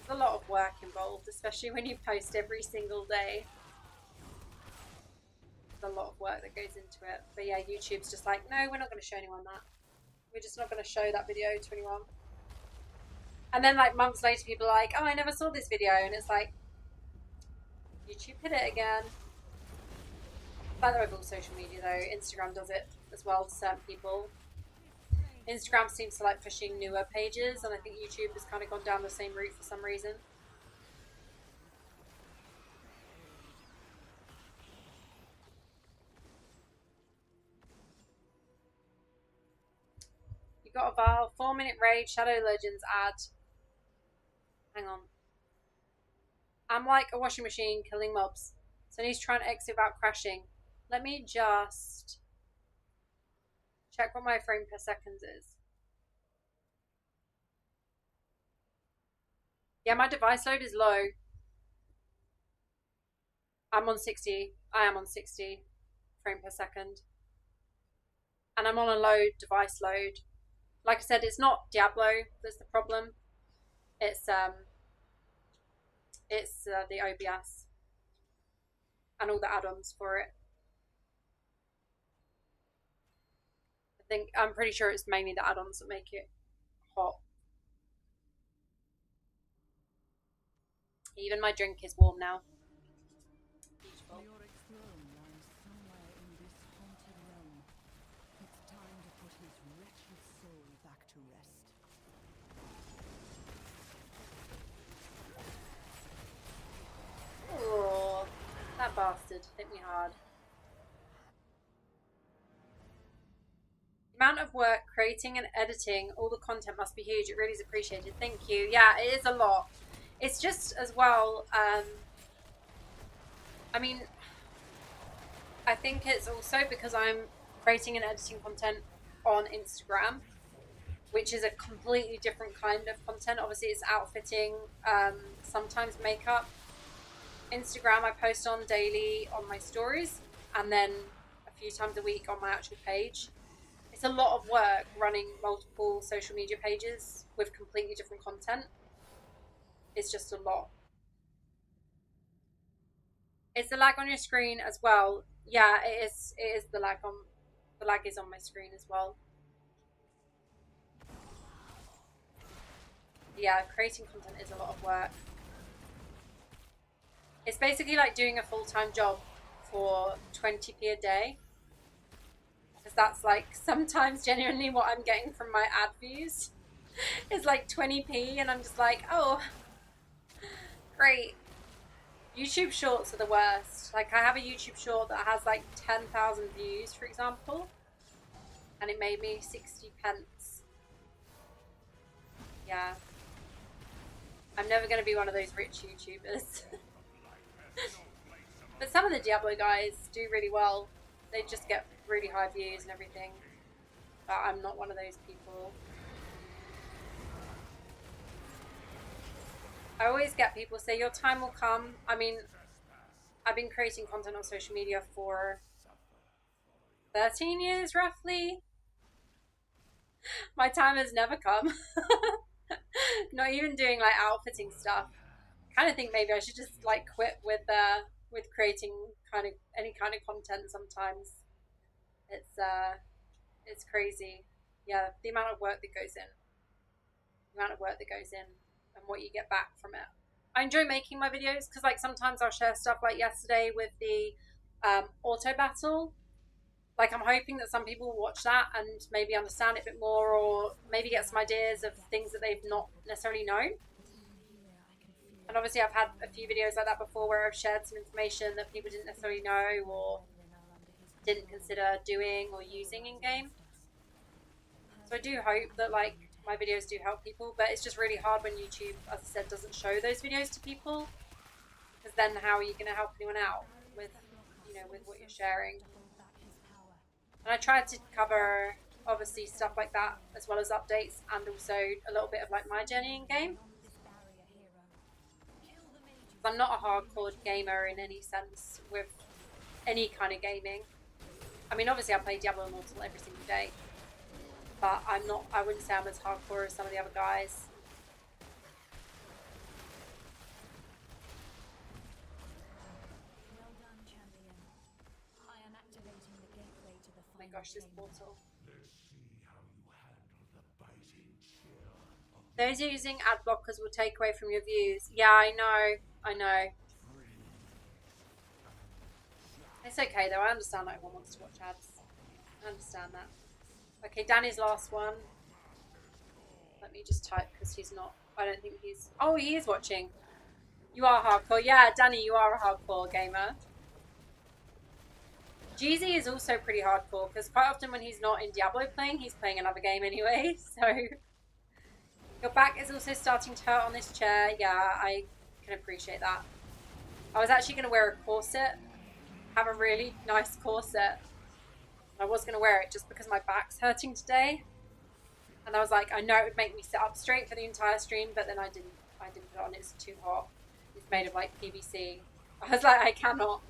There's a lot of work involved, especially when you post every single day. There's a lot of work that goes into it. But yeah, YouTube's just like, no, we're not going to show anyone that. We're just not going to show that video to anyone. And then like months later, people are like, oh, I never saw this video. And it's like, YouTube hit it again. By the way, with all social media though, Instagram does it as well to certain people. Instagram seems to like pushing newer pages, and I think YouTube has kind of gone down the same route for some reason. You got a Val 4-minute raid Shadow Legends ad. Hang on. I'm like a washing machine killing mobs. So he's trying to exit without crashing. Let me just check what my frame per second is. Yeah, my device load is low. I'm on 60. I am on 60 frame per second. And I'm on a low device load. Like I said, it's not Diablo that's the problem. It's the OBS and all the add-ons for it. I'm pretty sure it's mainly the add-ons that make it hot. Even my drink is warm now. Beautiful. Leoric's throne lies somewhere in this haunted realm. It's time to put his wretched soul back to rest. bastard hit me hard. The amount of work creating and editing all the content must be huge. It really is appreciated. Thank you. Yeah, it is a lot. It's just as well, I mean, I think it's also because I'm creating and editing content on Instagram, which is a completely different kind of content. Obviously, it's outfitting, sometimes makeup. Instagram, I post on daily on my stories, and then a few times a week on my actual page. It's a lot of work running multiple social media pages with completely different content. It's just a lot. Is the lag on your screen as well? Yeah, it is. It is the lag is on my screen as well. Yeah, creating content is a lot of work. It's basically like doing a full-time job for 20p a day. Because that's like sometimes genuinely what I'm getting from my ad views is like 20p, and I'm just like, oh, great. YouTube shorts are the worst. Like, I have a YouTube short that has like 10,000 views, for example, and it made me 60 pence. Yeah. I'm never going to be one of those rich YouTubers. But some of the Diablo guys do really well. They just get really high views and everything. But I'm not one of those people. I always get people say, your time will come. I mean, I've been creating content on social media for 13 years, roughly. My time has never come. Not even doing like outfitting stuff. Kind of think maybe I should just like quit with creating kind of any kind of content sometimes. It's crazy. Yeah, the amount of work that goes in. The amount of work that goes in and what you get back from it. I enjoy making my videos because like sometimes I'll share stuff like yesterday with the auto battle. Like, I'm hoping that some people will watch that and maybe understand it a bit more, or maybe get some ideas of things that they've not necessarily known. And obviously I've had a few videos like that before where I've shared some information that people didn't necessarily know or didn't consider doing or using in game. So I do hope that like my videos do help people, but it's just really hard when YouTube, as I said, doesn't show those videos to people, because then how are you going to help anyone out with, you know, with what you're sharing? And I tried to cover obviously stuff like that as well as updates, and also a little bit of like my journey in game. I'm not a hardcore gamer in any sense with any kind of gaming. I mean, obviously I play Diablo Immortal every single day, but I wouldn't say I'm as hardcore as some of the other guys. Oh my gosh, this portal. Those using ad blockers will take away from your views. Yeah, I know. It's okay though, I understand that everyone wants to watch ads. I understand that. Okay, Danny's last one. Let me just type because he's not, I don't think he's, oh, he is watching. You are hardcore. Yeah, Danny, you are a hardcore gamer. Jeezy is also pretty hardcore because quite often when he's not in Diablo playing, he's playing another game anyway, so. Your back is also starting to hurt on this chair. Yeah, I can appreciate that. I was actually going to wear a corset, have a really nice corset. I was going to wear it just because my back's hurting today. And I was like, I know it would make me sit up straight for the entire stream, but then I didn't put it on. It's too hot. It's made of like PVC. I was like, I cannot.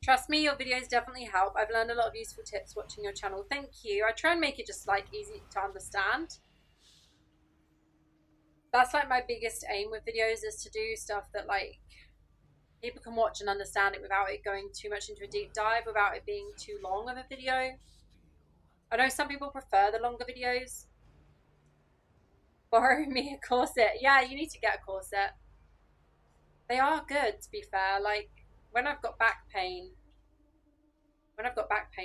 Trust me, your videos definitely help. I've learned a lot of useful tips watching your channel. Thank you. I try and make it just like easy to understand. That's like my biggest aim with videos, is to do stuff that like people can watch and understand it without it going too much into a deep dive, without it being too long of a video. I know some people prefer the longer videos. Borrow me a corset. Yeah, you need to get a corset. They are good, to be fair. Like, when I've got back pain,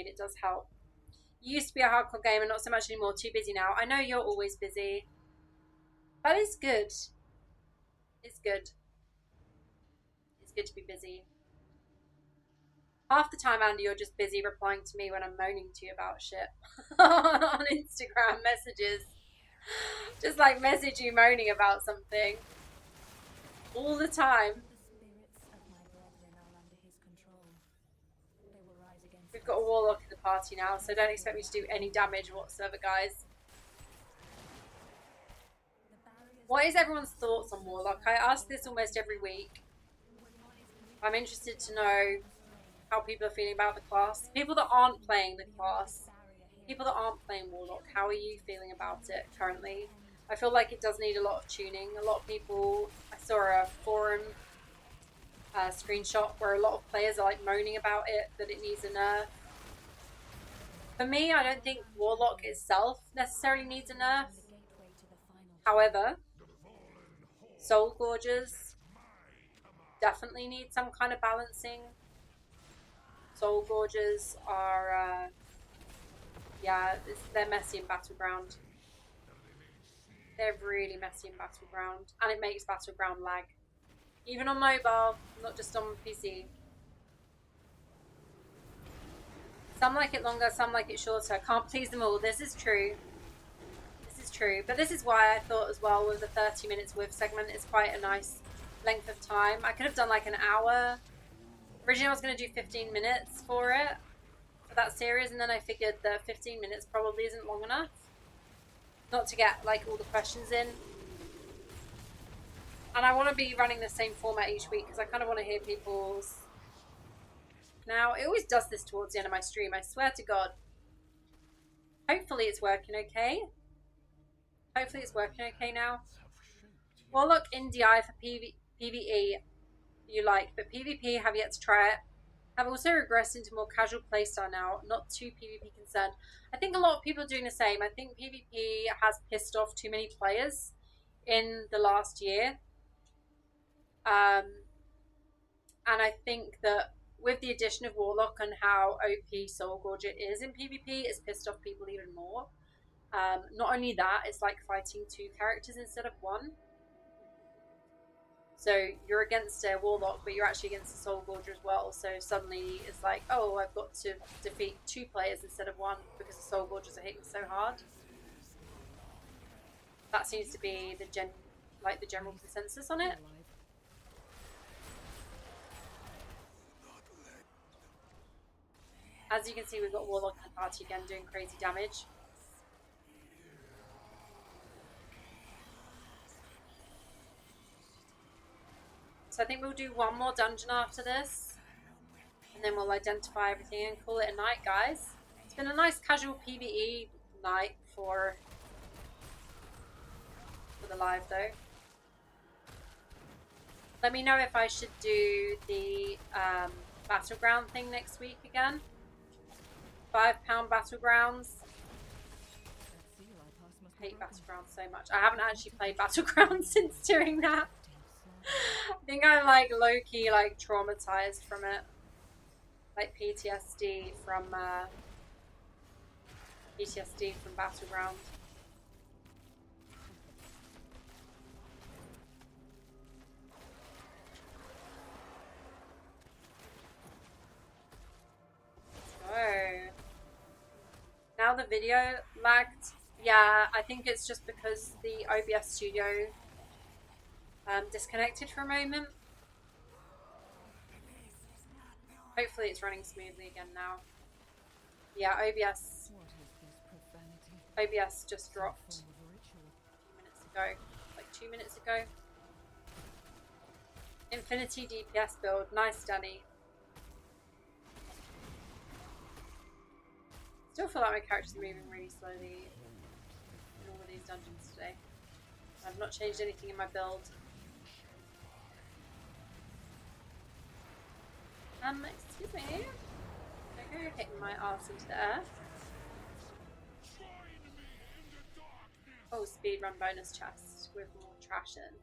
it does help. You used to be a hardcore gamer, not so much anymore. Too busy now. I know you're always busy. That is good. It's good. It's good to be busy. Half the time, Andy, you're just busy replying to me when I'm moaning to you about shit on Instagram messages. Just like message you moaning about something all the time. The spirits of my brethren are under his control. They will rise against We've got a warlock in the party now, so don't expect me to do any damage whatsoever, guys. What is everyone's thoughts on warlock? I ask this almost every week. I'm interested to know how people are feeling about the class. People that aren't playing the class, people that aren't playing warlock, how are you feeling about it currently? I feel like it does need a lot of tuning. A lot of people, I saw a forum screenshot where a lot of players are like moaning about it, that it needs a nerf. For me, I don't think warlock itself necessarily needs a nerf. However, soul gorges definitely need some kind of balancing. Soul gorges are, yeah, they're messy in Battleground. They're really messy in Battleground, and it makes Battleground lag. Even on mobile, not just on PC. Some like it longer, some like it shorter. Can't please them all. This is true. This is true. But this is why I thought as well with the 30 minutes with segment is quite a nice length of time. I could have done like an hour. Originally I was going to do 15 minutes for it, for that series, and then I figured that 15 minutes probably isn't long enough. Not to get like all the questions in. And I want to be running the same format each week because I kind of want to hear people's... Now, it always does this towards the end of my stream, I swear to God. Hopefully it's working okay. Hopefully it's working okay now. Warlock in DI for PvE you like, but PvP have yet to try it. Have also regressed into more casual playstyle now, not too PvP concerned. I think a lot of people are doing the same. I think PvP has pissed off too many players in the last year. And I think that with the addition of Warlock and how OP Soul Gorger is in PvP, it's pissed off people even more. Not only that, it's like fighting two characters instead of one. So you're against a Warlock, but you're actually against a Soul Gorger as well. So suddenly it's like, oh, I've got to defeat two players instead of one because the Soul Gorgers are hitting so hard. That seems to be the general consensus on it. As you can see, we've got Warlock in the party again doing crazy damage. So I think we'll do one more dungeon after this. And then we'll identify everything and call it a night, guys. It's been a nice casual PvE night for the live, though. Let me know if I should do the Battleground thing next week again. £5 Battlegrounds. I hate Battlegrounds so much. I haven't actually played Battlegrounds since doing that. I think I'm like low-key like traumatized from it. Like PTSD from Battleground. So now the video lagged. Yeah, I think it's just because the OBS studio disconnected for a moment. Hopefully it's running smoothly again now. Yeah, OBS just dropped a few minutes ago, like 2 minutes ago. Infinity DPS build, nice Danny. Still feel like my character's moving really slowly in all of these dungeons today. I've not changed anything in my build. Excuse me. Okay, hitting my arse into the earth. Oh, speedrun bonus chest with more trash in.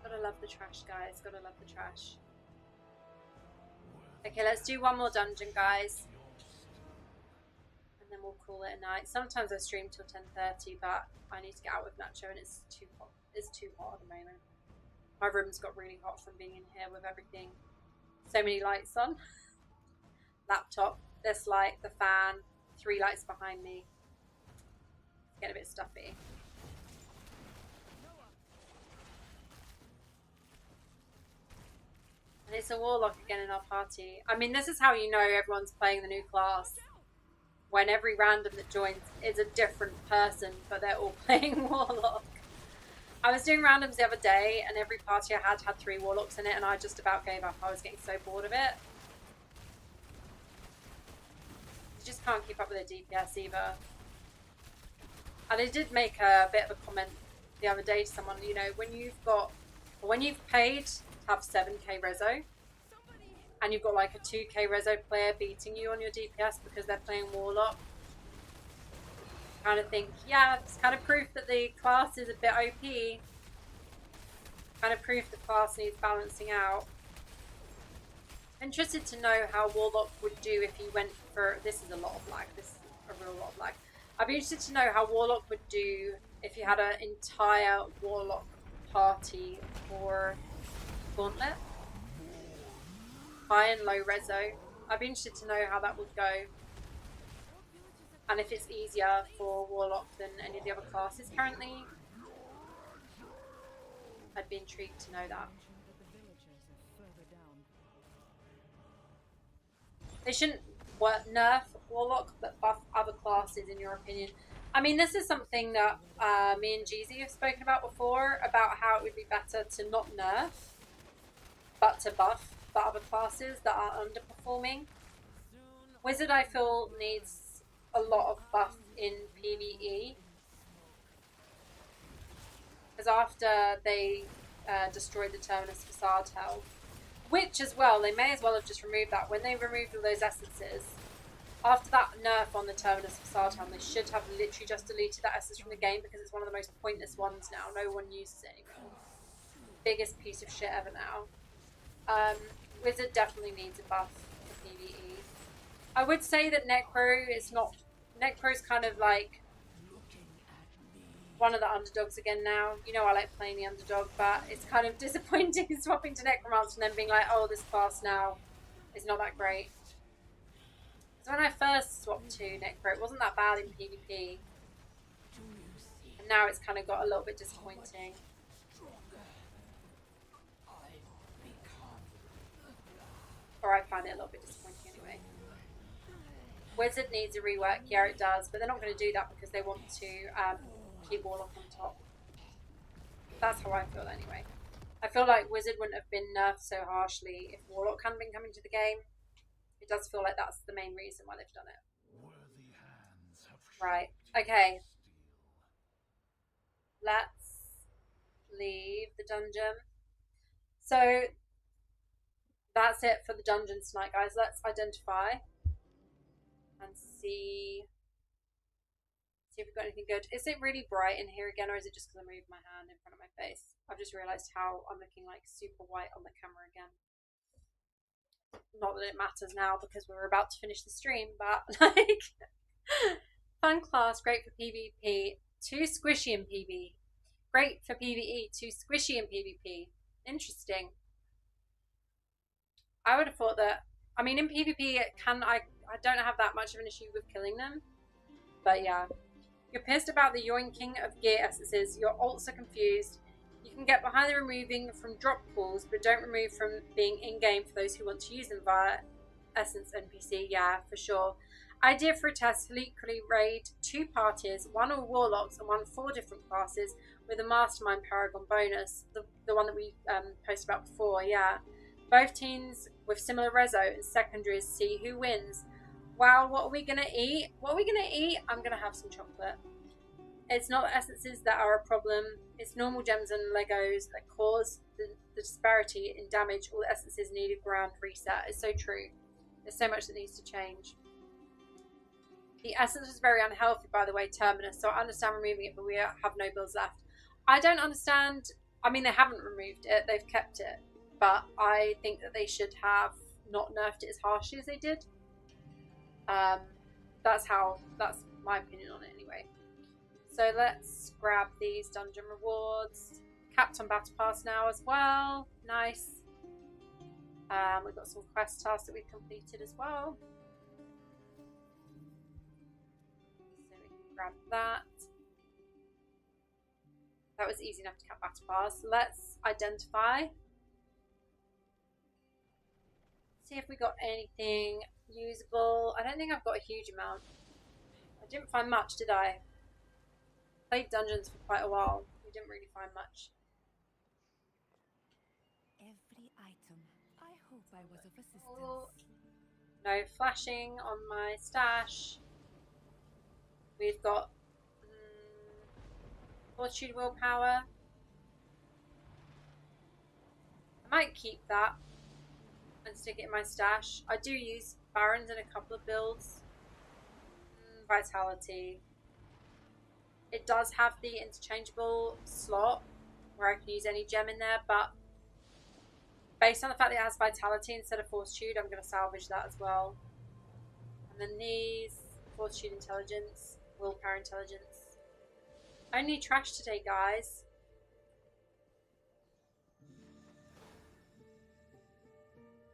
Gotta love the trash, guys. Gotta love the trash. Okay, let's do one more dungeon, guys. And then we'll call it a night. Sometimes I stream till 10:30, but I need to get out with Nacho, and it's too hot. It's too hot at the moment. My room's got really hot from being in here with everything. So many lights on. Laptop, this light, the fan, 3 lights behind me. It's getting a bit stuffy. And it's a warlock again in our party. I mean, this is how you know everyone's playing the new class. When every random that joins is a different person, but they're all playing warlock. I was doing randoms the other day, and every party I had 3 warlocks in it, and I just about gave up. I was getting so bored of it. You just can't keep up with the DPS either. And I did make a bit of a comment the other day to someone, you know, when you've paid to have 7k reso, and you've got like a 2k reso player beating you on your DPS because they're playing warlock, kind of think, yeah, it's kind of proof that the class is a bit OP. Kind of proof the class needs balancing out. Interested to know how warlock would do if he went for, this is a lot of lag, this is a real lot of lag. I'd be interested to know how warlock would do if you had an entire warlock party for Gauntlet. High and low reso. I'd be interested to know how that would go. And if it's easier for warlock than any of the other classes currently. I'd be intrigued to know that. They shouldn't nerf warlock but buff other classes, in your opinion. I mean, this is something that me and Jeezy have spoken about before, about how it would be better to not nerf but to buff the other classes that are underperforming. Wizard, I feel, needs a lot of buff in PvE, because after they destroyed the Terminus Facade Hell, which as well, they may as well have just removed that. When they removed all those essences, after that nerf on the Terminus Facade Hell, they should have literally just deleted that essence from the game, because it's one of the most pointless ones now. No one uses it anymore. Biggest piece of shit ever now. Wizard definitely needs a buff for PvE. I would say that Necro is not... Necro's kind of like one of the underdogs again now. You know I like playing the underdog, but it's kind of disappointing swapping to Necromancer and then being like, oh, this class now is not that great. So when I first swapped to Necro, it wasn't that bad in PvP. And now it's kind of got a little bit disappointing. Or I find it a little bit disappointing anyway. Wizard needs a rework. Yeah, it does. But they're not going to do that because they want to keep Warlock on top. That's how I feel anyway. I feel like Wizard wouldn't have been nerfed so harshly if Warlock hadn't been coming to the game. It does feel like that's the main reason why they've done it. Right. Okay. Let's leave the dungeon. So that's it for the dungeons tonight, guys. Let's identify and see if we've got anything good. Is it really bright in here again, or is it just because I moved my hand in front of my face? I've just realised how I'm looking like super white on the camera again. Not that it matters now because we're about to finish the stream, but like, fun class, great for PvP, too squishy in PvE. Great for PvE, too squishy in PvP. Interesting. I would have thought that, I mean, in PvP, I don't have that much of an issue with killing them. But yeah. You're pissed about the yoinking of gear essences. Your ults are confused. You can get behind the removing from drop pools, but don't remove from being in-game for those who want to use them via Essence NPC. Yeah, for sure. Idea for a test: equally raid 2 parties, 1 all warlocks and 1 4 different classes, with a mastermind paragon bonus. The one that we posted about before, yeah. Both teams with similar reso and secondaries, see who wins. Wow, what are we going to eat? What are we going to eat? I'm going to have some chocolate. It's not essences that are a problem. It's normal gems and Legos that cause the disparity in damage. All the essences need a ground reset. It's so true. There's so much that needs to change. The essence was very unhealthy, by the way, Terminus, so I understand removing it, but we have no builds left. I don't understand. I mean, they haven't removed it. They've kept it. But I think that they should have not nerfed it as harshly as they did. that's my opinion on it anyway. So let's grab these dungeon rewards. Captain Battle Pass now as well. Nice. We've got some quest tasks that we've completed as well. So we can grab that. That was easy enough to cap Battle Pass. Let's identify. See if we got anything usable. I don't think I've got a huge amount. I didn't find much, did I? Played dungeons for quite a while. We didn't really find much. Every item. I hope I was of assistance. Oh, no flashing on my stash. We've got Fortitude Willpower. I might keep that and stick it in my stash. I do use Barons in a couple of builds. Vitality. It does have the interchangeable slot where I can use any gem in there, but based on the fact that it has Vitality instead of Fortitude, I'm going to salvage that as well. And then these, Fortitude Intelligence, Willpower Intelligence. Only trash today, guys.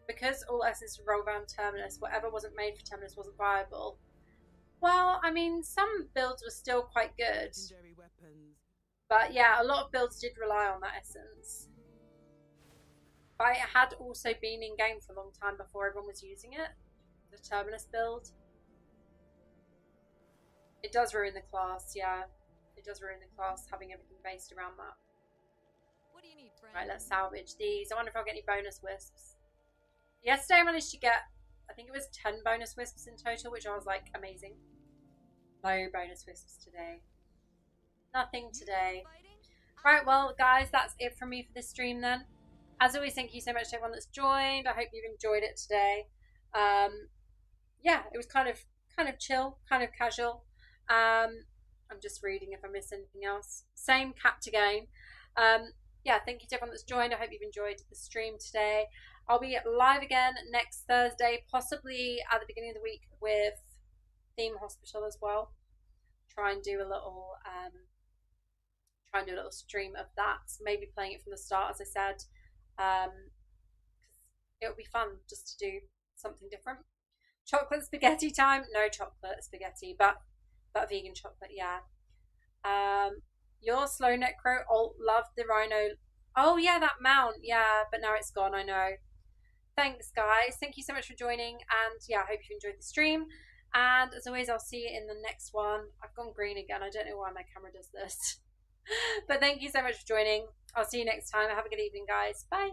Because all essences roll around Terminus, whatever wasn't made for Terminus wasn't viable. Well, I mean, some builds were still quite good. But yeah, a lot of builds did rely on that essence. But it had also been in game for a long time before everyone was using it. The Terminus build. It does ruin the class, yeah. It does ruin the class having everything based around that. What do you need, friend? Right, let's salvage these. I wonder if I'll get any bonus wisps. Yesterday I managed to get, I think it was 10 bonus wisps in total, which I was like, amazing. No bonus wisps today. Nothing today. Right, well, guys, that's it from me for this stream then. As always, thank you so much to everyone that's joined. I hope you've enjoyed it today. Yeah, it was kind of chill, kind of casual. I'm just reading if I miss anything else. Same capped again. Yeah, thank you to everyone that's joined. I hope you've enjoyed the stream today. I'll be live again next Thursday, possibly at the beginning of the week with Theme Hospital as well. Try and do a little stream of that. Maybe playing it from the start, as I said. It'll be fun just to do something different. Chocolate spaghetti time? No chocolate spaghetti, but vegan chocolate, yeah. Your slow necro alt loved the rhino. Oh yeah, that mount, yeah, but now it's gone, I know. Thanks, guys. Thank you so much for joining, and yeah, I hope you enjoyed the stream. And as always, I'll see you in the next one. I've gone green again. I don't know why my camera does this. But thank you so much for joining. I'll see you next time. Have a good evening, guys. Bye.